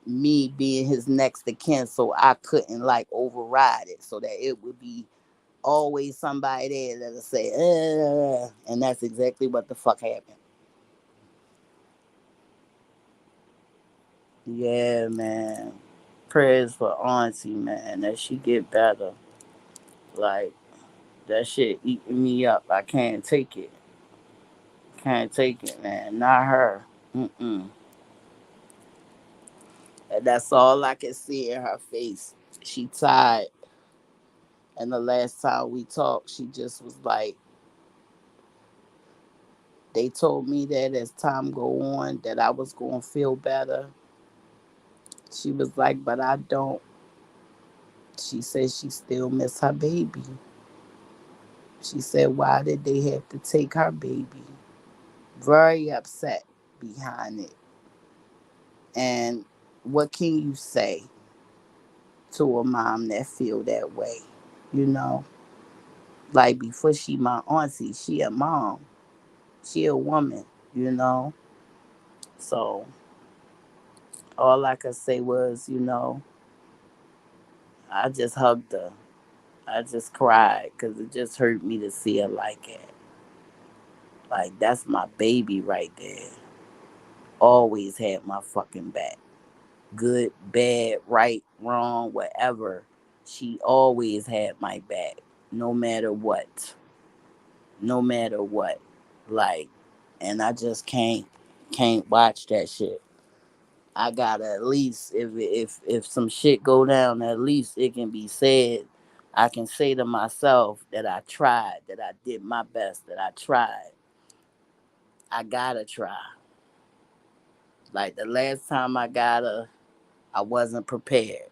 me being his next of kin, so I couldn't like override it, so that it would be always somebody there that'll say, and that's exactly what the fuck happened. Yeah, man. Prayers for Auntie, man, that she get better. Like, that shit eating me up. I can't take it. Can't take it, man. Not her. Mm-mm. And that's all I can see in her face. She tired. And the last time we talked, she just was like, they told me that as time go on, that I was going to feel better. She was like, but I don't. She said she still miss her baby. She said, why did they have to take her baby? Very upset behind it. And what can you say to a mom that feel that way? You know, like, before she my auntie, she a mom. She a woman, you know. So all I could say was, I just hugged her. I just cried because it just hurt me to see her like it. Like, that's my baby right there. Always had my fucking back. Good, bad, right, wrong, whatever. She always had my back. No matter what. No matter what. Like, and I just can't watch that shit. I gotta, at least, if some shit go down, at least it can be said. I can say to myself that I tried, that I did my best, that I tried. I gotta try. Like, the last time I got her, I wasn't prepared.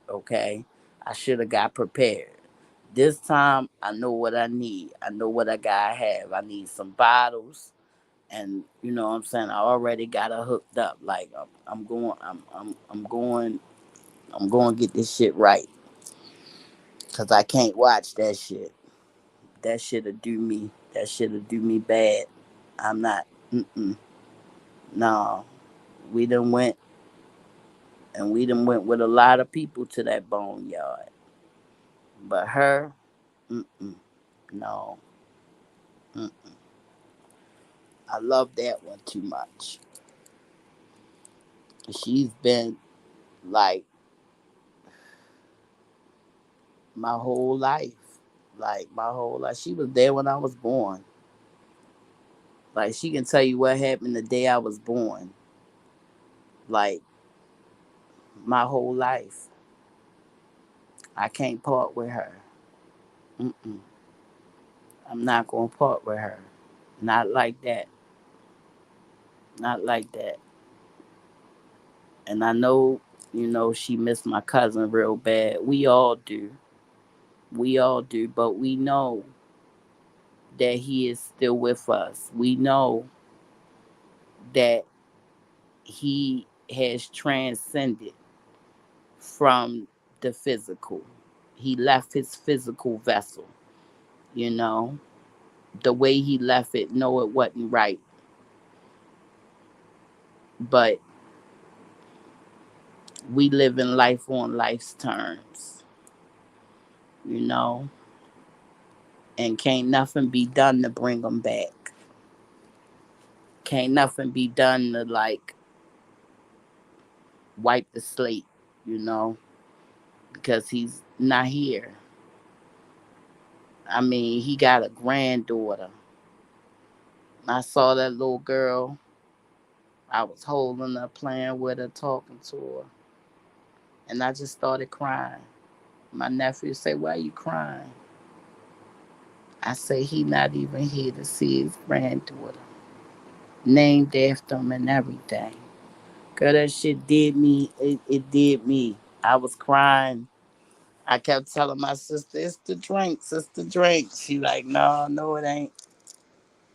Okay, I should have got prepared. This time, I know what I need. I know what I gotta have. I need some bottles, and you know what I'm saying. I already got her hooked up. Like, I'm going. I'm going. I'm going to get this shit right, cause I can't watch that shit. That shit'll do me. That shit'll do me bad. I'm not. Mm-mm. No, we done went, and we done went with a lot of people to that boneyard, but her, mm-mm. No. Mm. I love that one too much. She's been like my whole life. Like, my whole life. She was there when I was born. Like, she can tell you what happened the day I was born. Like, my whole life. I can't part with her. Mm-mm. I'm not going to part with her. Not like that. Not like that. And I know, she missed my cousin real bad. We all do. We all do. But we know that he is still with us. We know that he has transcended from the physical. He left his physical vessel, you know. The way he left it, no, it wasn't right. But we live in life on life's terms, you know, and can't nothing be done to bring him back. Can't nothing be done to like wipe the slate, you know, because he's not here. I mean, he got a granddaughter. I saw that little girl. I was holding her, playing with her, talking to her, and I just started crying. My nephew said, "Why are you crying?" I say, "He not even here to see his granddaughter, named after him and everything." Girl, that shit did me. It did me. I was crying. I kept telling my sister, "It's the drinks, it's the drinks." She like, "No, no, it ain't.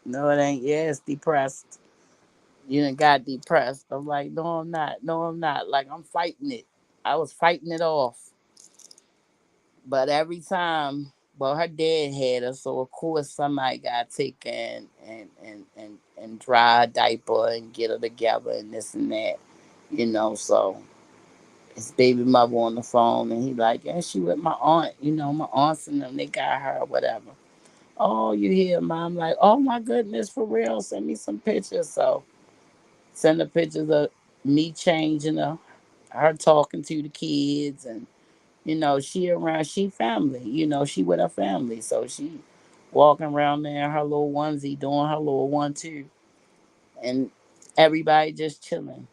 No, it ain't. Yeah, it's depressed. You done got depressed." I'm like, "No, I'm not. No, I'm not." Like, I'm fighting it. I was fighting it off. But every time, well, her dad had her, so of course somebody got to take her and dry a diaper and get her together and this and that, So his baby mother on the phone and he like, "Yeah, she with my aunt, my aunts and them, they got her or whatever." "Oh, you hear, Mom?" Like, "Oh my goodness, for real? Send me some pictures." So send the pictures of me changing her talking to the kids, and she around, she family, she with her family. So she walking around there in her little onesie, doing her little 1-2, and everybody just chilling.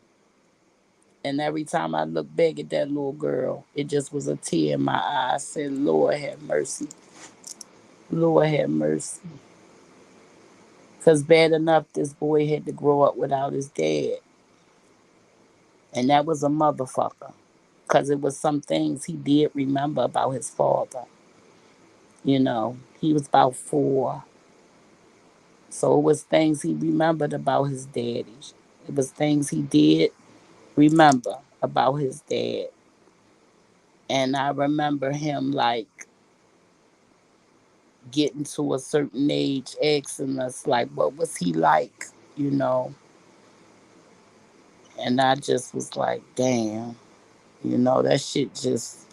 And every time I look back at that little girl, it just was a tear in my eye. I said, "Lord have mercy. Lord have mercy." Because bad enough, this boy had to grow up without his dad. And that was a motherfucker. Because it was some things he did remember about his father. He was about 4. So it was things he remembered about his daddy. It was things he did remember about his dad. And I remember him like getting to a certain age, asking us like, what was he like, you know? And I just was like, damn, that shit just,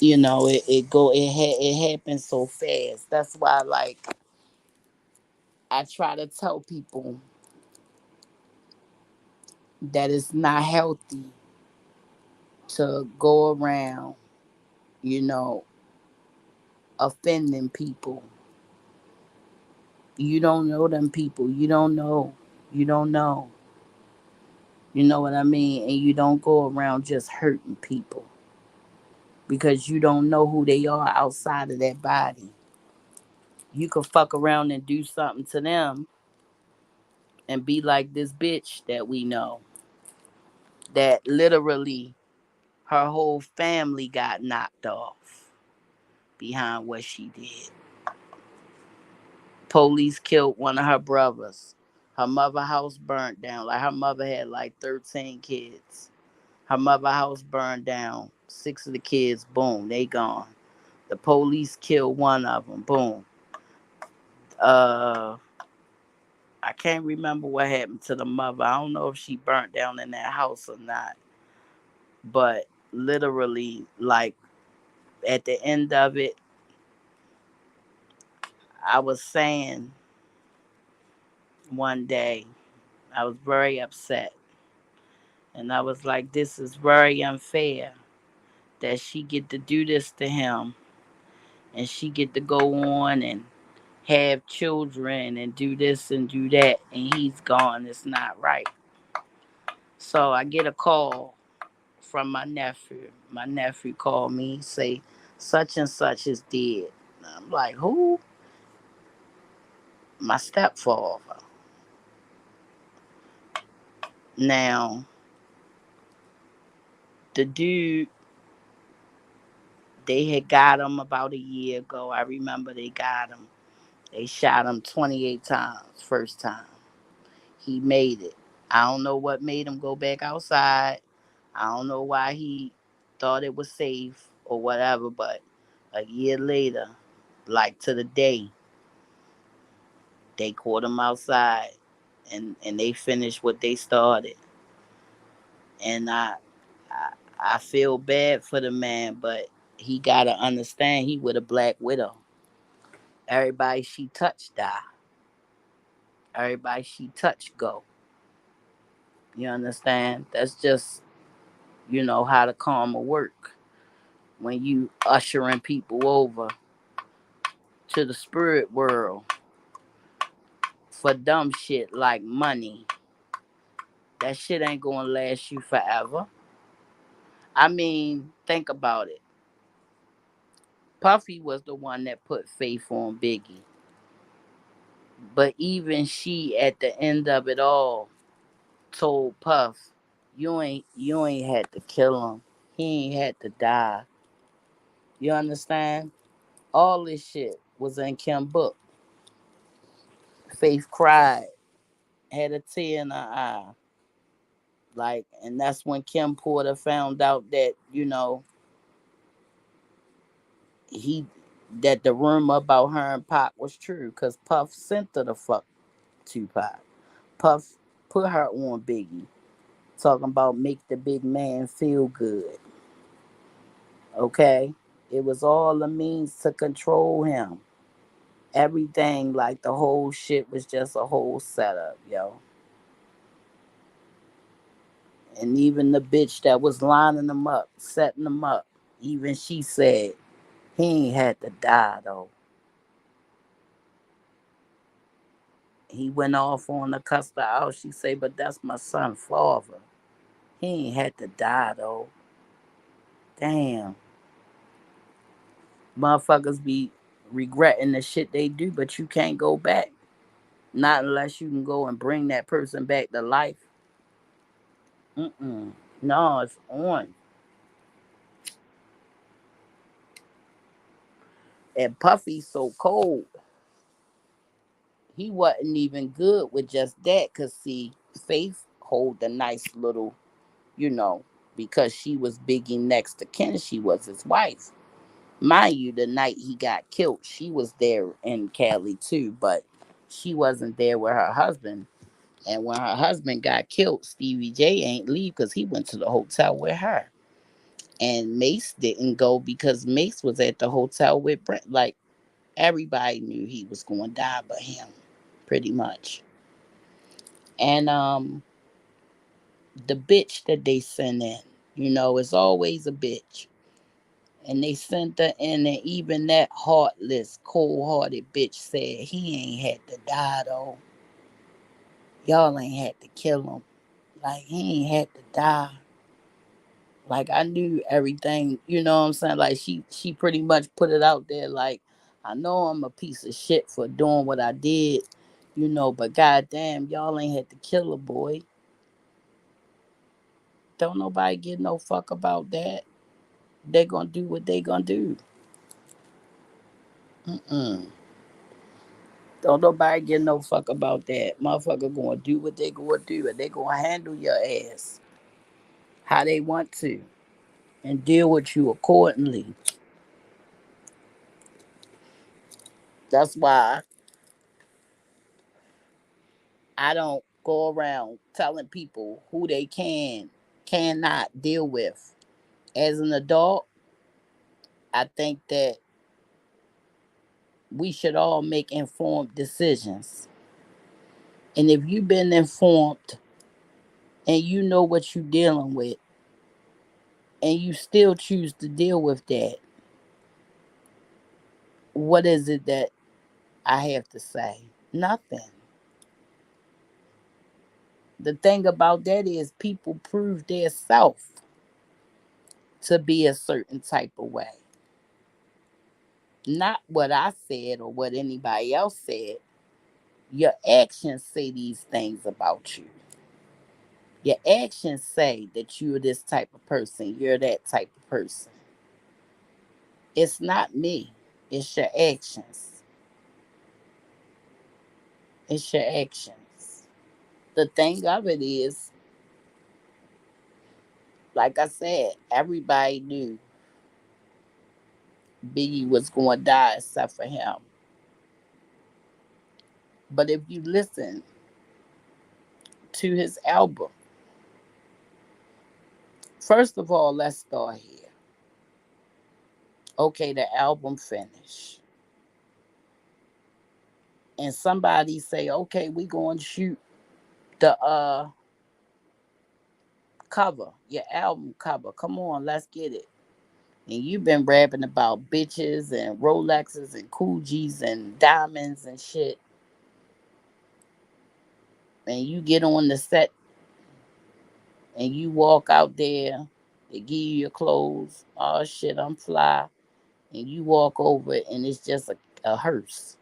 it happened so fast. That's why like I try to tell people that it's not healthy to go around, you know, offending people. You don't know them people. You don't know. You don't know. You know what I mean? And you don't go around just hurting people because you don't know who they are outside of that body. You could fuck around and do something to them and be like this bitch that we know that literally her whole family got knocked off behind what she did. Police killed one of her brothers. Her mother house burnt down. Like her mother had like 13 kids. Her mother house burned down. 6 of the kids, boom, they gone. The police killed one of them, boom. Uh, I can't remember what happened to the mother. I don't know if she burnt down in that house or not. But literally, like at the end of it, I was saying one day, I was very upset. And I was like, this is very unfair that she get to do this to him and she get to go on and have children and do this and do that and he's gone. It's not right. So I get a call from my nephew. My nephew called me, say such and such is dead. I'm like, who? My stepfather. Now, the dude, they had got him about a year ago. I remember they got him. They shot him 28 times, first time. He made it. I don't know what made him go back outside. I don't know why he thought it was safe or whatever, but a year later, like to the day, they caught him outside and they finished what they started. And I I feel bad for the man, but he gotta understand he with a black widow. Everybody she touched die. Everybody she touched go. You understand? That's just how the karma work. When you ushering people over to the spirit world for dumb shit like money, that shit ain't gonna last you forever. I mean, think about it. Puffy was the one that put faith on Biggie. But even she at the end of it all told Puff, you ain't had to kill him. He ain't had to die. You understand? All this shit was in Kim book. Faith cried, had a tear in her eye. Like, and that's when Kim Porter found out that, he that the rumor about her and Pac was true. Cause Puff sent her the fuck Tupac. Puff put her on Biggie. Talking about make the big man feel good. Okay? It was all a means to control him. Everything, like the whole shit was just a whole setup, yo. And even the bitch that was lining them up, setting them up, even she said he ain't had to die though. He went off on the cuss her out. She say, but that's my son father. He ain't had to die though. Damn. Motherfuckers be regretting the shit they do, but you can't go back. Not unless you can go and bring that person back to life. Mm-mm. No, it's on. And Puffy's so cold. He wasn't even good with just that. Cause see, Faith hold a nice little, you know, because she was Biggie next to Ken. She was his wife. Mind you, the night he got killed, she was there in Cali too, but she wasn't there with her husband. And when her husband got killed, Stevie J ain't leave because he went to the hotel with her. And Mace didn't go because Mace was at the hotel with Brent. Like, everybody knew he was going to die but him, pretty much. And the bitch that they sent in, it's always a bitch. And they sent her in, and even that heartless, cold hearted bitch said he ain't had to die though. Y'all ain't had to kill him. Like, he ain't had to die. Like, I knew everything, you know what I'm saying? Like, she pretty much put it out there. Like, I know I'm a piece of shit for doing what I did, but goddamn, y'all ain't had to kill a boy. Don't nobody give no fuck about that. They gonna do what they gonna do. Mm-mm. Don't nobody give no fuck about that. Motherfucker gonna do what they gonna do, and they gonna handle your ass how they want to and deal with you accordingly. That's why I don't go around telling people who they cannot deal with. As an adult, I think that we should all make informed decisions. And if you've been informed and you know what you're dealing with, and you still choose to deal with that, what is it that I have to say? Nothing. The thing about that is people prove their self to be a certain type of way. Not what I said or what anybody else said. Your actions say these things about you. Your actions say that you're this type of person, you're that type of person. It's not me, it's your actions. It's your actions. The thing of it is, like I said, everybody knew Biggie was going to die except for him. But if you listen to his album, first of all, let's start here. Okay, the album finished. And somebody say, okay, we going to shoot the cover, your album cover. Come on, let's get it. And you've been rapping about bitches and Rolexes and Coogis and diamonds and shit. And you get on the set and you walk out there, they give you your clothes. Oh shit, I'm fly. And you walk over it and it's just a hearse.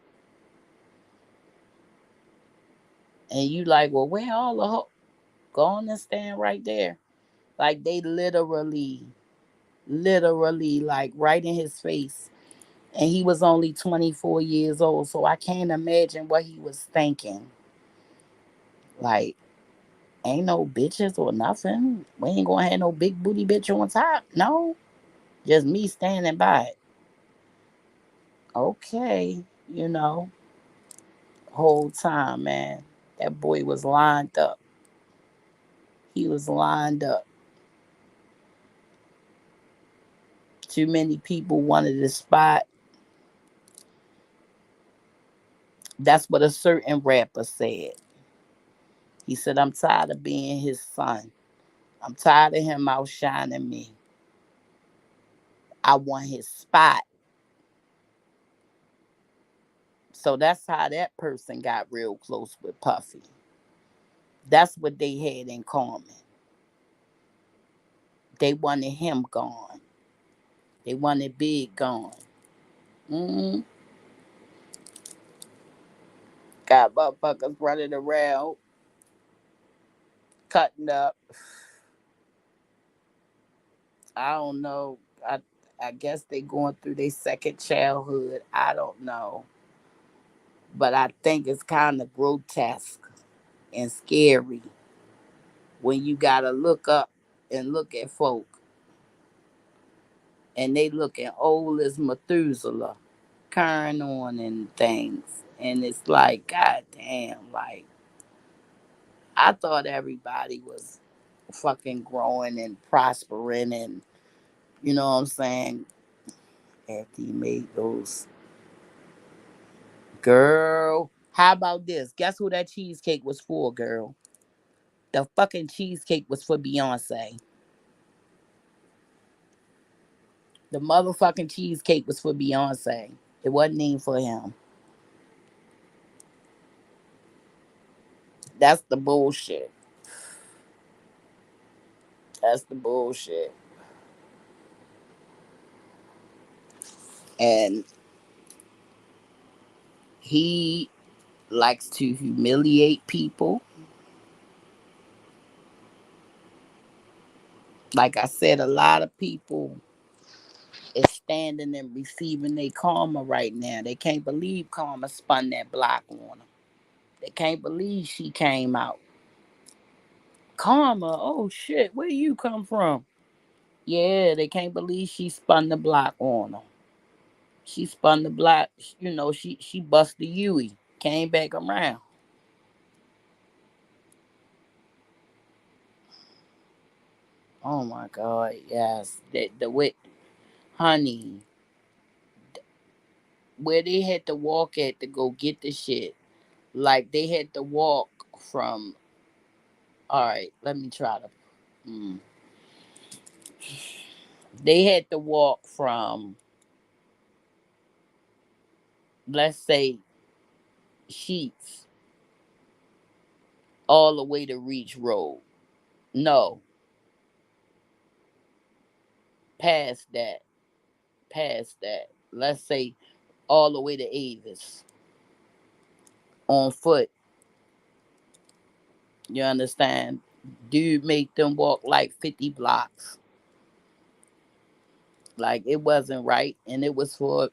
And you like, well, where all the go on and stand right there. Like they literally, like right in his face. And he was only 24 years old. So I can't imagine what he was thinking. Like, ain't no bitches or nothing. We ain't gonna have no big booty bitch on top. No. Just me standing by it. Okay, you know, whole time, man. That boy was lined up. He was lined up. Too many people wanted the spot. That's what a certain rapper said. He said, I'm tired of being his son. I'm tired of him outshining me. I want his spot. So that's how that person got real close with Puffy. That's what they had in common. They wanted him gone. They wanted Big gone. Mm, got motherfuckers running around, cutting up. I don't know. I guess they going through their second childhood. I don't know. But I think it's kind of grotesque and scary when you gotta look up and look at folk and they looking old as Methuselah, carrying on and things. And it's like, god damn, like I thought everybody was fucking growing and prospering and you know what I'm saying? After he made those girl. How about this? Guess who that cheesecake was for, girl? The fucking cheesecake was for Beyonce. The motherfucking cheesecake was for Beyonce. It wasn't even for him. That's the bullshit. That's the bullshit. And he likes to humiliate people. Like I said, a lot of people is standing and receiving their karma right now. They can't believe karma spun that block on them. They can't believe she came out. Karma, oh shit, where you come from? Yeah, they can't believe she spun the block on them. She spun the block, you know, she busted Huey, came back around. Oh my God, yes. The way, honey, where they had to walk at to go get the shit. Like they had to walk from, all right, let me try to, mm, they had to walk from, let's say, Sheets all the way to Reach Road. No, past that, past that. Let's say all the way to Avis on foot. You understand? Dude made them walk like 50 blocks. Like, it wasn't right. And it was for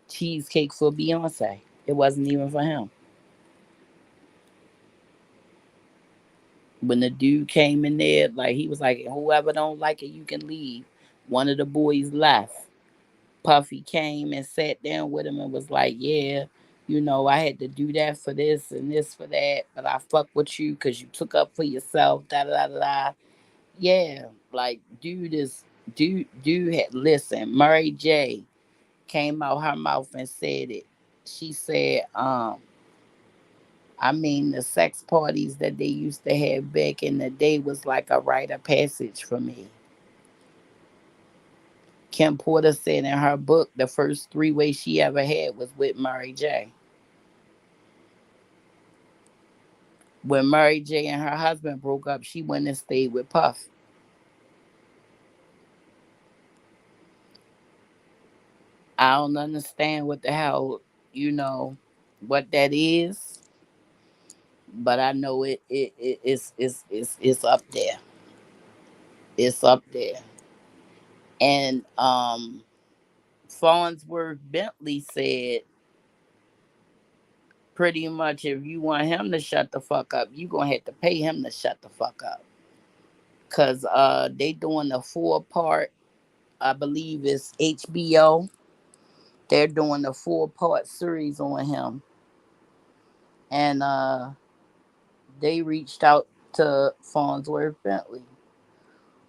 cheesecake for Beyonce. It wasn't even for him. When the dude came in there, like, he was like, whoever don't like it, you can leave. One of the boys left. Puffy came and sat down with him and was like, yeah, I had to do that for this and this for that, but I fuck with you because you took up for yourself, da da da da. Yeah, like, dude had, listen, Mary J came out her mouth and said it. She said, I mean, the sex parties that they used to have back in the day was like a rite of passage for me. Kim Porter said in her book the first three ways she ever had was with Mary J. When Mary J and her husband broke up, she went and stayed with Puff. I don't understand what the hell, you know, what that is, but I know it's up there. It's up there. And Farnsworth Bentley said pretty much if you want him to shut the fuck up, you gonna have to pay him to shut the fuck up. Cause they doing a 4-part, I believe it's HBO. They're doing a 4-part series on him. And they reached out to Farnsworth Bentley,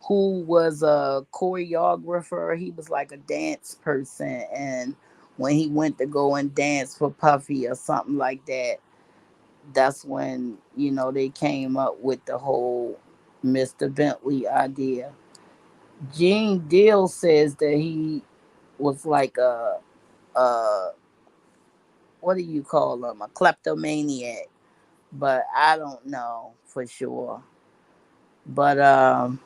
who was a choreographer. He was like a dance person. And when he went to go and dance for Puffy or something like that, that's when, they came up with the whole Mr. Bentley idea. Gene Deal says that he was like a what do you call him? A kleptomaniac. But I don't know for sure. But I'm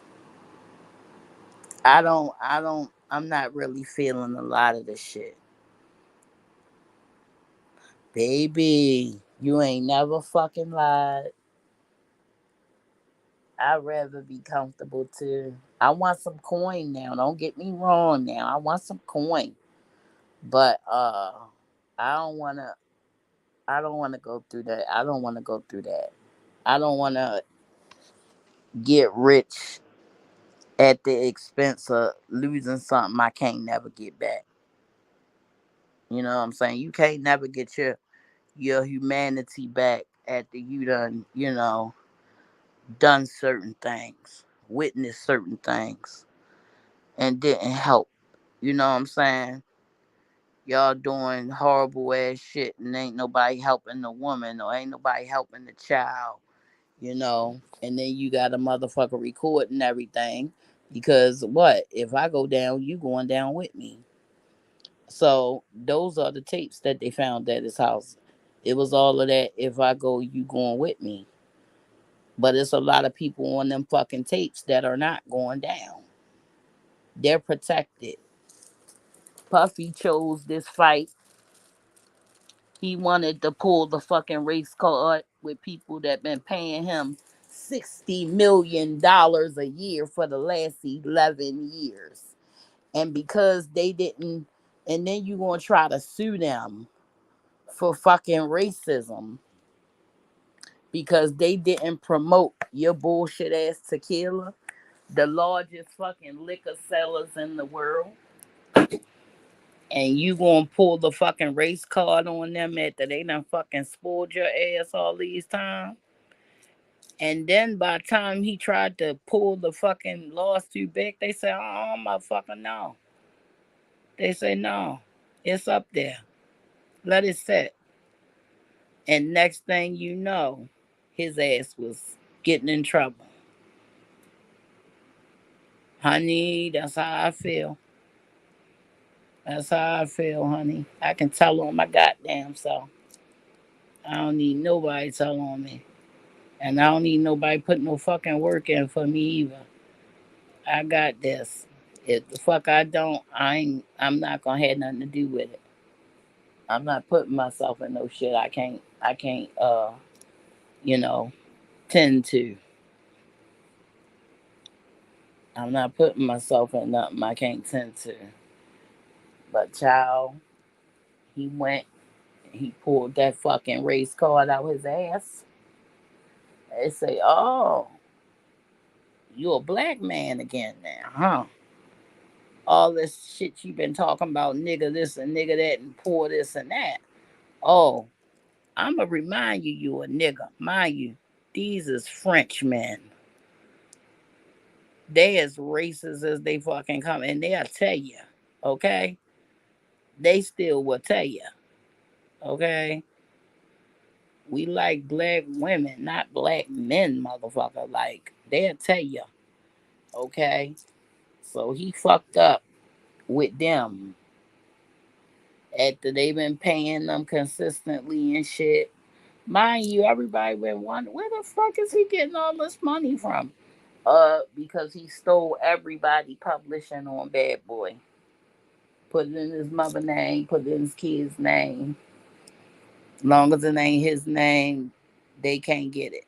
not really feeling a lot of the shit. Baby, you ain't never fucking lied. I'd rather be comfortable too. I want some coin now. Don't get me wrong now. I want some coin. But I don't wanna I don't wanna go through that. I don't wanna go through that. I don't wanna get rich at the expense of losing something I can't never get back. You know what I'm saying? You can't never get your humanity back after you done, done certain things, witnessed certain things, and didn't help. You know what I'm saying? Y'all doing horrible ass shit and ain't nobody helping the woman or ain't nobody helping the child, and then you got a motherfucker recording everything because what? If I go down, you going down with me. So those are the tapes that they found at his house. It was all of that. If I go, you going with me. But it's a lot of people on them fucking tapes that are not going down. They're protected. Puffy chose this fight. He wanted to pull the fucking race card with people that been paying him $60 million a year for the last 11 years. And because they didn't, and then you gonna try to sue them for fucking racism because they didn't promote your bullshit ass tequila, the largest fucking liquor sellers in the world, and you gonna pull the fucking race card on them after they done fucking spoiled your ass all these times. And then by the time he tried to pull the fucking lawsuit back, they said, oh, motherfucker, no. They say, no, it's up there. Let it set. And next thing you know, his ass was getting in trouble. Honey, that's how I feel. That's how I feel, honey. I can tell on my goddamn self. I don't need nobody tell on me. And I don't need nobody put no fucking work in for me either. I got this. If the fuck I don't, I'm not gonna have nothing to do with it. I'm not putting myself in no shit I can't you know, tend to. I'm not putting myself in nothing I can't tend to. But child, he went, he pulled that fucking race card out his ass. They say, oh, you a black man again now, huh? All this shit you been talking about, nigga this and nigga that, and poor this and that. Oh, I'ma remind you, you a nigga. Mind you, these is Frenchmen. They as racist as they fucking come, and they'll tell you, okay? They still will tell you, okay? We like black women, not black men, motherfucker. Like, they'll tell you, okay? So he fucked up with them after they been paying them consistently and shit. Mind you, everybody been wondering where the fuck is he getting all this money from? Because he stole everybody publishing on Bad Boy. Put it in his mother name, put it in his kid's name. As long as it ain't his name, they can't get it.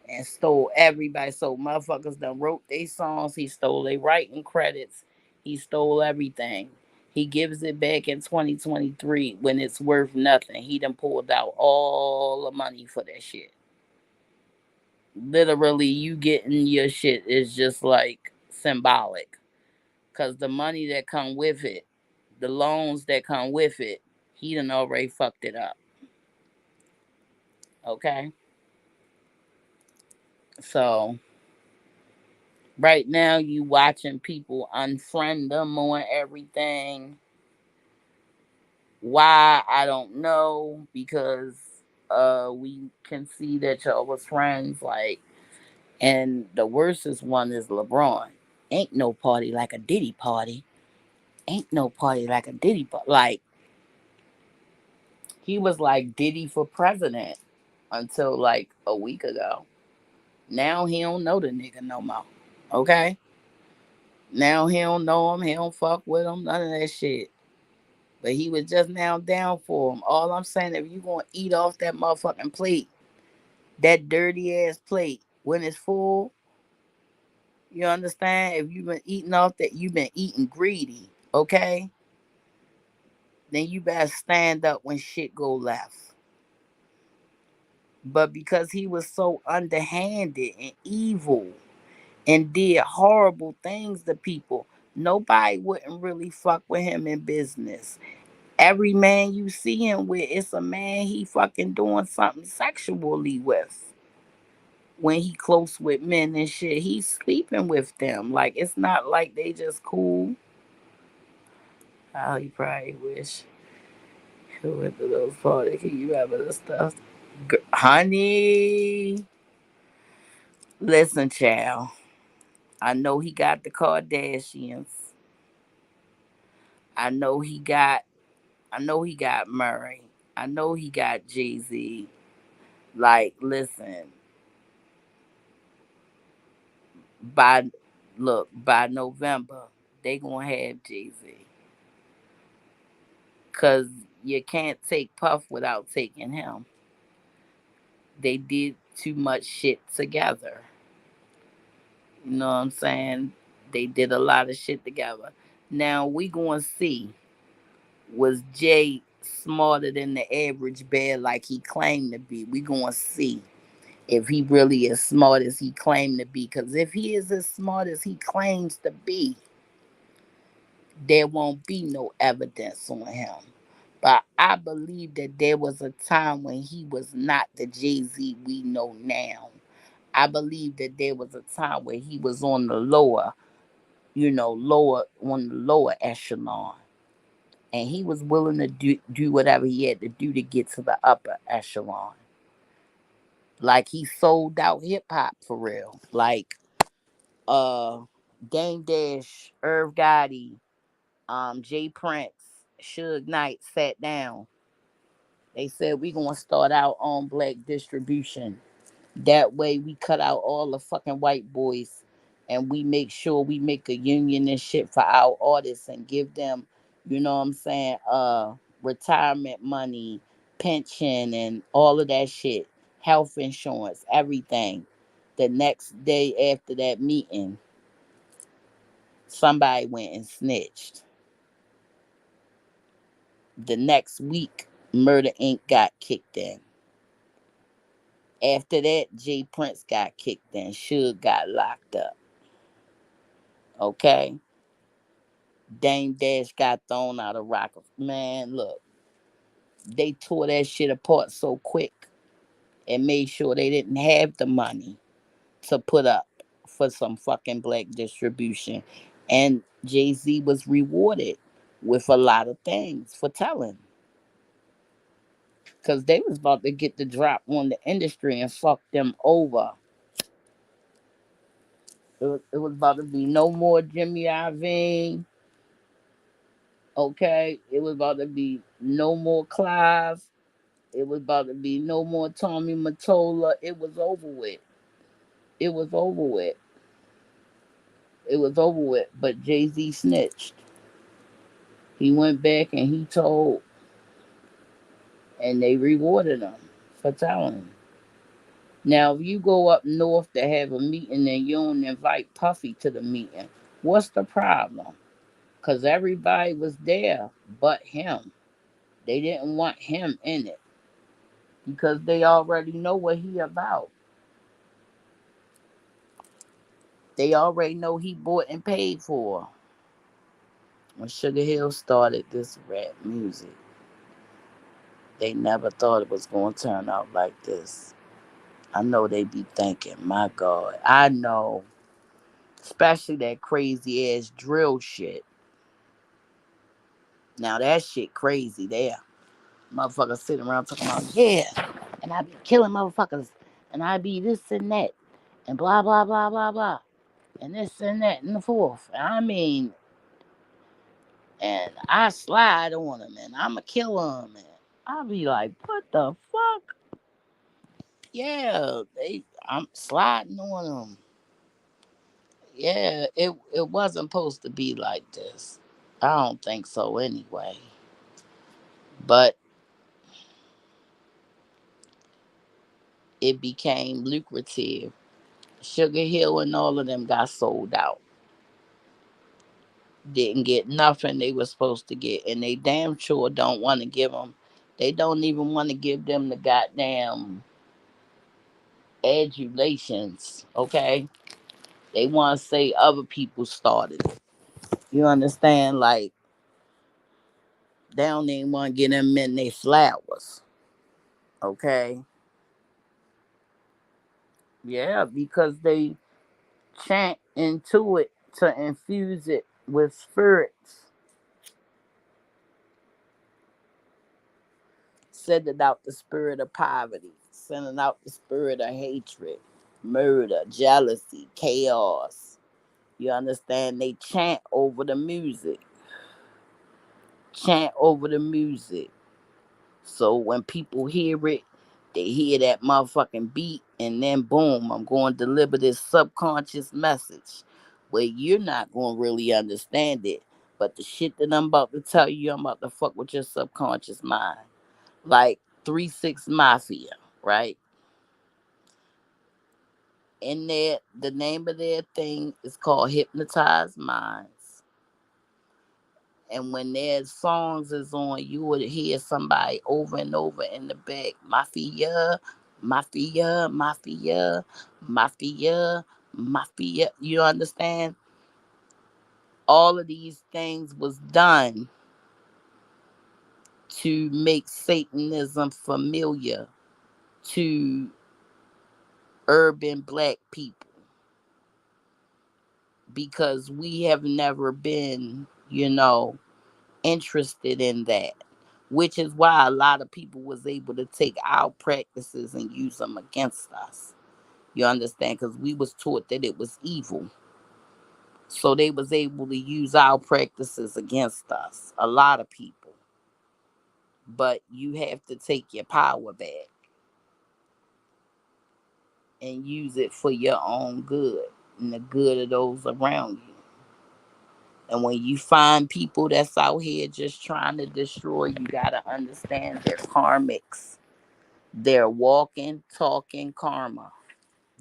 And stole everybody. So motherfuckers done wrote they songs. He stole their writing credits. He stole everything. He gives it back in 2023 when it's worth nothing. He done pulled out all the money for that shit. Literally, you getting your shit is just like symbolic. Cause the money that come with it, the loans that come with it, he done already fucked it up. Okay? So right now you watching people unfriend them on everything. Why I don't know, because we can see that y'all was friends, like, and the worstest one is LeBron. Ain't no party like a Diddy party. Ain't no party like a Diddy party. Like, he was like Diddy for president until like a week ago. Now he don't know the nigga no more. Okay? Now he don't know him. He don't fuck with him. None of that shit. But he was just now down for him. All I'm saying, if you gonna eat off that motherfucking plate, that dirty ass plate, when it's full, you understand? If you've been eating off that, you've been eating greedy, okay? Then you better stand up when shit go left. But because he was so underhanded and evil and did horrible things to people, nobody wouldn't really fuck with him in business. Every man you see him with, it's a man he fucking doing something sexually with. When he close with men and shit, he's sleeping with them. Like, it's not like they just cool. Oh, he probably wish he went to those parties. Can you remember the stuff? Honey, listen, child. I know he got the Kardashians. I know he got. I know he got Murray. I know he got Jay Z. Like, listen. By by November, they gonna have Jay Z. Cause you can't take Puff without taking him. They did too much shit together. You know what I'm saying? They did a lot of shit together. Now we gonna see, was Jay smarter than the average bear like he claimed to be? We gonna see if he really as smart as he claimed to be. Cause if he is as smart as he claims to be, there won't be no evidence on him. But I believe that there was a time when he was not the Jay Z we know now. I believe that there was a time where he was on the lower, lower on the lower echelon. And he was willing to do whatever he had to do to get to the upper echelon. Like, he sold out hip hop for real. Like, uh Dame Dash, Irv Gotti, Jay Prince, Suge Knight sat down. They said we gonna start our own black distribution. That way we cut out all the fucking white boys and we make sure we make a union and shit for our artists and give them, you know what I'm saying, retirement money, pension and all of that shit, health insurance, everything. The next day after that meeting, somebody went and snitched. The next week, Murder Inc. got kicked in. After that, Jay Prince got kicked in. Suge got locked up. Okay? Dame Dash got thrown out of Rock. Man, look, they tore that shit apart so quick and made sure they didn't have the money to put up for some fucking black distribution. And Jay Z was rewarded with a lot of things for telling. Because they was about to get the drop on the industry and fuck them over. It was about to be no more Jimmy Iovine. Okay, it was about to be no more Clive. It was about to be no more Tommy Mottola. It was over with. It was over with. It was over with. But Jay Z snitched. He went back and he told, and they rewarded him for telling. Now, if you go up north to have a meeting and you don't invite Puffy to the meeting, what's the problem? Because everybody was there but him. They didn't want him in it because they already know what he about. They already know he bought and paid for. When Sugar Hill started this rap music, they never thought it was going to turn out like this. I know they be thinking, my God, I know, especially that crazy ass drill shit. Now that shit crazy there. Motherfuckers sitting around talking about, yeah, and I be killing motherfuckers, and I be this and that, and blah, blah, blah, blah, blah, and this and that and the fourth. I mean, and I slide on them, and I'ma kill them, and I be like, what the fuck? Yeah, I'm sliding on them. Yeah, it wasn't supposed to be like this. I don't think so anyway. But it became lucrative. Sugar Hill and all of them got sold out. Didn't get nothing they were supposed to get, and they damn sure don't want to give them. They don't even want to give them the goddamn adulations. Okay, they want to say other people started it. You understand? Like they don't even want to get them in their flowers. Okay, yeah, because they chant into it to infuse it with spirits, sending out the spirit of poverty, sending out the spirit of hatred, murder, jealousy, chaos. You understand? They chant over the music, chant over the music. So when people hear it, they hear that motherfucking beat, and then boom, I'm going to deliver this subconscious message where you're not going to really understand it. But the shit that I'm about to tell you, I'm about to fuck with your subconscious mind. Like 3 6 Mafia, right? In there, the name of their thing is called Hypnotized Minds. And when their songs is on, you would hear somebody over and over in the back, Mafia, Mafia, Mafia, Mafia, Mafia. You understand? All of these things was done to make Satanism familiar to urban black people because we have never been, interested in that, which is why a lot of people was able to take our practices and use them against us. You understand? Because we was taught that it was evil, so they was able to use our practices against us, a lot of people. But you have to take your power back and use it for your own good and the good of those around you. And when you find people that's out here just trying to destroy, you gotta understand they're karmics. They're walking, talking karma.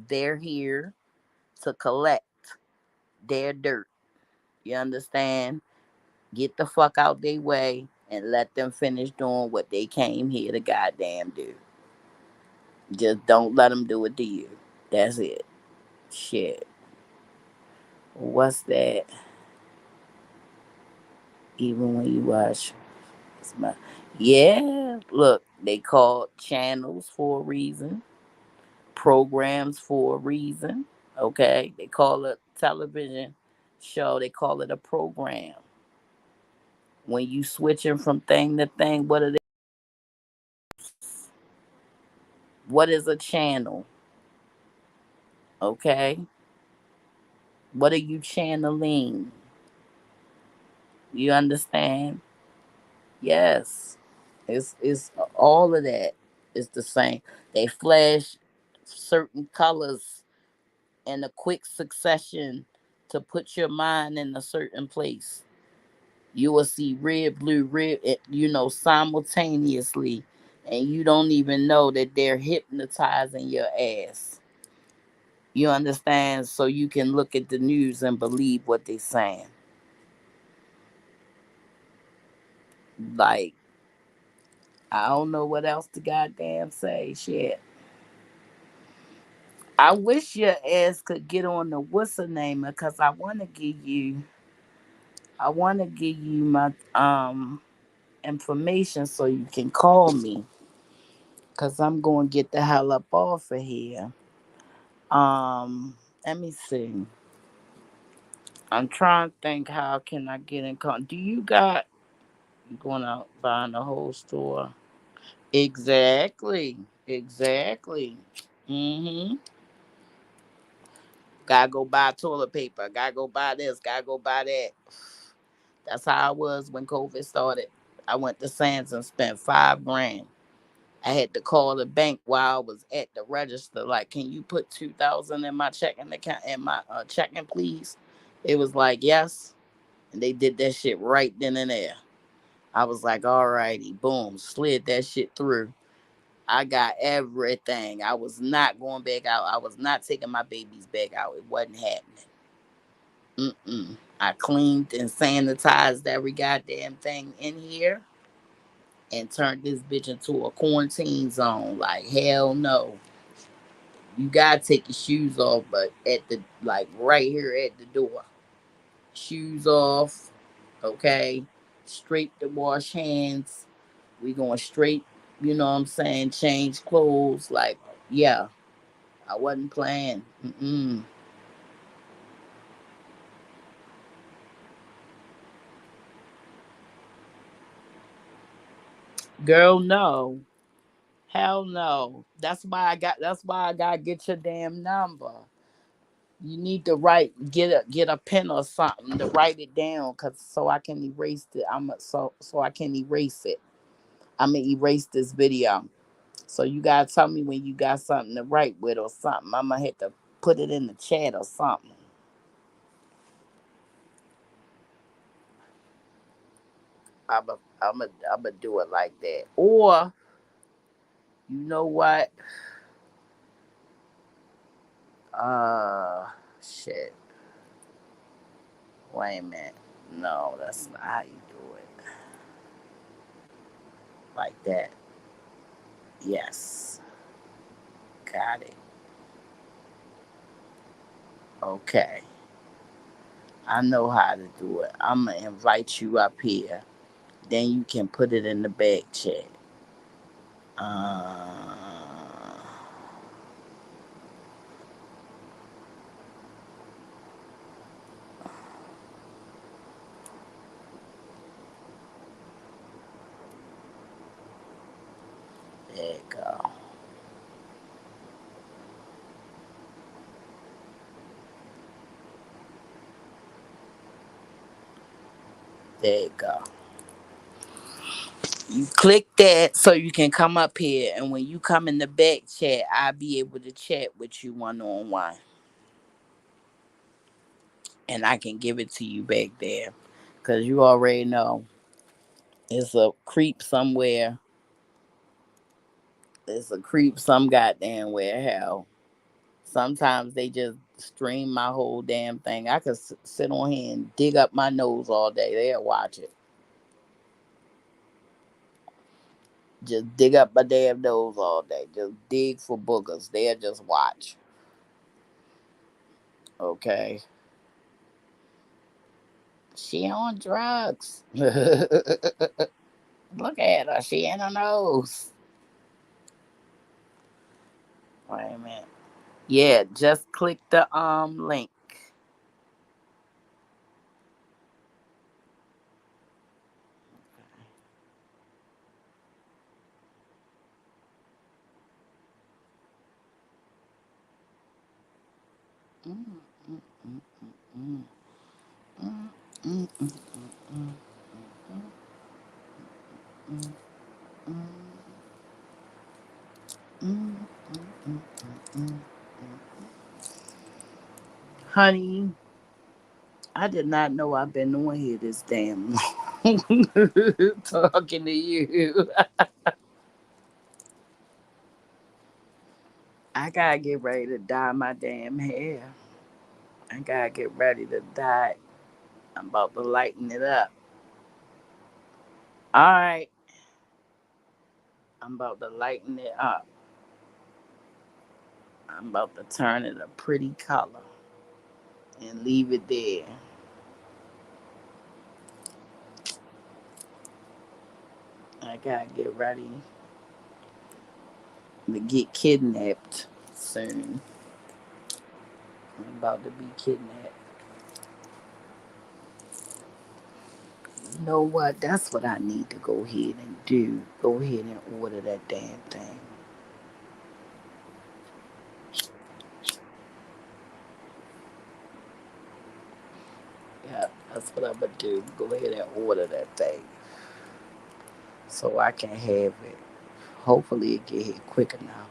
They're here to collect their dirt. You understand? Get the fuck out their way and let them finish doing what they came here to goddamn do. Just don't let them do it to you. That's it. Shit. What's that? Even when you watch, it's my, yeah. Look, they call channels for a reason, programs for a reason. Okay, they call it television show. They call it a program. When you switching from thing to thing, what are they? What is a channel? Okay, what are you channeling? You understand? Yes, it's all of that. It's the same. They flash certain colors in a quick succession to put your mind in a certain place. You will see red, blue, red, simultaneously, and you don't even know that they're hypnotizing your ass. You understand? So you can look at the news and believe what they're saying. Like, I don't know what else to goddamn say. Shit. I wish your ass could get on the what's the name because I wanna give you my information so you can call me because I'm going to get the hell up off of here. Let me see. I'm trying to think how can I get in contact. Do you got you going out buying the whole store? Exactly. Exactly. Mm-hmm. Gotta go buy toilet paper. Gotta go buy this. Gotta go buy that. That's how I was when COVID started. I went to Sam's and spent 5 grand. I had to call the bank while I was at the register. Like, can you put 2,000 in my checking account in my checking, please? It was like yes, and they did that shit right then and there. I was like, alrighty, boom, slid that shit through. I got everything. I was not going back out. I was not taking my babies back out. It wasn't happening. Mm-mm. I cleaned and sanitized every goddamn thing in here and turned this bitch into a quarantine zone. Like hell no. You gotta take your shoes off, but at the like right here at the door. Shoes off, okay. Straight to wash hands. We going straight, you know what I'm saying, change clothes. Like, yeah, I wasn't playing. Mm-mm. Girl, no. Hell no. That's why I got to get your damn number. You need to get a pen or something to write it down cuz so I can erase it. So I can erase it. I'm going to erase this video. So you got to tell me when you got something to write with or something. I'm going to have to put it in the chat or something. I'm going to do it like that. Or you know what? Uh shit. Wait a minute. No, that's not how you do it. Like that. Yes. Got it. Okay. I know how to do it. I'm gonna invite you up here. Then you can put it in the back chat. Uh, there you go. There you go. You click that so you can come up here, and when you come in the back chat, I'll be able to chat with you one on one, and I can give it to you back there, cause you already know it's a creep somewhere. It's a creep some goddamn where hell. Sometimes they just stream my whole damn thing. I could sit on here and dig up my nose all day. They'll watch it. Just dig up my damn nose all day. Just dig for boogers. They'll just watch. Okay. She on drugs. Look at her. She in her nose. Wait a minute. Yeah, just click the link. Mm, mm, mm, mm, mm, mm, mm, mm, mm, mm, mm, mm, mm. Honey, I did not know I've been on here this damn long. Talking to you. I gotta get ready to dye my damn hair. I gotta get ready to dye. I'm about to lighten it up. All right, I'm about to lighten it up. I'm about to turn it a pretty color and leave it there. I gotta get ready to get kidnapped soon. I'm about to be kidnapped. You know what? That's what I need to go ahead and do. Go ahead and order that damn thing. Yeah, that's what I'm gonna do. Go ahead and order that thing so I can have it. Hopefully, it get here quick enough.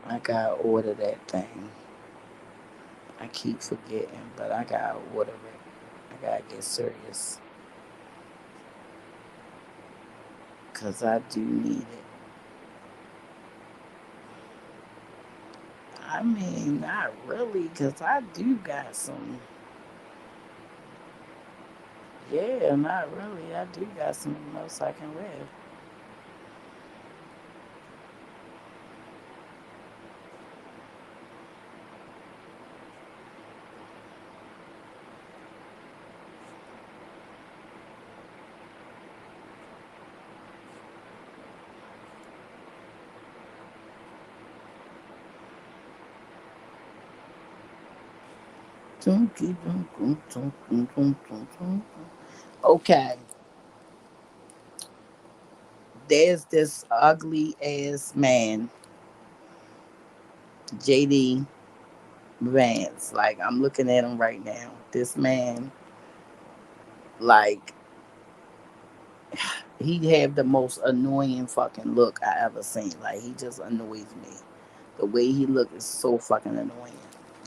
I gotta order that thing. I keep forgetting, but I gotta order it. I gotta get serious because I do need it. I mean, not really, because I do got some. Yeah, not really. I do got something else I can wear. Okay, there's this ugly ass man, JD Vance. Like, I'm looking at him right now. This man, like, he have the most annoying fucking look I ever seen. Like, he just annoys me. The way he look is so fucking annoying.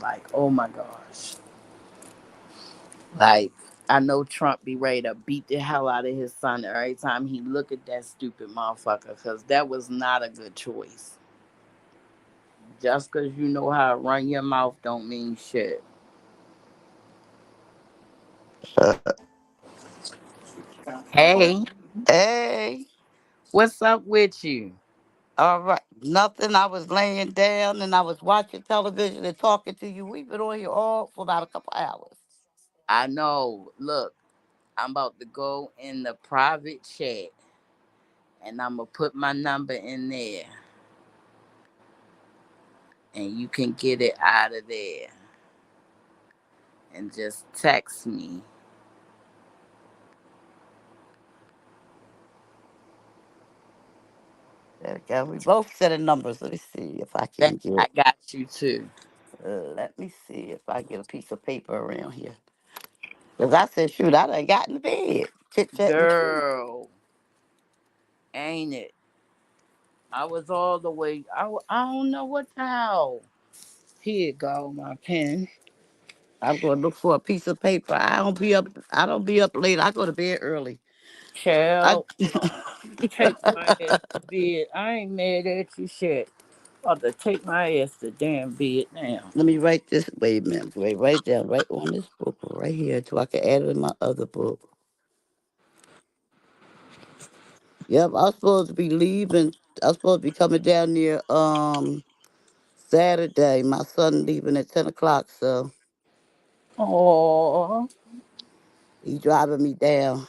Like, oh my gosh. Like, I know Trump be ready to beat the hell out of his son every time he look at that stupid motherfucker, because that was not a good choice. Just because you know how to run your mouth don't mean shit. Hey,
Hey,
what's up with you?
all right. Nothing. I was laying down and I was watching television and talking to you. We've been on here all for about a couple hours.
I know. Look, I'm about to go in the private chat and I'm going to put my number in there and you can get it out of there and just text me.
There we go. We both set of numbers. Let me see if I
That
can
I
get.
got you too.
Let me see if I get a piece of paper around here. Because I said, shoot, I done got in the bed. Chit chat and shit.
Girl, ain't it? I was all the way. I don't know what the hell. Here you go, my pen.
I'm going to look for a piece of paper. I don't be up. I don't be up late. I go to bed early. I,
Child, take my ass to bed. I ain't mad at you, shit.
About to take my ass to damn bed now.
Let me write this. Wait a minute. Wait, write it down right on this book right here so I can add it in my other book. Yep, I was supposed to be leaving. I was supposed to be coming down there Saturday. My son leaving at 10 o'clock, so
Oh,
he driving me down.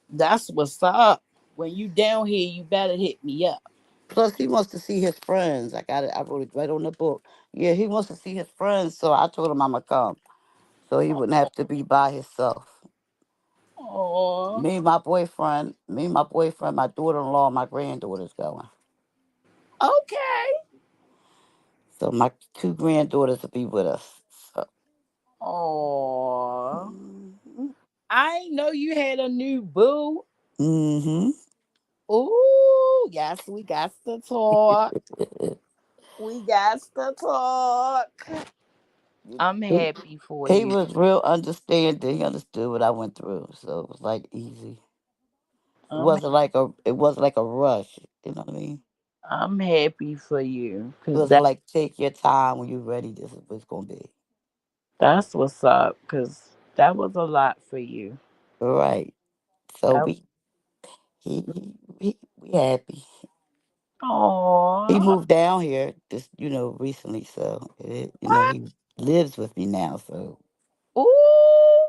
that's what's up. When you down here, you better hit me up.
Plus, he wants to see his friends. I got it. I wrote it right on the book. Yeah, he wants to see his friends, so I told him I'ma come, so he wouldn't have to be by himself.
Oh,
Me, my boyfriend, my daughter-in-law, my granddaughter's going.
okay.
So my two granddaughters will be with us. So,
Oh,
mm-hmm.
I ain't know you had a new boo.
Mm-hmm.
Ooh, yes, we got to talk. We got to talk. I'm
He,
happy for
he
you.
was real understanding. He understood what I went through, so it was like easy. It
I'm
wasn't like a rush. You know what I mean?
I'm happy for you
It
because
wasn't like take your time when you're ready. This is what it's gonna be.
that's what's up. Because that was a lot for you.
Right. So
That,
we happy. He
oh,
moved down here just recently, so
what?
he lives with me now. So
Ooh,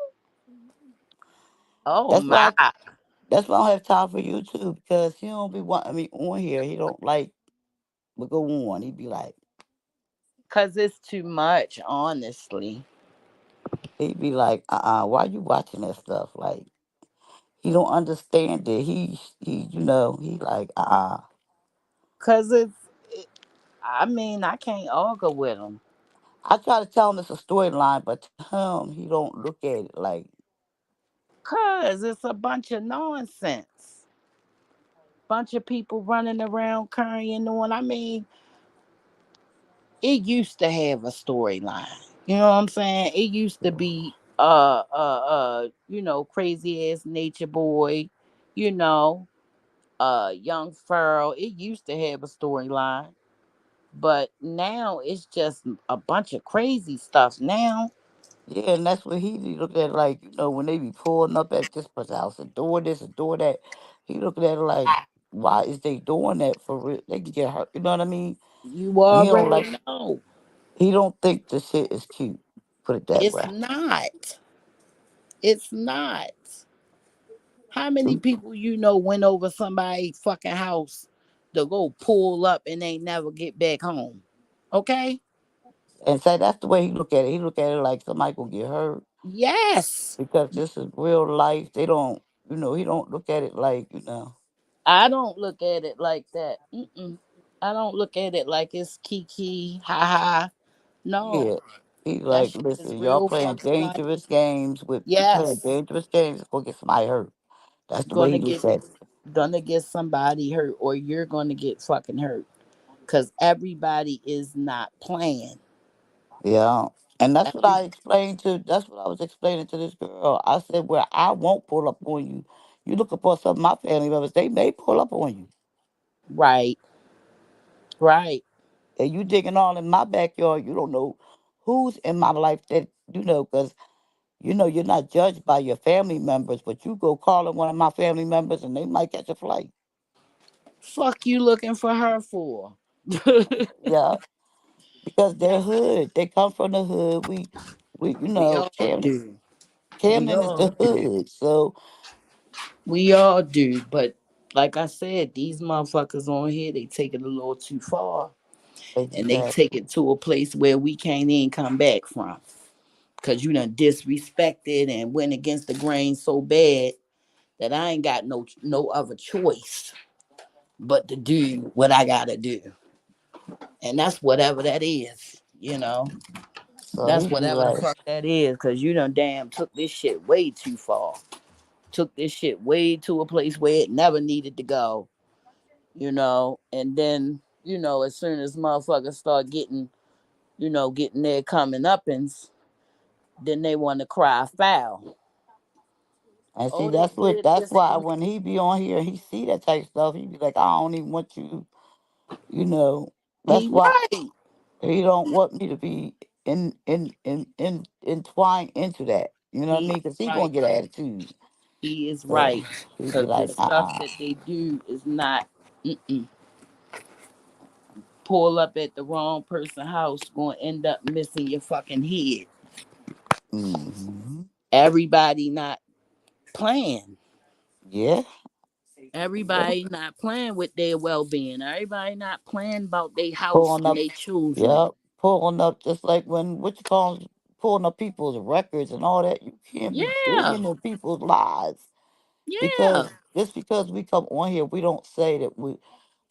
oh
that's
my.
why that's why I don't have time for you too because he don't be wanting me on here. He don't like what go on. He be like
Because it's too much, honestly.
why you watching that stuff? Like he don't understand it. He like
Because I mean, I can't argue with him.
I try to tell him it's a storyline, but to him, he don't look at it like
Because it's a bunch of nonsense. Bunch of people running around carrying on. I mean, it used to have a storyline. You know what I'm saying? It used to be crazy ass nature boy, you know, young Furl. It used to have a storyline. But now it's just a bunch of crazy stuff now.
yeah, and that's what he look at it like, when they be pulling up at this person's house and doing this and doing that, he looking at it like, why is they doing that for real? They can get hurt. You know what I mean?
You
And he don't like
already know.
he don't think the shit is cute. Put it that
It's
way.
not. It's not. How many people you know went over somebody's fucking house to go pull up and they never get back home? Okay?
And say that's the way he look at it. He look at it like somebody gonna get hurt
Yes.
because this is real life. They don't, he don't look at it like,
I don't look at it like that. Mm-mm. I don't look at it like it's kiki, ha ha. No,
yeah. He
that
like,
shit is
listen, y'all
real
playing
fucking life.
dangerous games with you playing
Yes,
dangerous games, it's gonna get somebody hurt. That's the way he
gonna
looks
get
at it.
gonna get somebody hurt, or you're gonna get fucking hurt. Cause everybody is not playing.
Yeah. And
Every
that's what I was explaining to this girl. I said, well, I won't pull up on you. You looking for some of my family members, they may pull up on you.
right, right.
And you digging all in my backyard, you don't know who's in my life that, because, you're not judged by your family members, but you go calling one of my family members and they might catch a flight.
Fuck you looking for her for?
Yeah. Because they're hood. They come from the hood. We
We all
Camden,
do. We
Camden is
all
the
do.
hood. So,
We all do. But like I said, these motherfuckers on here, they take it a little too far. And they take
exactly.
it to a place where we can't even come back from. Cause you done disrespected and went against the grain so bad that I ain't got no other choice but to do what I gotta do. And that's whatever that is, you know.
So
That's
he be
whatever the
like,
fuck that is, cause you done damn took this shit way too far. Took this shit way to a place where it never needed to go, you know. And then, as soon as motherfuckers start getting their coming uppins, then they want to cry foul.
and see,
Oh, they did
that's
this
why
to me.
when he be on here, he see that type of stuff. He be like, I don't even want you, you know. That's
He
why
right.
he don't want me to be in entwined into that. You know what I
He
mean?
is
Because he gonna
right.
get an attitude.
He is
So
right.
he be
Cause the
like,
stuff that they do is not. Mm-mm. Pull up at the wrong person's house, gonna end up missing your fucking head.
mm-hmm.
Everybody not playing.
Yeah, yeah.
Everybody not playing with their well being. Everybody not playing about their house
Pulling
and
up,
their children.
yeah, pulling up just like when what you call 'em, pulling up people's records and all that. You can't be
Yeah,
digging in people's lives
yeah,
because just because we come on here, we don't say that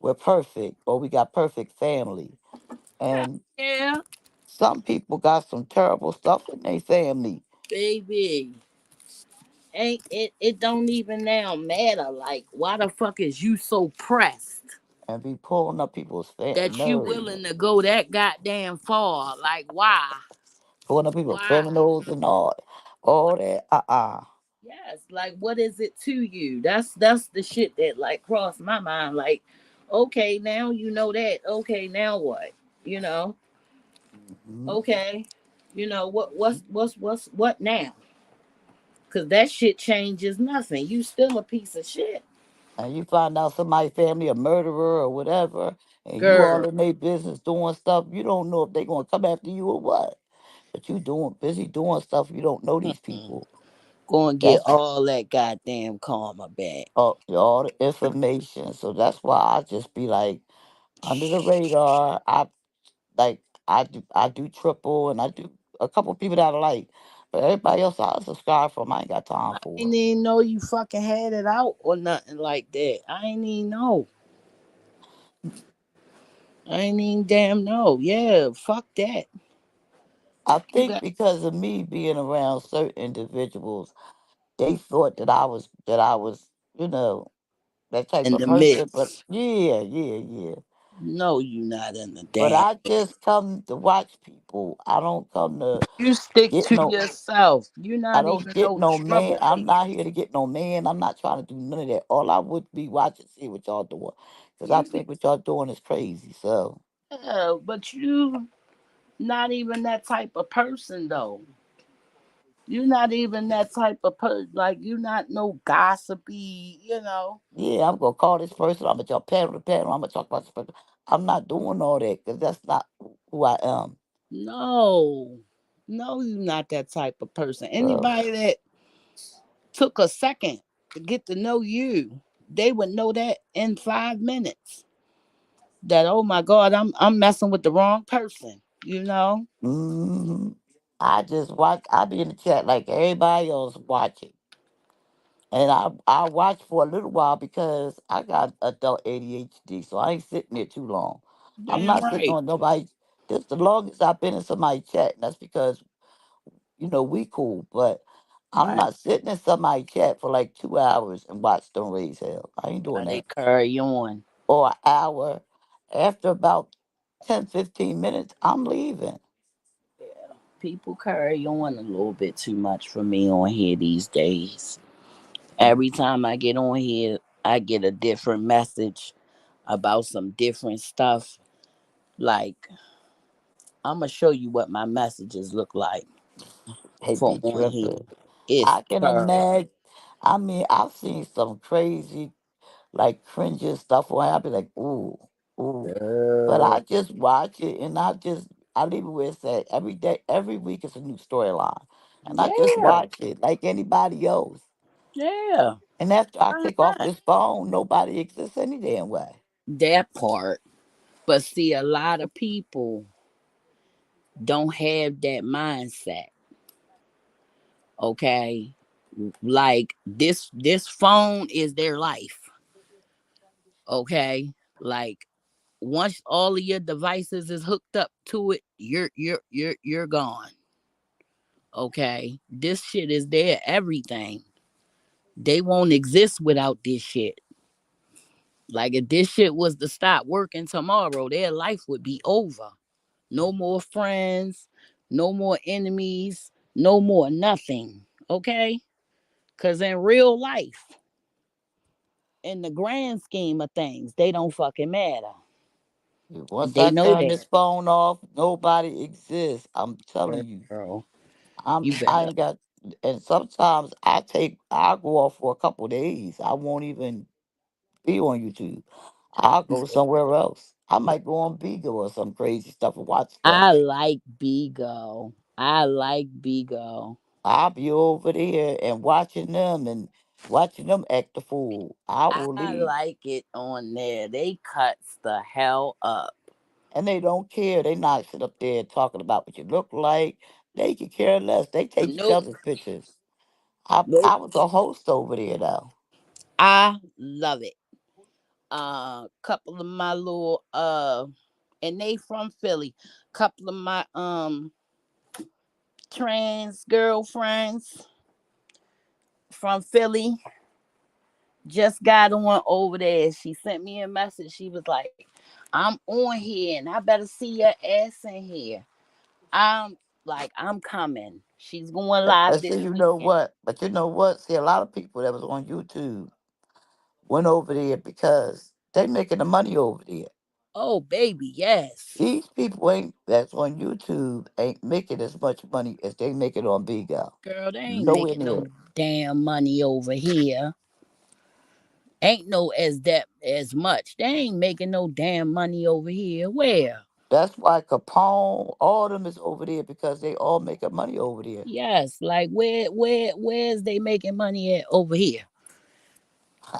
we're perfect or we got perfect family. And
yeah,
some people got some terrible stuff in their family
baby. Ain't it? It don't even now matter. Like, why the fuck is you so pressed
and be pulling up people's
that you
nerves,
willing to go that goddamn far? Like, why?
pulling up people's
Why?
criminals and all that.
Yes, like what is it to you? That's the shit that like crossed my mind. Like, okay, now you know that. Okay, now what? You know?
Hmm.
Okay, you know what now? Cause that shit changes nothing. You still a piece of shit,
And you find out somebody's family a murderer or whatever, and you all
girl.
in their business doing stuff, you don't know if they're gonna come after you or what. But you doing busy doing stuff, you don't know these
Mm-mm.
people.
Go and get
That's
all that goddamn karma back,
all the information. So that's why I just be like under the radar. Like I do triple and I do a couple people that I like. But everybody else I subscribe from, I ain't got time
I
for.
ain't even know you fucking had it out or nothing like that. I ain't even know. I ain't even damn know. Yeah, fuck that.
I
You
think
got
because of me being around certain individuals, they thought that I was, you know, that type
in
of
the
person. But
mix.
yeah, yeah, yeah.
No, you not in the
But
damn.
I just come to watch people. I don't come to
You stick
get
to
no.
yourself. You're
I
not
don't
even
get
no
no man. I'm
troublemaker.
not here to get no man. I'm not trying to do none of that. All I would be watching, see what y'all doing, because I
You
think what y'all doing is crazy. So
yeah, but you not even that type of person though. You're not even that type of person. Like you not no gossipy. You know.
yeah, I'm gonna call this person. I'm gonna talk panel to panel. I'm gonna talk about this person. I'm not doing all that because that's not who I am.
No, no, you're not that type of person.
So.
Anybody that took a second to get to know you, they would know that in 5 minutes. That oh my god, I'm messing with the wrong person. You know.
Hmm. I just watch. I be in the chat like everybody else watching, and I watch for a little while because I got adult ADHD, so I ain't sitting there too long. I'm
Damn
not sitting
right.
on nobody. This the longest I've been in somebody's chat, and that's because we cool. But I'm
Right.
not sitting in somebody's chat for like 2 hours and watch them raise hell. I ain't doing
How they
that.
carry on.
Or an hour. After about 10, 15 minutes, I'm leaving.
People carry on a little bit too much for me on here these days. Every time I get on here, I get a different message about some different stuff. Like, I'm going to show you what my messages look like
They
for
be
on here.
tripping.
It's
I can
terrible.
imagine. I mean, I've seen some crazy, like cringy stuff where I be like, ooh, ooh. But
Girl.
I just watch it and I leave it where it's at. Every day, every week is a new storyline. And I just
Yeah.
watch it like anybody else.
Yeah.
And after I
Why
click off
not?
this phone, nobody exists any damn way.
That part. But see, a lot of people don't have that mindset. Okay. Like this phone is their life. Okay. Like once all of your devices is hooked up to it, you're gone. Okay. This shit is their everything. They won't exist without this shit. Like if this shit was to stop working tomorrow, their life would be over. No more friends, no more enemies, no more nothing. Okay? Cause in real life, in the grand scheme of things, they don't fucking matter.
Once
They
I
know
turn
that.
this phone off, nobody exists. I'm telling you.
Girl,
I'm
you
I
better.
ain't got and sometimes I go off for a couple days. I won't even be on YouTube. I'll go somewhere else. I might go on Bigo or some crazy stuff and watch stuff.
I like Bigo. I like Bigo.
I'll be over there and watching them act the fool. I will
I
leave.
like it on there. They cuts the hell up.
And they don't care. They not sit up there talking about what you look like. They could care less. They take each
Nope.
other's pictures. I
Nope.
was a host over there though.
I love it. Couple of my little and they from Philly. Couple of my trans girlfriends from Philly just got on over there. She sent me a message. She was like, I'm on here and I better see your ass in here. I'm like, I'm coming. She's going live
But
this
see, you know
weekend.
what? But you know what? See, a lot of people that was on YouTube went over there because they making the money over there.
Oh, baby, yes.
These people ain't that's on YouTube ain't making as much money as they make it on Bigo.
Girl, they ain't
Nowhere
making
near.
no damn money over here. Ain't no as that as much. They ain't making no damn money over here. Where?
That's why Capone, all of them is over there because they all making money over there.
Yes, like where's they making money at over here?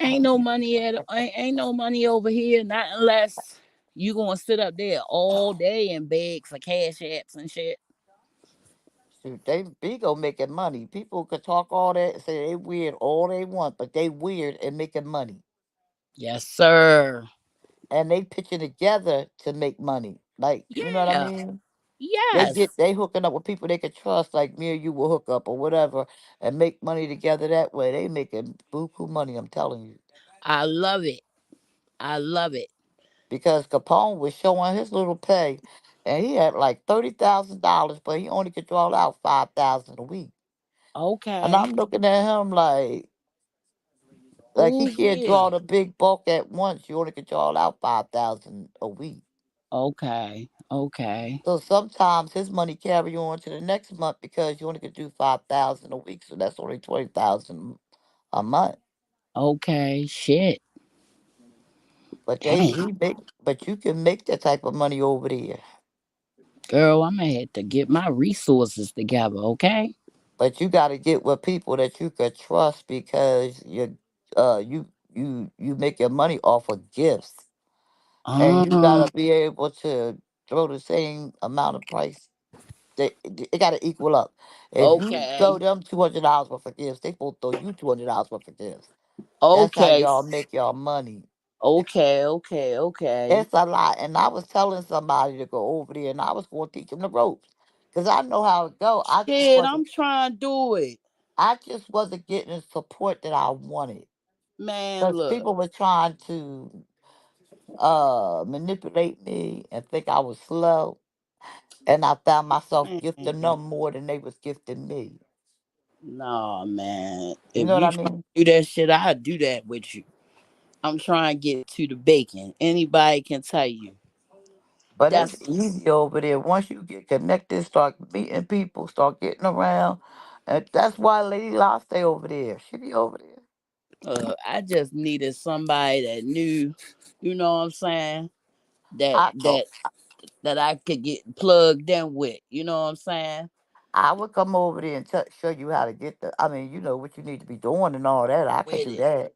Ain't no money at ain't no money over here. Not unless you gonna sit up there all day and beg for cash apps and shit.
Shoot, they Bigo making money. People could talk all that and say they weird all they want, but they weird and making money.
Yes, sir.
And they pitching together to make money. Like, you know what I
Yeah.
mean?
Yes.
They hooking up with people they could trust, like me or you will hook up or whatever, and make money together that way. They making buku money, I'm telling you.
I love it. I love it.
Because Capone was showing his little pay, and he had like $30,000, but he only could draw out 5,000 a week. And
Okay.
I'm looking at him like he
Ooh
can't
wee.
draw the big bulk at once. You only can draw out 5,000 a week.
Okay. Okay.
So sometimes his money carry on to the next month because you only can do 5,000 a week. So that's only 20,000 a month.
Okay. Shit.
But
Damn.
but you can make that type of money over there.
Girl, I'm gonna have to get my resources together, okay?
But you got to get with people that you could trust because you make your money off of gifts, and you
Um,
gotta be able to throw the same amount of price. It got to equal up. If you throw
okay.
them $200 worth of gifts, they both throw you $200 worth of gifts. That's how
Okay.
y'all make y'all money.
Okay. Okay. Okay.
It's a lot. And I was telling somebody to go over there, and I was going to teach them the ropes because I know how it go.
Shit, I'm trying to do it.
I just wasn't getting the support that I wanted
Man,
because
look.
people were trying to manipulate me and think I was slow. And I found myself gifting
Man.
them more than they was gifting me.
Nah, man.
You
If
know what
you
I
try
mean?
to do that shit, I'll do that with you. I'm trying to get to the bacon. Anybody can tell you.
But it's
That's
easy over there. Once you get connected, start meeting people, start getting around. And that's why Lady La stay over there. She be over there.
I just needed somebody that knew, you know what I'm saying? That
I go.
that that I could get plugged in with. You know what I'm saying?
I would come over there and show you how to get the. I mean, you know what you need to be doing and all that. I could
With
do
it.
that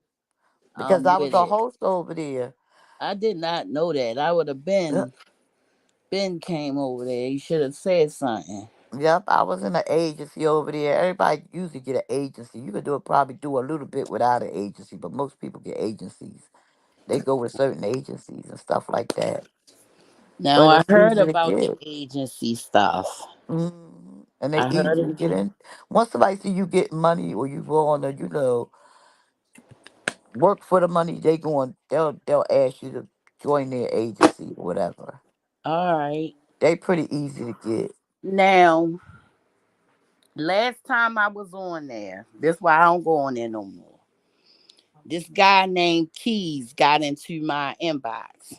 because
I'm
I was
with
a
it.
host over there.
I did not know that. I would have
Uh,
been came over there. You should have said something.
Yep, I was in an agency over there. Everybody usually get an agency. You could probably do a little bit without an agency, but most people get agencies. They go with certain agencies and stuff like that.
Now
But
I
it's
heard
easy to
about the
get.
agency stuff.
And they
I heard
easy to
it.
get in. Once somebody see you get money or you go on work for the money, they'll ask you to join their agency or whatever.
All right.
They pretty easy to get.
Now, last time I was on there, that's why I don't go on there no more. This guy named Keys got into my inbox.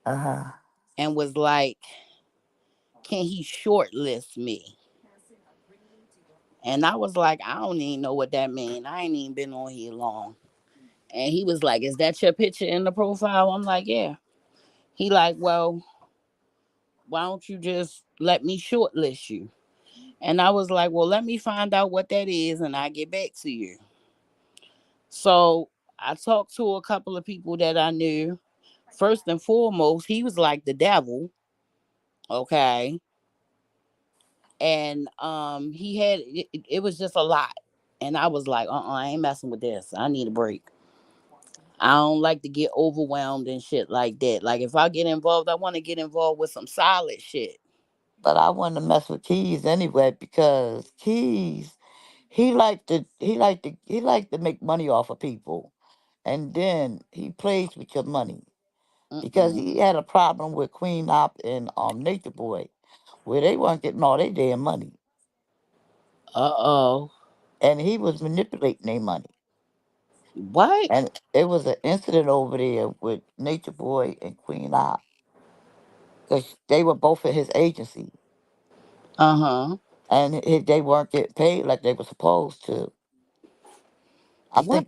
Uh-huh.
and was like, can he shortlist me? And I was like, I don't even know what that mean. I ain't even been on here long. And he was like, is that your picture in the profile? I'm like, yeah. He like, well, why don't you just let me shortlist you? And I was like, well, let me find out what that is and I get back to you. So I talked to a couple of people that I knew. First and foremost, he was like the devil. Okay. And he had it was just a lot. And I was like, I ain't messing with this. I need a break. I don't like to get overwhelmed and shit like that. Like if I get involved, I want to get involved with some solid shit.
But I want to mess with Keys anyway because Keys, he like to make money off of people, and then he plays with your money because
Mm-mm.
he had a problem with Queen Op and Nature Boy, where they weren't getting all their damn money,
Uh-oh.
and he was manipulating their money.
What?
And it was an incident over there with Nature Boy and Queen Op because they were both at his agency,
Uh-huh.
and they weren't getting paid like they were supposed to.
What?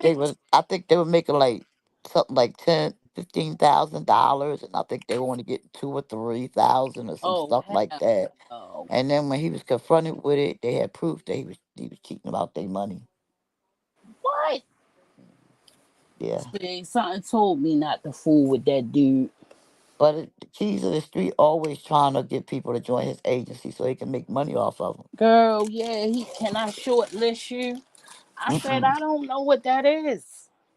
I think they were making like something like $10,000, $15,000, and I think they were only getting 2 or 3 thousand or some
Oh,
stuff like
hell
that.
no.
And then when he was confronted with it, they had proof that he was cheating about their money.
What?
Yeah.
See, something told me not to fool with that dude.
But the Keys of the Street always trying to get people to join his agency so he can make money off of them.
Girl, yeah, he can I shortlist you? I said,
Mm-mm.
I don't know what that is.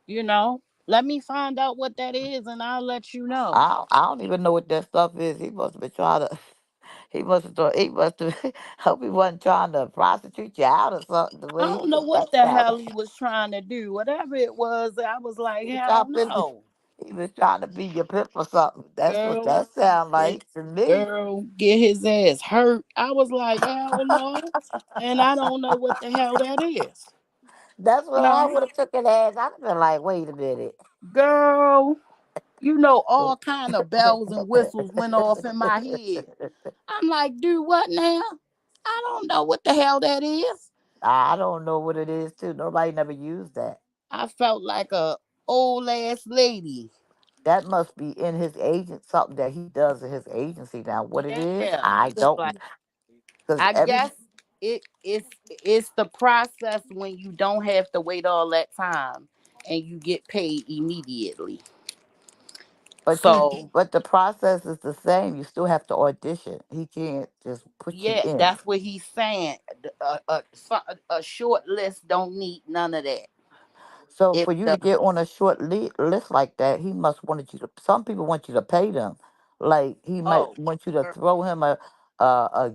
You know, let me find out what that is and I'll let you know.
I don't even know what that stuff is. He must have been trying to. He must have. Hope he wasn't trying to prostitute you out or something. The
I
way
don't know what
that
the
sounded.
hell he was trying to do. Whatever it was, I was like,
He was
hell
trying to.
no.
He was trying to be your pimp or something. That's what
Girl,
that sound
and
like to me.
girl, get his ass hurt. I was like, hell no. And I don't know what the hell that is.
That's
You
what I
know,
would have took it as. I'd have been like, wait a minute.
girl, all kind of bells and whistles went off in my head. I'm like, dude, what now? I don't know what the hell that is.
I don't know what it is too. Nobody never used that.
I felt like a old ass lady.
That must be in his agent, something that he does in his agency. Now, what it is,
Yeah.
I
He was like,
don't. Because
I
every,
guess it's the process when you don't have to wait all that time and you get paid immediately. So
but the process is the same. You still have to audition. He can't just put you
yeah,
in.
that's what he's saying. A short list don't need none of that.
So
It
for you to get
doesn't.
on a short list like that, he must wanted you to. Some people want you to pay them. Like he might
Oh,
want you to
girl,
throw him a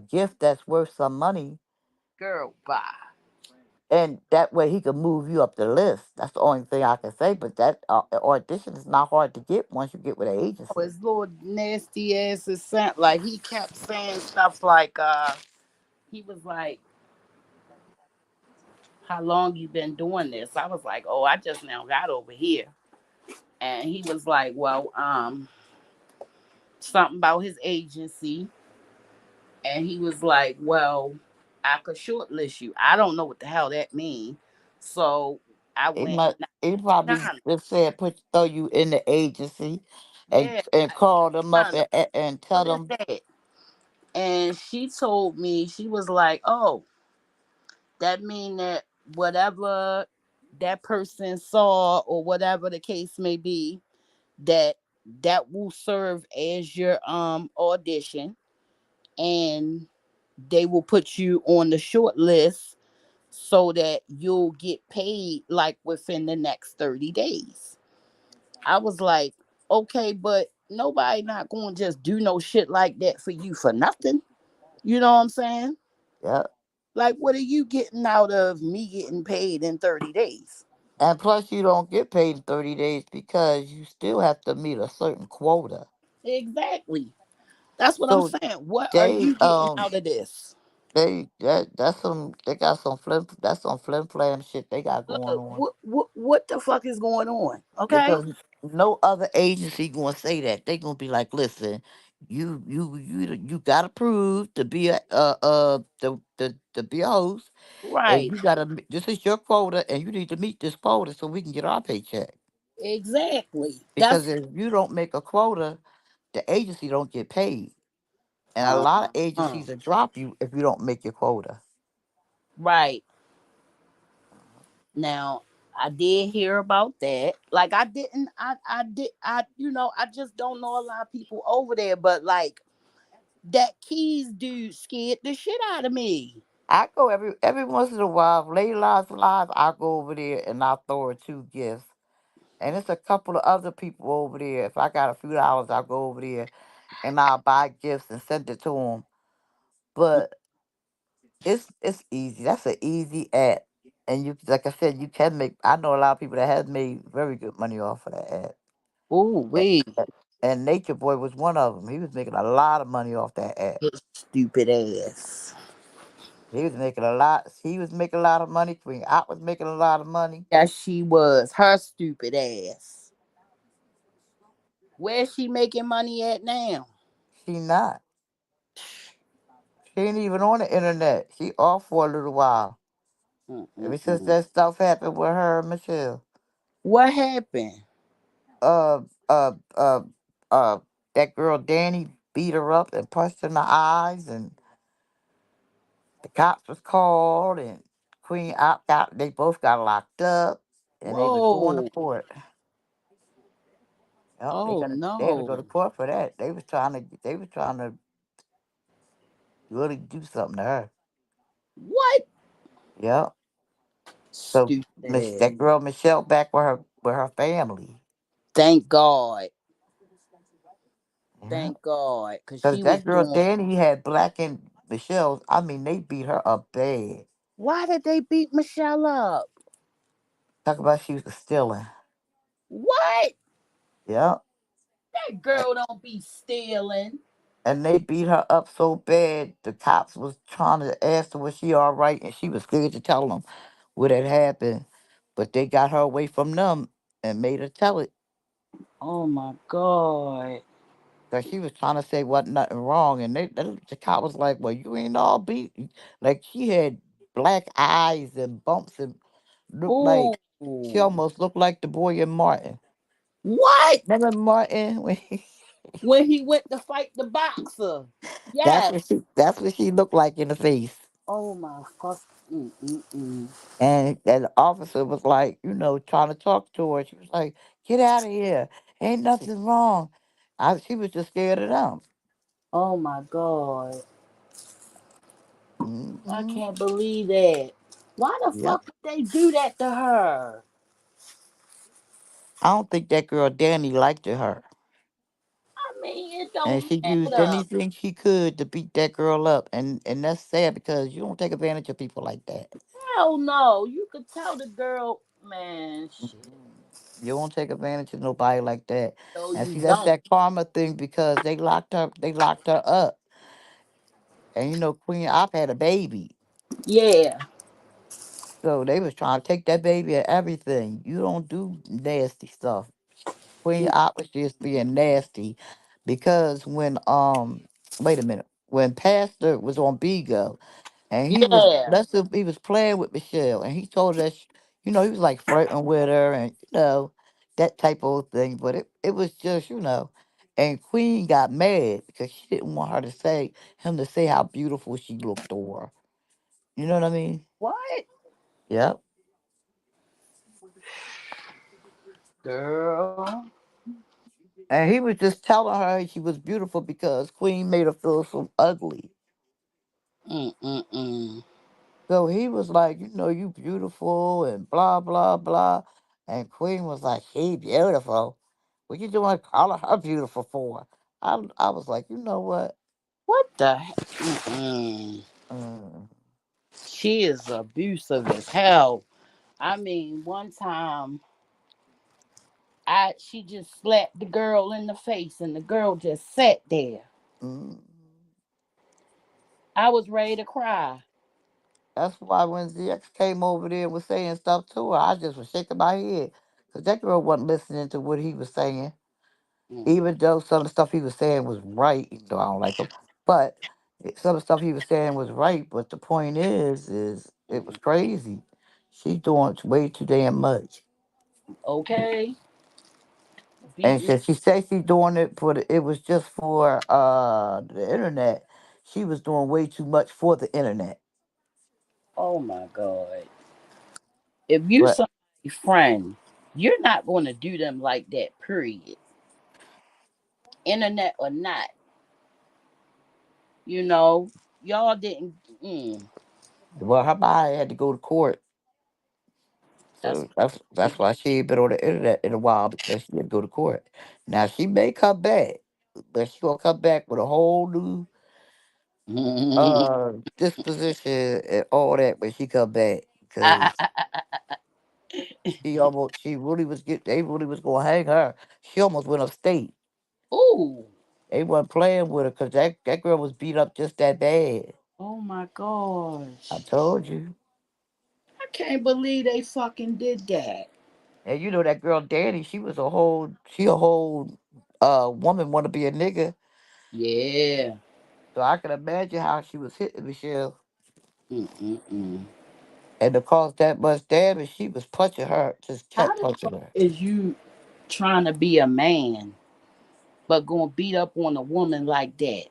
gift that's worth some money,
girl, bye.
and that way he can move you up the list. That's the only thing I can say. But that audition is not hard to get once you get with an
Oh,
agency.
his little nasty ass is sent like he kept saying stuff like he was like, how long you been doing this? I was like, oh, I just now got over here. And he was like, well, something about his agency. And he was like, well, I could shortlist you. I don't know what the hell that means. So I
He
went,
might.
"Nah,
He probably
China."
just said throw you in the agency,
Yeah,
and call them up
China,
and tell
what is
them.
that? And she told me, she was like, oh, that mean that whatever that person saw or whatever the case may be, that that will serve as your audition, and they will put you on the short list so that you'll get paid like within the next 30 days. I was like, okay, but nobody not going to just do no shit like that for you for nothing. You know what I'm saying?
Yeah.
Like, what are you getting out of me getting paid in 30 days?
And plus, you don't get paid in 30 days because you still have to meet a certain quota.
Exactly. That's what I'm
So
saying. What are
they
you getting out of this?
they got some flim flam shit they got going
Look,
on
what the fuck is going on? Okay?
because no other agency gonna say that. They gonna be like, listen, You got to prove to be a to be a host, and
Right.
you got to. This is your quota, and you need to meet this quota so we can get our paycheck.
Exactly.
Because if you don't make a quota, the agency don't get paid, and a
Uh,
lot of
uh,
agencies will drop you if you don't make your quota.
right. Now, I did hear about that. Like I didn't I did I you know, I just don't know a lot of people over there, but like that Keys dude scared the shit out of me.
I go every once in a while. If Lady Lives Live, I go over there and I throw her two gifts. And it's a couple of other people over there. If I got a few dollars, I'll go over there and I'll buy gifts and send it to them. But it's easy. That's an easy app. And you, like I said, you can make. I know a lot of people that have made very good money off of that app.
Oh wait,
A- And Nature Boy was one of them. He was making a lot of money off that app.
his stupid ass.
He was making a lot. He was making a lot of money. Queen I was making a lot of money.
Yes, she was. Her stupid ass. Where's she making money at now?
She not. She ain't even on the internet. She off for a little while. Ever since
Mm-mm-mm.
that stuff happened with her and Michelle.
What happened?
Uh, uh, uh, uh, that girl Danny beat her up and punched her in the eyes, and the cops was called, and Queen Op got. They both got locked up, and they was going to
Whoa.
court. Yep,
Oh
they had to go
no.
to court for that. They was trying to really do something to her.
What?
Yep. So
Stupid ass.
That girl Michelle back with her family.
Thank God.
Yeah.
Thank God. Cause
Cause
she was
that girl
doing.
Danny had Black and Michelle. I mean, they beat her up bad.
Why did they beat Michelle up?
Talk about she was stealing.
What?
Yeah.
That girl don't be stealing.
And they beat her up so bad, the cops was trying to ask her was she all right, and she was scared to tell them what had happened. But they got her away from them and made her tell it.
Oh my God.
Cause she was trying to say wasn't nothing wrong, and the cop was like, "Well, you ain't all beat." Like she had black eyes and bumps and looked
Ooh.
like she almost looked like the boy in Martin.
What?
Remember Martin? When
When he went to fight the boxer.
that's
Yes.
that's what she looked like in the face.
Oh my fuck. Mm-mm-mm.
And the officer was like, trying to talk to her. She was like, "Get out of here! Ain't nothing wrong." She was just scared of them.
Oh my God. I
Hmm.
can't believe that. Why the
Yep.
fuck would they do that to her?
I don't think that girl Danny liked her.
I mean, it
And
don't
she used
matter.
anything she could to beat that girl up. And that's sad because you don't take advantage of people like that.
Hell no. You could tell the girl, man, shit.
Mm. You won't take advantage of nobody like that.
No,
And
you
see, that's
don't.
that karma thing because they locked her up. And Queen Op had a baby.
Yeah.
So they was trying to take that baby and everything. You don't do nasty stuff. Queen Op was just being nasty because when wait a minute. When Pastor was on Bigo, and
Yeah.
he was playing with Michelle, and he told her that he was like flirting with her, and that type of thing. But it was just and Queen got mad because she didn't want her to say him to say how beautiful she looked to her. You know what I mean?
What?
Yep.
Girl.
And he was just telling her she was beautiful because Queen made her feel so ugly.
Mm-mm-mm.
So he was like, you beautiful and blah blah blah. And Queen was like, she beautiful. What you doing calling her beautiful for? I was like, you know what?
What the heck? Mm-mm.
Mm,
She is abusive as hell. I mean, one time I she just slapped the girl in the face and the girl just sat there.
mm.
I was ready to cry.
That's why when ZX came over there and was saying stuff to her, I just was shaking my head. Because that girl wasn't listening to what he was saying.
Mm.
Even though some of the stuff he was saying was right, even though I don't like him, but some of the stuff he was saying was right. But the point is it was crazy. She's doing way too damn much.
Okay.
And
Beating.
she said she's doing it for it was just for the internet. She was doing way too much for the internet.
Oh my God. If you
But
somebody's friend, you're not going to do them like that, period. Internet or not, you know, y'all didn't. Mm,
well, her body had to go to court,
that's
so that's
crazy.
why she ain't been on the internet in a while because she had to go to court. Now she may come back, but she gonna come back with a whole new disposition and all that when she come back because she really was they really was gonna hang her. She almost went upstate.
Ooh.
They wasn't playing with her because that girl was beat up just that bad.
Oh my
I
gosh.
told you.
I can't believe they fucking did that.
And you know that girl Danny, she a whole woman want to be a nigga.
Yeah.
So I can imagine how she was hitting Michelle.
Mm-mm-mm.
And to cause that much damage, she was punching her, just
How
kept
the
punching
fuck
her.
is you trying to be a man but gonna beat up on a woman like that?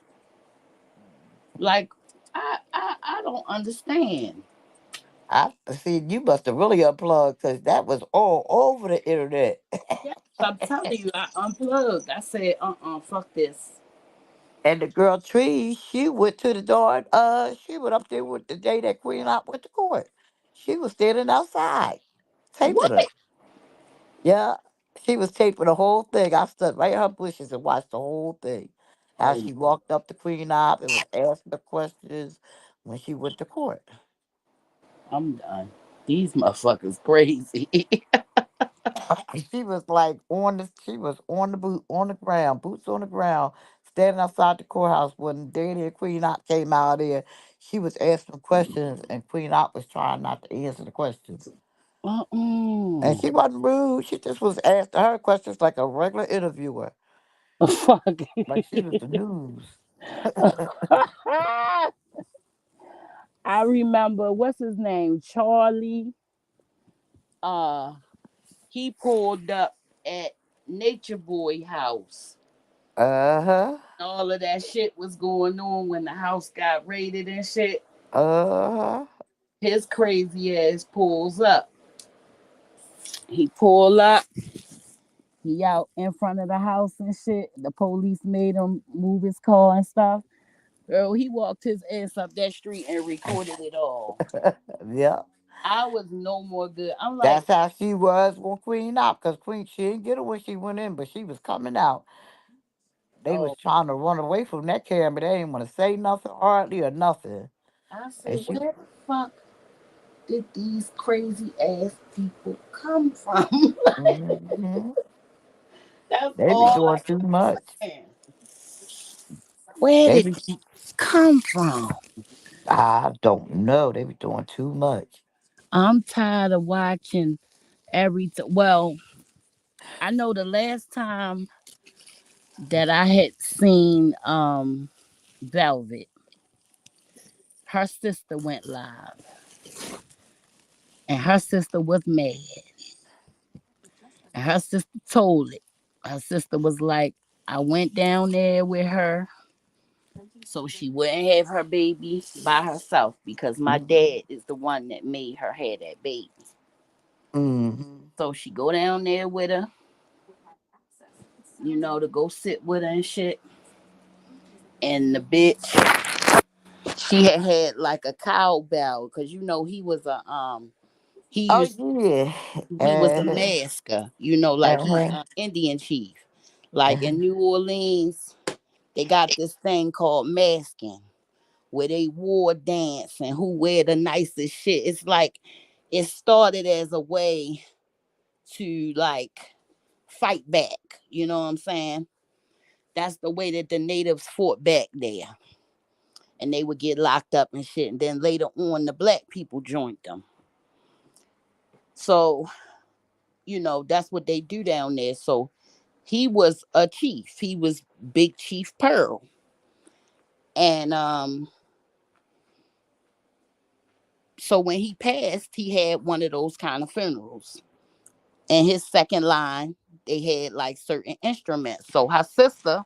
Like, I don't understand.
I see you must have really unplugged because that was all over the internet.
Yes, I'm telling you, I unplugged. I said, fuck this.
And the girl Tree, she went to the door. She went up there with the day that Queen Op went to court. She was standing outside, taping
What?
her. Yeah, she was taping the whole thing. I stood right in her bushes and watched the whole thing. How
Oh,
she walked up to Queen Op and was asking the questions when she went to court.
I'm done. These motherfuckers crazy.
She was like she was on the on the ground, boots on the ground, standing outside the courthouse when Danny and Queen Op came out there. She was asking questions and Queen Op was trying not to answer the questions. And
Uh-uh.
she wasn't rude. She just was asking her questions like a regular interviewer,
Fuck.
like she was the news.
I remember what's his name? Charlie. Uh he pulled up at Nature Boy house.
Uh-huh.
All of that shit was going on when the house got raided and shit.
Uh-huh.
His crazy ass pulls up. He pull up. He out in front of the house and shit. The police made him move his car and stuff. Girl, he walked his ass up that street and recorded it all.
Yeah.
I was no more good. I'm like,
That's how she was when Queen Op, because Queen, she didn't get her when she went in, but she was coming out. They was
oh,
trying to run away from that camera. They didn't want to say nothing hardly or nothing.
I
And
said,
she,
where the fuck did these crazy ass people come from?
hmm
That's
they be
all
doing
I
too much.
kept saying. Where
They
did
be,
these come from?
I don't know. They be doing too much.
I'm tired of watching well, I know the last time that I had seen Velvet, her sister went live and her sister was mad. And her sister told it. Her sister was like, I went down there with her so she wouldn't have her baby by herself because my dad is the one that made her have that baby.
Mm-hmm.
So she go down there with her, to go sit with her and shit. And the bitch, she had like a cowbell because he was he
Oh
used
yeah.
he was a masker, like he
Uh-huh.
Indian chief. Like in New Orleans, they got this thing called masking where they war dance and who wear the nicest shit. It's like it started as a way to like fight back. You know what I'm saying? That's the way that the natives fought back there. And they would get locked up and shit. And then later on, the black people joined them. So, that's what they do down there. So He was a chief. He was Big Chief Pearl. And so when he passed, he had one of those kind of funerals. And his second line, they had like certain instruments. So her sister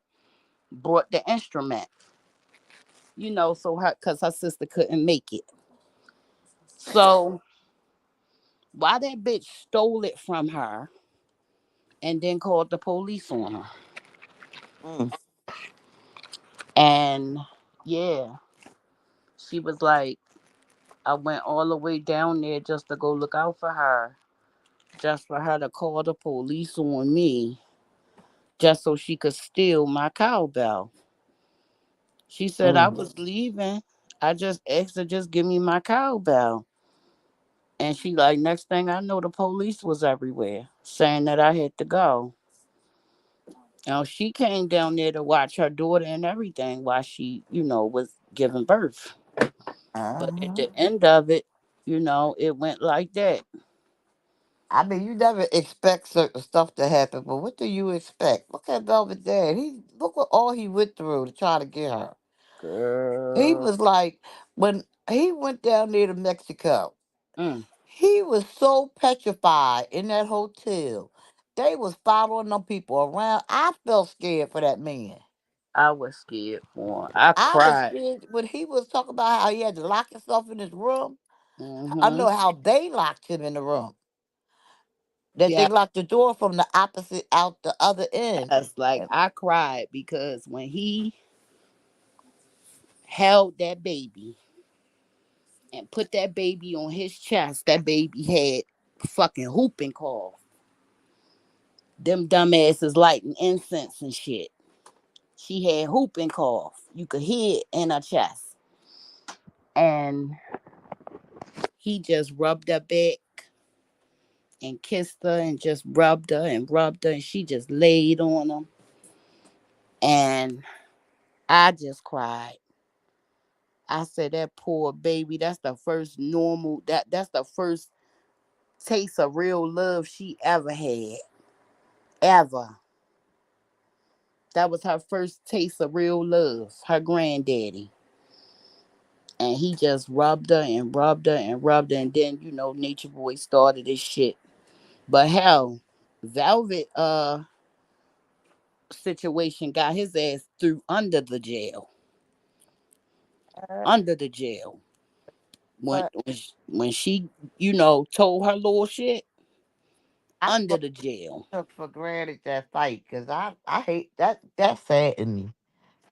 brought the instrument, so her because her sister couldn't make it. So why that bitch stole it from her and then called the police on her.
Mm.
And yeah, she was like, I went all the way down there just to go look out for her, just for her to call the police on me, just so she could steal my cowbell. She said I
Mm.
was leaving. I just asked her just give me my cowbell. And she like next thing I know the police was everywhere saying that I had to go. Now she came down there to watch her daughter and everything while she, was giving birth. But at
Uh-huh.
the end of it, it went like that.
I mean, you never expect certain stuff to happen, but what do you expect? Look at Velvet Dad. Look what all he went through to try to get her. He
Girl.
was like, when he went down there to Mexico,
Mm,
he was so petrified in that hotel. They was following them people around. I felt scared for that man.
I was scared for her. I
I was
cried.
scared when he was talking about how he had to lock himself in his room. I
Mm-hmm.
know how they locked him in the room. That they
Yeah.
locked the door from the opposite out the other end.
Yes, like I cried because when he held that baby and put that baby on his chest, that baby had fucking whooping cough. Them dumbasses lighting incense and shit. She had whooping cough. You could hear it in her chest. And he just rubbed her back and kissed her and just rubbed her and she just laid on him. And I just cried. I said that poor baby, that's the first normal that's the first taste of real love she ever had. Ever. That was her first taste of real love, her granddaddy. And he just rubbed her and rubbed her and rubbed her. And then, Nature Boy started his shit. But hell, Velvet situation got his ass through under the jail.
Uh,
Under the jail. When
But
when she, when she told her little shit
I
under the jail.
took for granted that fight because I hate that. That saddened me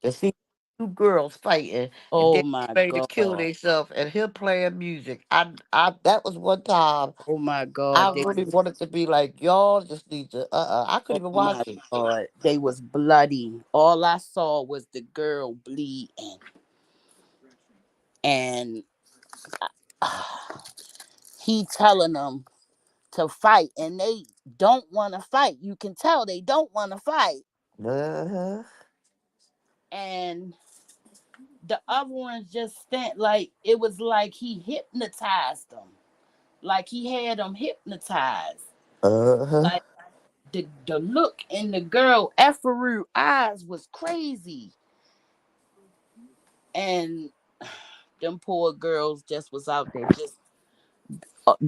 to see two girls fighting and
Oh
then
my
ready to kill
god.
themselves and him playing music. I that was one time
Oh my
I
god. They
really
was
wanted to be like y'all. Just need to. I couldn't
oh
even
my
watch it.
god. They was bloody. All I saw was the girl bleeding. And he telling them to fight and they don't want to fight. You can tell they don't want to fight.
Uh-huh.
And the other ones just stand like it was like he hypnotized them. Like he had them hypnotized.
Uh-huh.
Like the look in the girl Ephraim eyes was crazy. And them poor girls just was out there just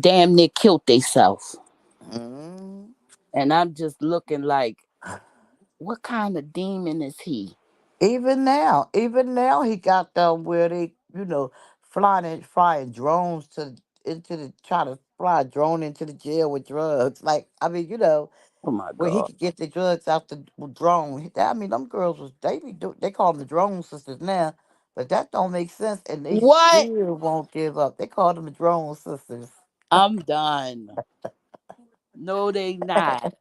damn near killed themselves.
Mm.
And I'm just looking like, what kind of demon is he?
Even now, he got them where they, flying drones to into the try to fly a drone into the jail with drugs. Like, I mean,
Oh my
where he
god.
could get the drugs out the drone. I mean, them girls was they call them the drone sisters now, but that don't make sense, and they
What?
still won't give up. They call them the drone sisters.
I'm done. No, they not.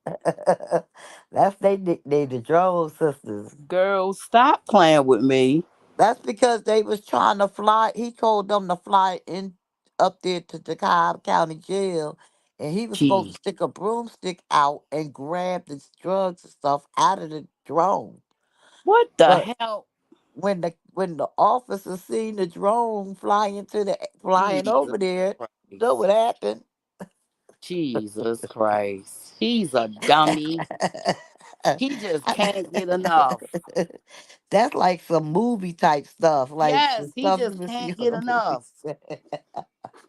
That's they nickname, the drone sisters.
Girl, stop playing with me.
That's because they was trying to fly. He told them to fly in up there to the Cobb County Jail, and he was supposed to
Gee,
stick a broomstick out and grab the drugs and stuff out of the drone.
what the
But
hell?
when the officer seen the drone flying
Jesus
over there, know
Christ.
what happened?
Jesus Christ. He's a dummy. He just can't get enough.
That's like some movie type stuff, like the
Yes, he
stuff you
just
would see
can't
on
get
the movies.
enough.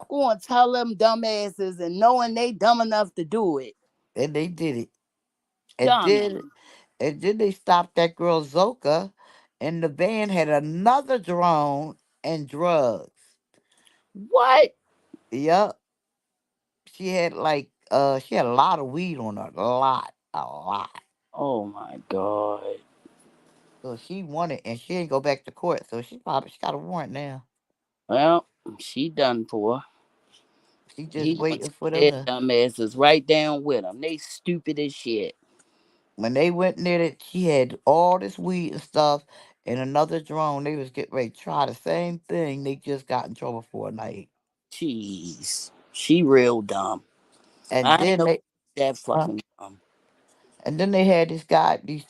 Go and tell them dumbasses and knowing they dumb enough to do it.
And they did it. And then
Dummy.
they stopped that girl Zoka, and the van had another drone and drugs.
What?
Yup. She had a lot of weed on her. A lot.
Oh my God.
So she wanted, and she didn't go back to court. So she got a warrant now.
Well, she done for.
She just
He gonna
waiting
take
for them
their
to.
dumbasses right down with them. They stupid as shit.
When they went near it, she had all this weed and stuff, and another drone. They was getting ready to try the same thing. They just got in trouble for a night.
Jeez. She real dumb.
And
I ain't
then
know
they,
that
uh,
fucking dumb.
had this guy, these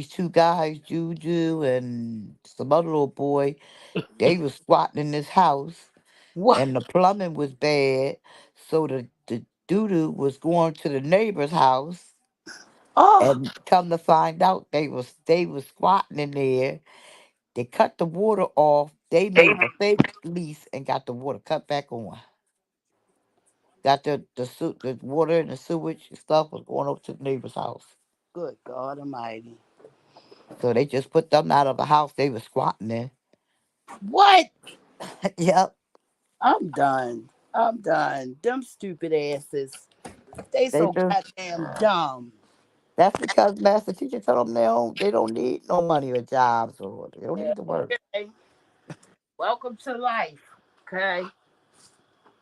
two guys, Juju and some other little boy. They was squatting in this house,
What?
and the plumbing was bad. So the doo was going to the neighbor's house,
Oh,
and come to find out they was squatting in there. They cut the water off. They made a fake lease and got the water cut back on. Got the water and the sewage and stuff was going over to the neighbor's house.
good God Almighty.
So they just put them out of the house they was squatting in.
What?
Yep.
I'm done. I'm done. Them stupid asses. They
They
so
just
goddamn dumb.
That's because master teacher told them they don't need no money or jobs or they don't
Yeah,
need to work.
okay. Welcome to life. Okay.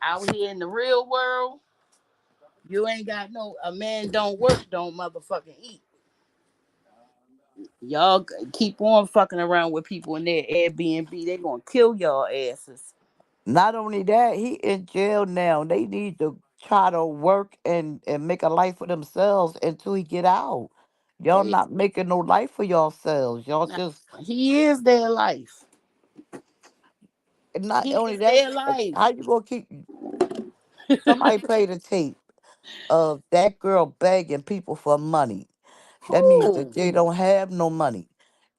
Out here in the real world, you ain't got no a man don't work, don't motherfucking eat. Y'all keep on fucking around with people in their Airbnb. They gonna kill y'all asses.
Not only that, he in jail now. They need to try to work and make a life for themselves until he get out. Y'all
Hey,
not making no life for yourselves. Y'all
nah,
just
he is their life.
and not
He
only
is
that,
their life.
how you gonna keep somebody play the tape of that girl begging people for money. That means that
Who?
they don't have no money.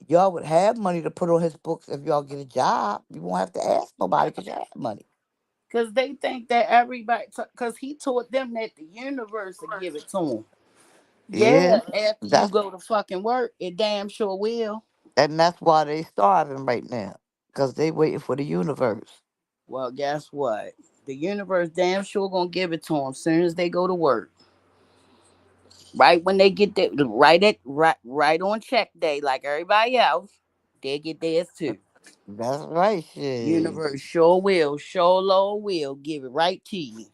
Y'all would have money to put on his books if y'all get a job. You won't have to ask nobody because you have money.
Because they think that everybody, because he taught them that the universe will give it to him.
Yeah,
Yeah, after you
that's
go to fucking work, it damn sure will.
and that's why they starving right now because they waiting for the universe.
Well, guess what? The universe damn sure gonna give it to them soon as they go to work. Right when they get there, right on check day, like everybody else, they get theirs too.
That's right, shit.
Universe sure will, sure Lord will give it right to you,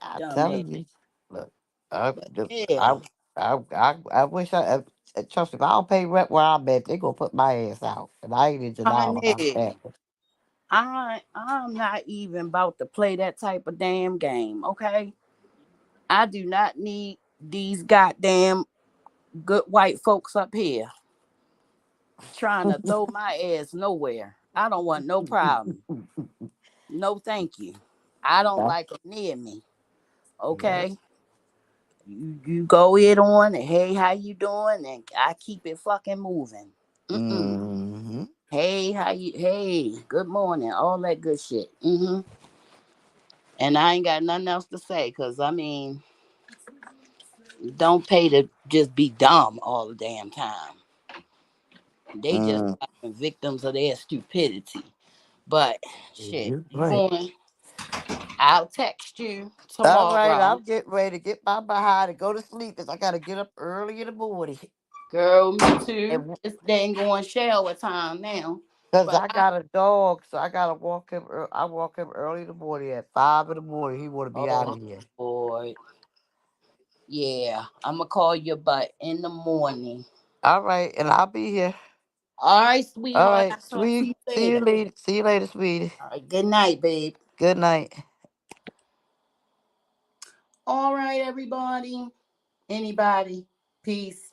I'm
dumbass.
telling you. Look, I,
But
the-
yeah,
I wish trust me. If I don't pay rent where I'm at, they gonna put my ass out, and I ain't in denial about
honey,
that.
I'm not even about to play that type of damn game. Okay, I do not need these goddamn good white folks up here trying to throw my ass nowhere. I don't want no problem. No, thank you. I don't
That's
like it near me.
yeah.
Okay, you go it on and hey, how you doing? And I keep it fucking moving. Mm-mm.
Mm-hmm.
Hey, how you? Hey, good morning. All that good shit. And I ain't got nothing else to say because I mean, don't pay to just be dumb all the damn time. They just
Mm.
victims of their stupidity. But shit,
You're
you
right.
going? I'll text you
All right,
tomorrow.
I'm getting ready to get my behind and go to sleep because I gotta get up early in the morning.
Girl, me too.
And
It's dang going shower time now.
because
But
I
I,
got a dog, so I gotta walk him. I walk him early in the morning at 5 in the morning. He want to be out
oh
of here.
boy, yeah, I'm gonna call your butt in the morning.
All right, and I'll be here.
All right,
All
sweetheart.
right,
I'll talk to
sweet.
you
See you
later.
later. See you later, sweetie.
All right, good night, babe.
Good night.
All right, everybody. Anybody? Peace.